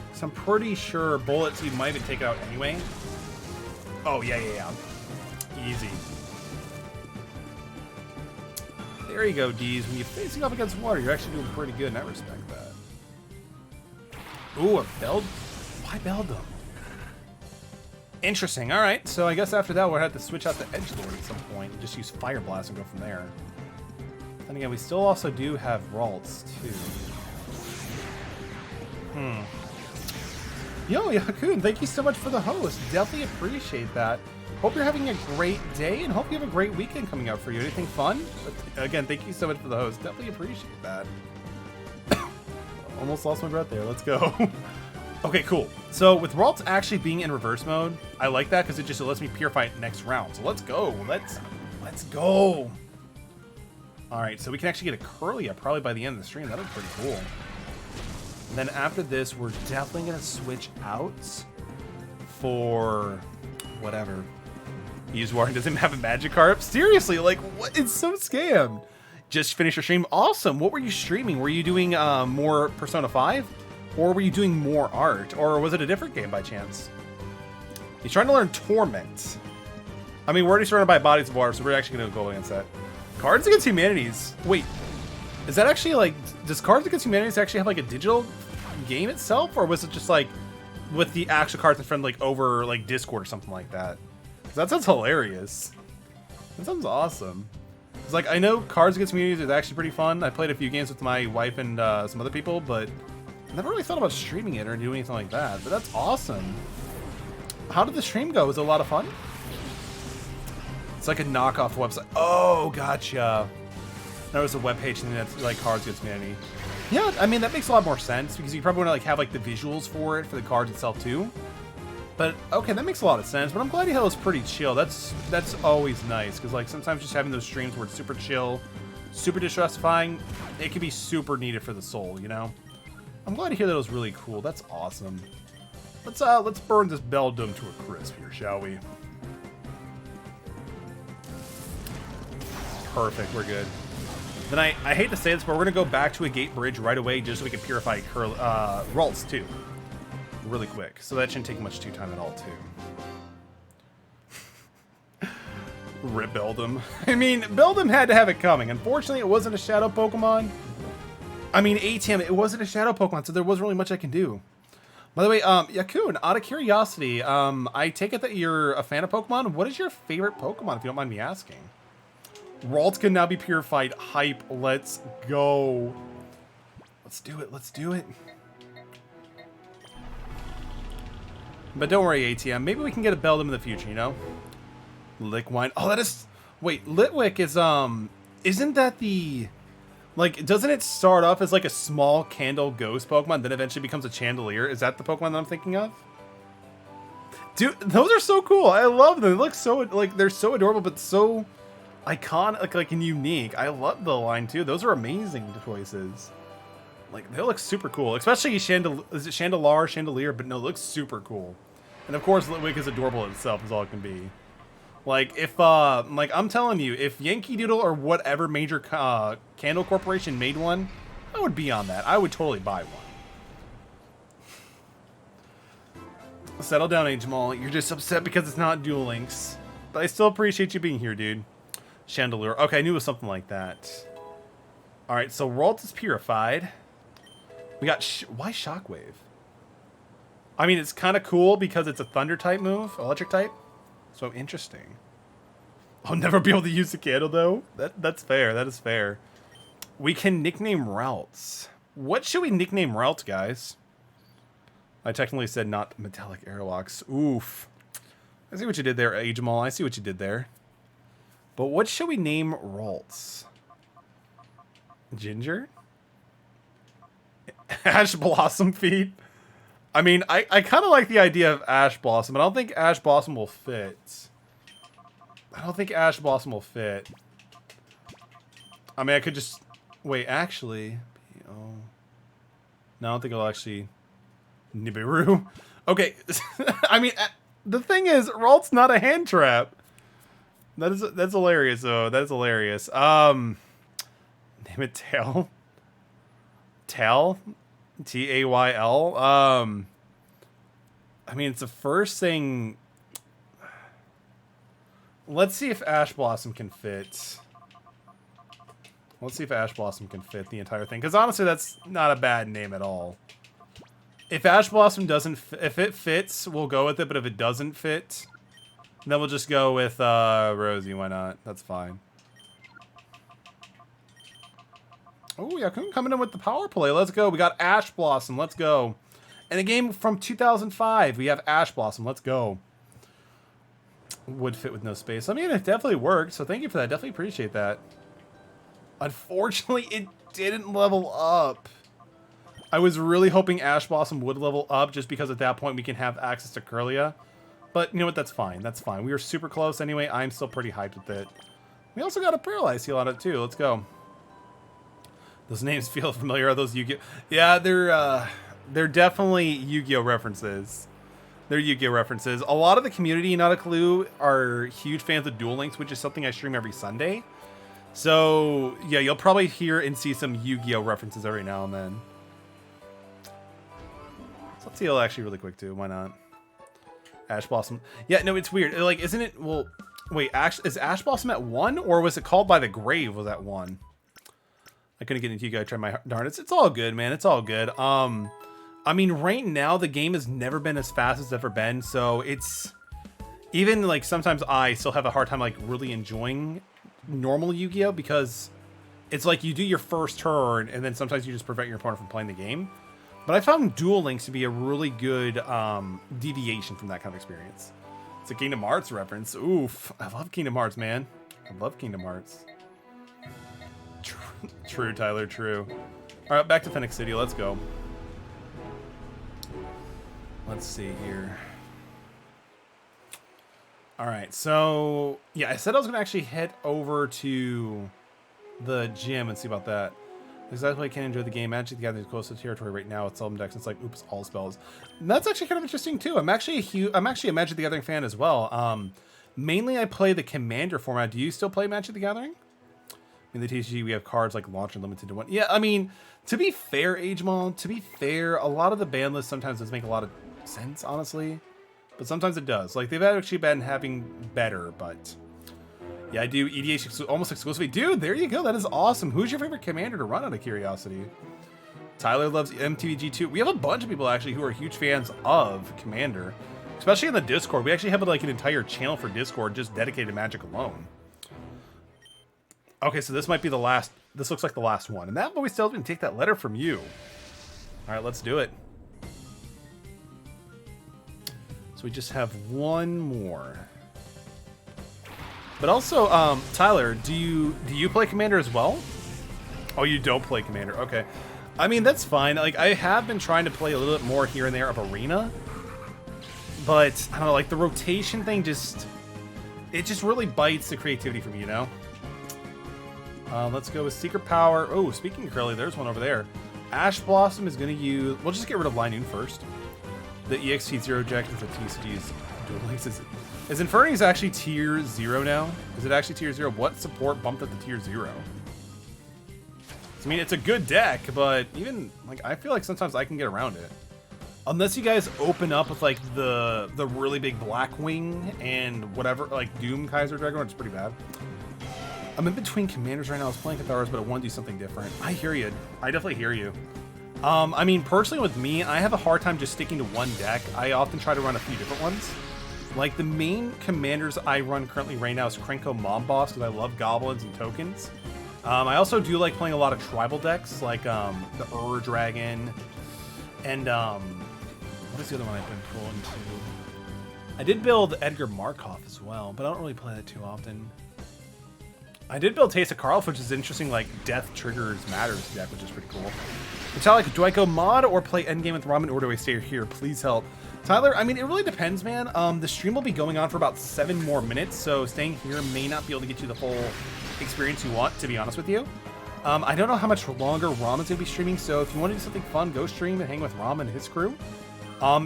Because I'm pretty sure Bullet Seed might even take it out anyway. Oh, yeah. Easy. There you go, D's. When you're facing up against water, you're actually doing pretty good, and I respect that. Ooh, a Beld. Why Beldum? Interesting. All right. So I guess after that we'll have to switch out the Edgelord at some point and just use Fire Blast and go from there. Then again, we still also do have Ralts too. Yo, Yakun, thank you so much for the host. Definitely appreciate that. Hope you're having a great day and hope you have a great weekend coming up for you. Anything fun? Again, thank you so much for the host. Definitely appreciate that. Almost lost my breath there. Let's go. Okay, cool. So with Ralts actually being in reverse mode, I like that because it lets me purify it next round. So let's go. Let's go. All right, so we can actually get a Curlia probably by the end of the stream. That'll be pretty cool. And then after this, we're definitely gonna switch out for whatever. Yuzwar doesn't have a Magikarp. Seriously, like what? It's so scammed. Just finished your stream. Awesome. What were you streaming? Were you doing more Persona 5? Or were you doing more art? Or was it a different game by chance? He's trying to learn Torment. I mean, we're already surrounded by Bodies of Water, so we're actually going to go against that. Cards Against Humanities. Wait, is that actually like... Does Cards Against Humanities actually have like a digital game itself? Or was it just like with the actual cards in front like over like Discord or something like that? 'Cause that sounds hilarious. That sounds awesome. It's like, I know Cards Against Humanities is actually pretty fun. I played a few games with my wife and some other people, but I never really thought about streaming it or doing anything like that. But that's awesome. How did the stream go? Was it a lot of fun? It's like a knockoff website. Oh, gotcha. There was a webpage thing that's like Cards Against Humanity. Yeah, I mean, that makes a lot more sense because you probably want to like have like the visuals for it for the cards itself too. But okay, that makes a lot of sense. But I'm glad it was pretty chill. That's always nice because like sometimes just having those streams where it's super chill, super distressifying, it can be super needed for the soul, you know. I'm glad to hear that it was really cool. That's awesome. Let's burn this Beldum to a crisp here, shall we? Perfect, we're good. Then I hate to say this, but we're gonna go back to a gate bridge right away just so we can purify Ralts too. Really quick. So that shouldn't take much time at all too. Rip Beldum. I mean, Beldum had to have it coming. Unfortunately, it wasn't a shadow Pokemon. I mean, ATM, it wasn't a shadow Pokemon, so there wasn't really much I can do. By the way, Yakun, out of curiosity, I take it that you're a fan of Pokemon. What is your favorite Pokemon, if you don't mind me asking? Ralts can now be purified. Hype. Let's go. Let's do it. Let's do it. But don't worry, ATM. Maybe we can get a Beldum in the future, you know? Lickwine. Oh, that is... Wait, Litwick is, Isn't that the... Like, doesn't it start off as, like, a small candle ghost Pokemon, then eventually becomes a chandelier? Is that the Pokemon that I'm thinking of? Dude, those are so cool. I love them. They look so, like, they're so adorable, but so iconic, like and unique. I love the line, too. Those are amazing choices. Like, they look super cool. Especially is it Chandelier? But no, it looks super cool. And of course, Litwick is adorable itself, is all it can be. Like, if, like, I'm telling you, if Yankee Doodle or whatever major candle corporation made one, I would be on that. I would totally buy one. Settle down, Jamal. You're just upset because it's not Duel Links. But I still appreciate you being here, dude. Chandelier. Okay, I knew it was something like that. Alright, so Ralts is purified. We got... Why Shockwave? I mean, it's kind of cool because it's a Thunder type move. Electric type. So interesting. I'll never be able to use the candle, though. That's fair. That is fair. We can nickname Ralts. What should we nickname Ralts, guys? I technically said not metallic airlocks. Oof. I see what you did there, Ajamal. I see what you did there. But what should we name Ralts? Ginger? Ash Blossom feet? I mean, I kind of like the idea of Ash Blossom, but I don't think Ash Blossom will fit. I don't think Ash Blossom will fit. I mean, I could just... Wait, actually... Oh. No, I don't think it'll actually... Nibiru? Okay. I mean, the thing is, Ralt's not a hand trap. That's hilarious, though. That's hilarious. Name it Tail. Tail? T-A-Y-L. I mean, it's the first thing. Let's see if Ash Blossom can fit. Let's see if Ash Blossom can fit the entire thing. Because honestly, that's not a bad name at all. If Ash Blossom doesn't, if it fits, we'll go with it. But if it doesn't fit, then we'll just go with Rosie. Why not? That's fine. Oh, yeah, coming in with the power play. Let's go. We got Ash Blossom. Let's go. And a game from 2005, we have Ash Blossom. Let's go. Would fit with no space. I mean, it definitely worked. So thank you for that. Definitely appreciate that. Unfortunately, it didn't level up. I was really hoping Ash Blossom would level up just because at that point we can have access to Curlia. But you know what? That's fine. That's fine. We were super close anyway. I'm still pretty hyped with it. We also got a Paralyze Heal on it too. Let's go. Those names feel familiar. Are those Yu-Gi-Oh? Yeah, they're definitely Yu-Gi-Oh references. They're Yu-Gi-Oh references. A lot of the community, not a clue, are huge fans of Duel Links, which is something I stream every Sunday. So yeah, you'll probably hear and see some Yu-Gi-Oh references every now and then. So let's heal actually really quick too. Why not? Ash Blossom. Yeah, no, it's weird. Like, isn't it? Well, wait. Is Ash Blossom at 1, or was it Called by the Grave was at 1? I couldn't get into you guys. Try my darn. It's all good, man. It's all good. I mean, right now the game has never been as fast as it's ever been. So it's even like sometimes I still have a hard time like really enjoying normal Yu-Gi-Oh because it's like you do your first turn and then sometimes you just prevent your opponent from playing the game. But I found Duel Links to be a really good deviation from that kind of experience. It's a Kingdom Hearts reference. Oof. I love Kingdom Hearts, man. I love Kingdom Hearts. True, Tyler, true. All right, back to Phoenix City. Let's go. Let's see here. All right, so yeah, I said I was going to actually head over to the gym and see about that. Exactly, I can't enjoy the game. Magic the Gathering is close to the territory right now. It's seldom decks. It's like, oops, all spells. And that's actually kind of interesting too. I'm actually a Magic the Gathering fan as well. Mainly, I play the Commander format. Do you still play Magic the Gathering? In the TCG, we have cards like Launch and Limited to 1. Yeah, I mean, to be fair, Agemall, to be fair, a lot of the ban list sometimes doesn't make a lot of sense, honestly. But sometimes it does. Like, they've actually been having better, but yeah, I do EDH almost exclusively. Dude, there you go. That is awesome. Who's your favorite commander to run out of curiosity? Tyler loves MTVG too. We have a bunch of people actually who are huge fans of Commander, especially in the Discord. We actually have like an entire channel for Discord just dedicated to Magic alone. Okay, so this might be the last. This looks like the last one. And that boy still didn't take that letter from you. All right, let's do it. So we just have one more. But also, Tyler, do you play Commander as well? Oh, you don't play Commander. Okay. I mean, that's fine. Like, I have been trying to play a little bit more here and there of Arena. But, I don't know, like, the rotation thing just... It just really bites the creativity from me, you know? Let's go with Secret Power. Oh, speaking of Curly, there's one over there. Ash Blossom is going to use... We'll just get rid of Linoon first. The EXT 0 objective for TCG's Duel Links. Is Inferning's actually tier 0 now? Is it actually tier 0? What support bumped up to tier 0? I mean, it's a good deck, but even, like, I feel like sometimes I can get around it. Unless you guys open up with, like, the really big Blackwing and whatever, like, Doom Kaiser Dragon, it's pretty bad. I'm in between commanders right now. I was playing Catharos, but I want to do something different. I hear you. I definitely hear you. I mean, personally with me, I have a hard time just sticking to one deck. I often try to run a few different ones. Like, the main commanders I run currently right now is Krenko Mob Boss, because I love goblins and tokens. I also do like playing a lot of tribal decks, like the Dragon, and what is the other one I've been pulling to? I did build Edgar Markov as well, but I don't really play that too often. I did build Taste of Karlov, which is interesting, like Death Triggers Matters deck, which is pretty cool. Metallic, do I go mod or play endgame with Ramen, or do I stay here? Please help. Tyler, I mean, it really depends, man. The stream will be going on for about 7 more minutes, so staying here may not be able to get you the full experience you want, to be honest with you. I don't know how much longer Ramen's gonna be streaming, so if you want to do something fun, go stream and hang with Ramen and his crew.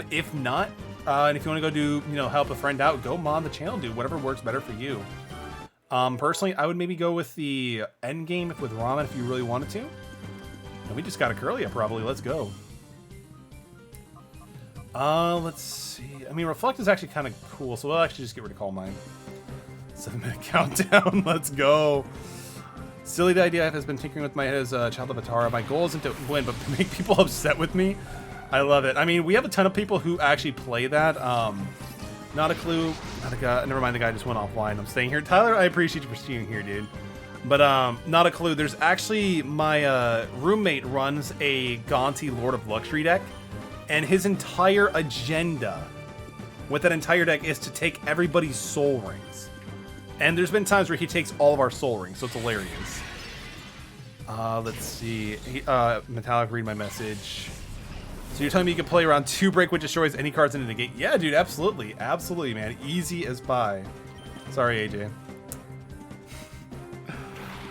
If not, and if you want to go do, you know, help a friend out, go mod the channel, dude. Whatever works better for you. Personally, I would maybe go with the end game with Ramen if you really wanted to. And we just got a Curly up, probably. Let's go. Let's see. I mean, Reflect is actually kind of cool, so we'll actually just get rid of Call Mine. 7-minute countdown. Let's go. Silly the idea has been tinkering with my head as a child of Atara. My goal isn't to win, but to make people upset with me. I love it. I mean, we have a ton of people who actually play that. Not a clue. Not a guy. Never mind, the guy just went offline. I'm staying here. Tyler, I appreciate you for staying here, dude. But not a clue. There's actually my roommate runs a Gonti Lord of Luxury deck, and his entire agenda with that entire deck is to take everybody's soul rings. And there's been times where he takes all of our soul rings, so it's hilarious. Let's see. Metallic, read my message. So you're telling me you can play around 2 break, which destroys any cards in a negate? Yeah, dude, absolutely. Absolutely, man. Easy as pie. Sorry, AJ.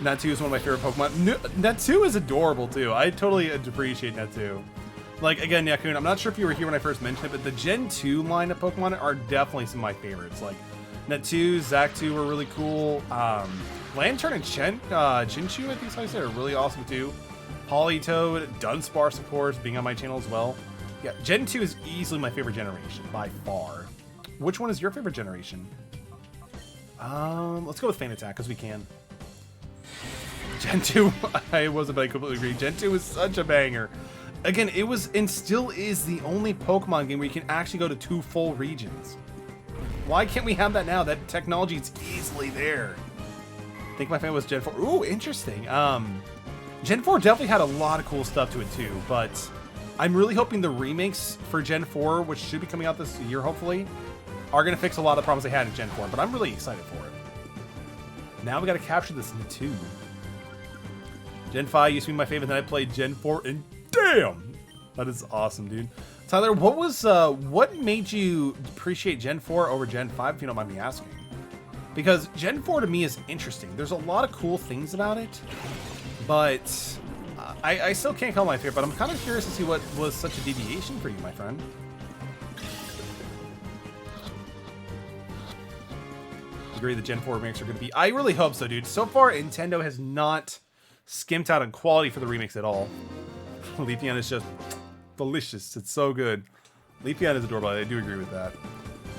Natu is one of my favorite Pokemon. Natu is adorable, too. I totally appreciate Natu. Like, again, Yakun, I'm not sure if you were here when I first mentioned it, but the Gen 2 line of Pokemon are definitely some of my favorites. Like, Natu, Zac2 were really cool. Lantern and Chinchu, I think is how you say, are really awesome, too. Politoed, Dunsparce, of course, being on my channel as well. Yeah, Gen 2 is easily my favorite generation, by far. Which one is your favorite generation? Let's go with Feint Attack, because we can. Gen 2, I wasn't, but I completely agree. Gen 2 is such a banger. Again, it was, and still is, the only Pokemon game where you can actually go to 2 full regions. Why can't we have that now? That technology is easily there. I think my favorite was Gen 4. Ooh, interesting. Gen 4 definitely had a lot of cool stuff to it too, but I'm really hoping the remakes for Gen 4, which should be coming out this year hopefully, are going to fix a lot of the problems they had in Gen 4, but I'm really excited for it. Now we got to capture this in 2. Gen 5 used to be my favorite, then I played Gen 4, and damn! That is awesome, dude. Tyler, what made you appreciate Gen 4 over Gen 5, if you don't mind me asking? Because Gen 4 to me is interesting. There's a lot of cool things about it, but I still can't call it my favorite, but I'm kind of curious to see what was such a deviation for you, my friend. Agree the Gen 4 remakes are going to be... I really hope so, dude. So far, Nintendo has not skimped out on quality for the remakes at all. Leafeon is just delicious. It's so good. Leafeon is adorable. I do agree with that.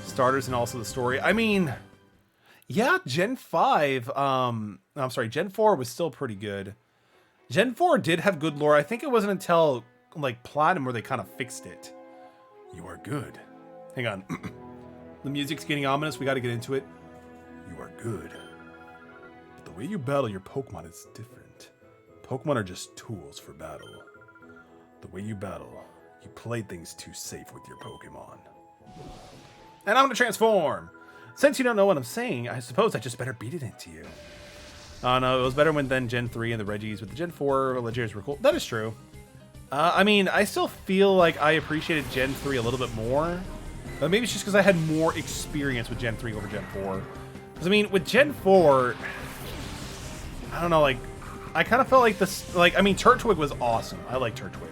Starters and also the story. I mean... Yeah, Gen 5, I'm sorry, Gen 4 was still pretty good. Gen 4 did have good lore. I think it wasn't until, like, Platinum where they kind of fixed it. You are good. Hang on. The music's getting ominous. We got to get into it. You are good. But the way you battle your Pokemon is different. Pokemon are just tools for battle. The way you battle, you play things too safe with your Pokemon. And I'm going to transform! Since you don't know what I'm saying, I suppose I just better beat it into you. Oh no, it was better when then Gen 3 and the Reggies, but the Gen 4 legendaries were cool. That is true. I mean, I still feel like I appreciated Gen 3 a little bit more. But maybe it's just because I had more experience with Gen 3 over Gen 4. Because, I mean, with Gen 4, I don't know, like, I kind of felt like this, like, I mean, Turtwig was awesome. I like Turtwig.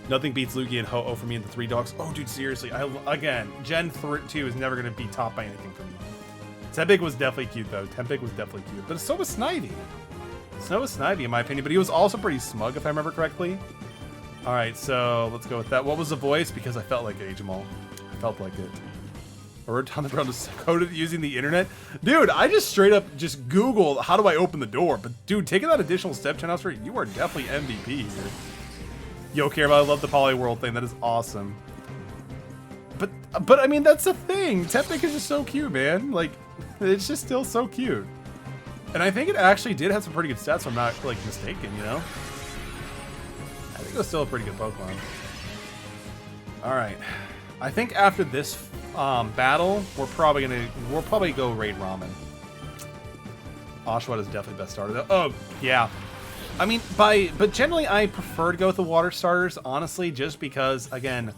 Nothing beats Lugia and Ho-Oh for me and the 3 dogs. Oh, dude, seriously. Again, Gen 2 is never going to be topped by anything for me. Tempig was definitely cute, though. Tempig was definitely cute. But so was Snivy. So was Snivy, in my opinion. But he was also pretty smug, if I remember correctly. All right, so let's go with that. What was the voice? Because I felt like it, Jamal. I felt like it. Or Tom the Brown is coded using the internet. Dude, I just straight up just Googled, how do I open the door? But, dude, taking that additional step, Channel, you are definitely MVP here. Yo, Carol, I love the Polyworld thing. That is awesome. But I mean, that's the thing. Tempik is just so cute, man. Like, it's just still so cute. And I think it actually did have some pretty good stats, if I'm not, like, mistaken, you know? I think it was still a pretty good Pokemon. Alright. I think after this battle, we'll probably go raid Ramen. Oshawott is definitely the best starter, though. Oh, yeah. I mean, but generally I prefer to go with the water starters, honestly, just because, again,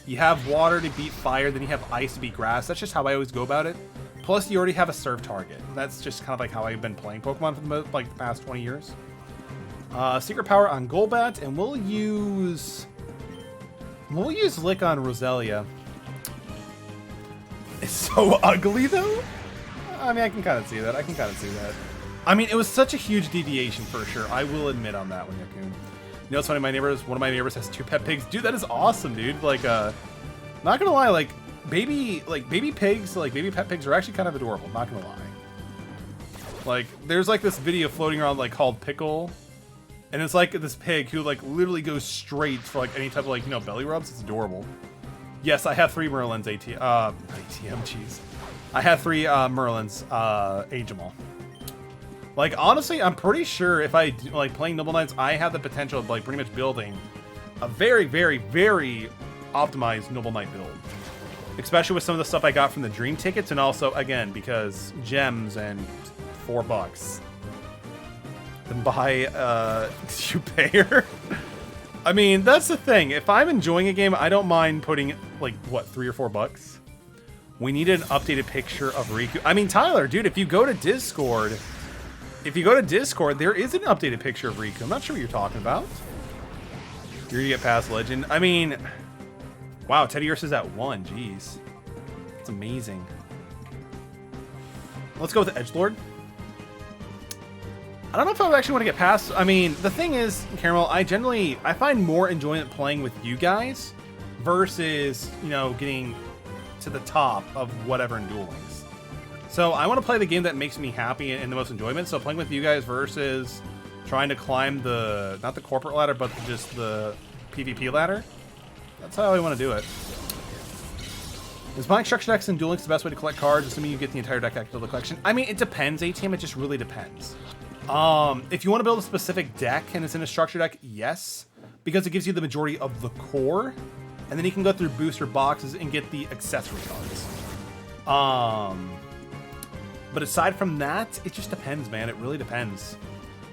you have water to beat fire, then you have ice to beat grass. That's just how I always go about it. Plus, you already have a serve target. That's just kind of like how I've been playing Pokemon for the past 20 years. Secret Power on Golbat, and we'll use Lick on Roselia. It's so ugly, though. I mean, I can kind of see that. I mean, it was such a huge deviation for sure. I will admit on that one, Yakun. You know, it's funny. One of my neighbors has 2 pet pigs. Dude, that is awesome, dude. Like, not gonna lie, like baby pet pigs are actually kind of adorable. Not gonna lie. Like, there's like this video floating around like called Pickle, And it's like this pig who like literally goes straight for like any type of like, you know, belly rubs. It's adorable. Yes, I have 3 Merlins ATM, jeez. I have 3 Merlins age them all. Like, honestly, I'm pretty sure if I do, like, playing Noble Knights, I have the potential of, like, pretty much building a very, very, very optimized Noble Knight build. Especially with some of the stuff I got from the Dream tickets, and also, again, because gems and $4. Then buy, you pay her? I mean, that's the thing. If I'm enjoying a game, I don't mind putting, like, what, $3 or $4? We need an updated picture of Riku. I mean, Tyler, dude, if you go to Discord... there is an updated picture of Riku. I'm not sure what you're talking about. You're gonna get past Legend. I mean, wow, Teddy Ursa's at 1. Jeez. That's amazing. Let's go with the Edgelord. I don't know if I actually want to get past... I mean, the thing is, Caramel, I find more enjoyment playing with you guys versus, you know, getting to the top of whatever in Duel Links. So I want to play the game that makes me happy and the most enjoyment. So playing with you guys versus trying to climb the, not the corporate ladder, but just the PvP ladder. That's how I want to do it. Is buying structure decks in Duel Links the best way to collect cards, assuming you get the entire deck after the collection? I mean, it depends, ATM. It just really depends. If you want to build a specific deck and it's in a structure deck, yes, because it gives you the majority of the core, and then you can go through booster boxes and get the accessory cards. But aside from that, it just depends, man. It really depends.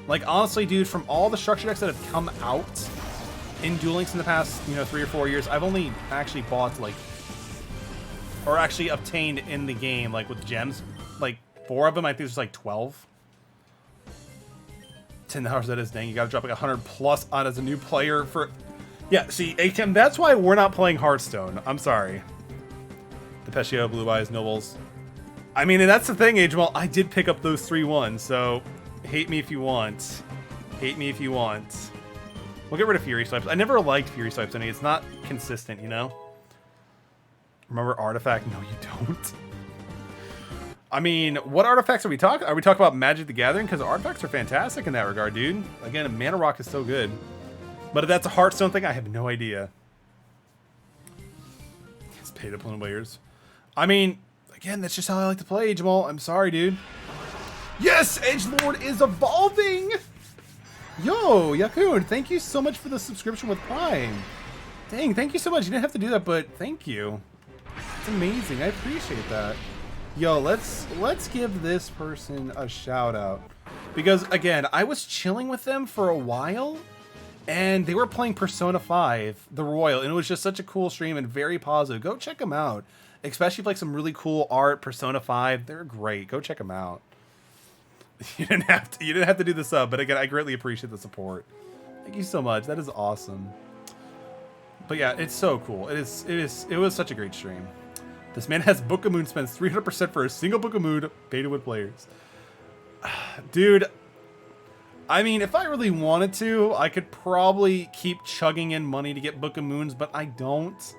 Like, honestly, dude, from all the structure decks that have come out in Duel Links in the past, you know, 3 or 4 years, I've only actually bought, like, or actually obtained in the game, like, with gems, like, 4 of them. I think there's, like, 12. 10 hours, that is, dang. You gotta drop, like, 100 plus on as a new player for... Yeah, see, ATM, that's why we're not playing Hearthstone. I'm sorry. DePetio, Blue Eyes, Nobles. I mean, and that's the thing, Agemal. I did pick up those 3-1, so hate me if you want. Hate me if you want. We'll get rid of Fury Swipes. I never liked Fury Swipes anyway. It's not consistent, you know? Remember Artifact? No, you don't. I mean, what artifacts are we talking? Are we talking about Magic the Gathering? Because artifacts are fantastic in that regard, dude. Again, Mana Rock is so good. But if that's a Hearthstone thing, I have no idea. It's pay-to-play players. I mean, again, that's just how I like to play, Jamal. I'm sorry, dude. Yes! Edgelord is evolving! Yo, Yakun, thank you so much for the subscription with Prime. Dang, thank you so much. You didn't have to do that, but thank you. It's amazing. I appreciate that. Yo, let's give this person a shout out. Because, again, I was chilling with them for a while, and they were playing Persona 5, The Royal, and it was just such a cool stream and very positive. Go check them out. Especially if like some really cool art, Persona 5. They're great. Go check them out. You didn't have to do the sub, but again, I greatly appreciate the support. Thank you so much. That is awesome. But yeah, it's so cool. It was such a great stream. This man has Book of Moon, spends 300% for a single Book of Moon, pay to win players. Dude, I mean, if I really wanted to, I could probably keep chugging in money to get Book of Moons, but I don't.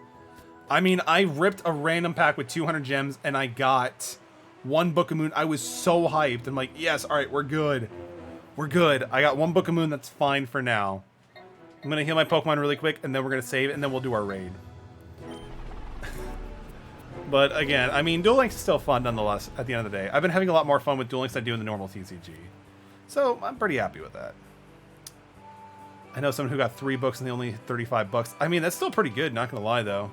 I mean, I ripped a random pack with 200 gems, and I got 1 Book of Moon. I was so hyped. I'm like, yes, all right, we're good. We're good. I got 1 Book of Moon. That's fine for now. I'm going to heal my Pokemon really quick, and then we're going to save, and then we'll do our raid. But again, I mean, Duel Links is still fun nonetheless at the end of the day. I've been having a lot more fun with Duel Links than I do in the normal TCG. So I'm pretty happy with that. I know someone who got 3 books and they only $35. I mean, that's still pretty good, not going to lie, though.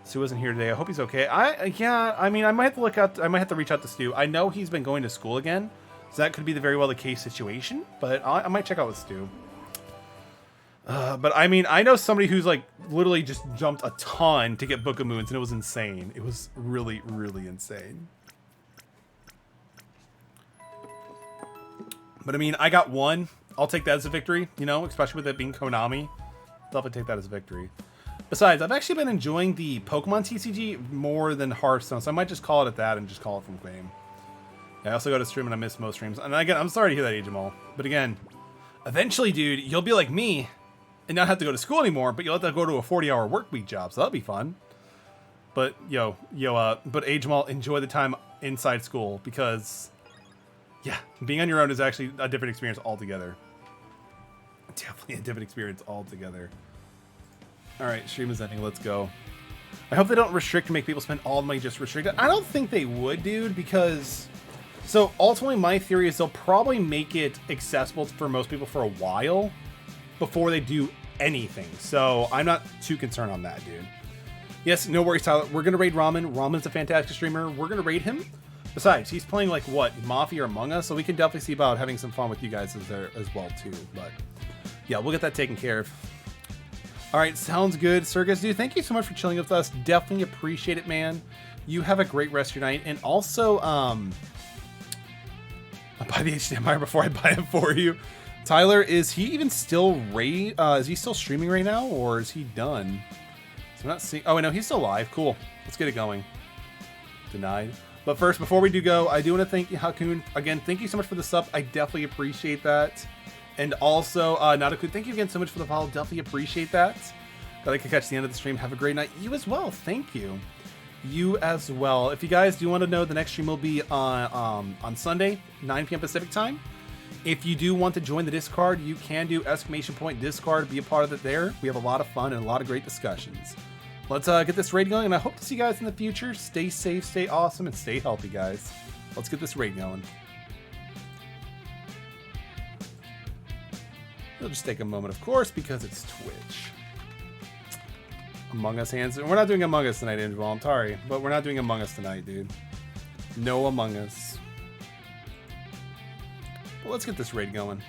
Stu wasn't here today. I hope he's okay. Yeah, I mean, I might have to reach out to Stu. I know he's been going to school again, so that could be very well the case situation, but I might check out with Stu. But I mean, I know somebody who's like literally just jumped a ton to get Book of Moons, and it was insane. It was really, really insane. But I mean, I got 1. I'll take that as a victory, you know, especially with it being Konami. I'll definitely take that as a victory. Besides, I've actually been enjoying the Pokemon TCG more than Hearthstone, so I might just call it at that and just call it from game. Yeah, I also go to stream and I miss most streams. And again, I'm sorry to hear that, Jamal. But again, eventually, dude, you'll be like me and not have to go to school anymore, but you'll have to go to a 40-hour work week job, so that'll be fun. But, but Jamal, enjoy the time inside school because, yeah, being on your own is actually a different experience altogether. Definitely a different experience altogether. All right, stream is ending. Let's go. I hope they don't restrict and make people spend all the money just restricted. I don't think they would, dude, because... So, ultimately, my theory is they'll probably make it accessible for most people for a while before they do anything. So, I'm not too concerned on that, dude. Yes, no worries, Tyler. We're going to raid Ramen. Ramen's a fantastic streamer. We're going to raid him. Besides, he's playing, like, what? Mafia or Among Us? So, we can definitely see about having some fun with you guys as well, too. But, yeah, we'll get that taken care of. All right, sounds good. Circus, dude, thank you so much for chilling with us. Definitely appreciate it, man. You have a great rest of your night. And also, I'll buy the HDMI before I buy it for you. Tyler, is he even still is he still streaming right now, or is he done? So I'm not seeing. Oh, no, he's still live. Cool. Let's get it going. Denied. But first, before we do go, I do want to thank you, Hakun. Again, thank you so much for the sub. I definitely appreciate that. And also, Nadaku, thank you again so much for the follow. Definitely appreciate that. Glad I could catch the end of the stream. Have a great night. You as well. Thank you. You as well. If you guys do want to know, the next stream will be on Sunday, 9 p.m. Pacific time. If you do want to join the Discord, you can do !Discord. Be a part of it there. We have a lot of fun and a lot of great discussions. Let's get this raid going, and I hope to see you guys in the future. Stay safe, stay awesome, and stay healthy, guys. Let's get this raid going. It'll just take a moment, of course, because it's Twitch. Among Us hands. We're not doing Among Us tonight, Angel. I'm sorry, but we're not doing Among Us tonight, dude. No Among Us. But let's get this raid going.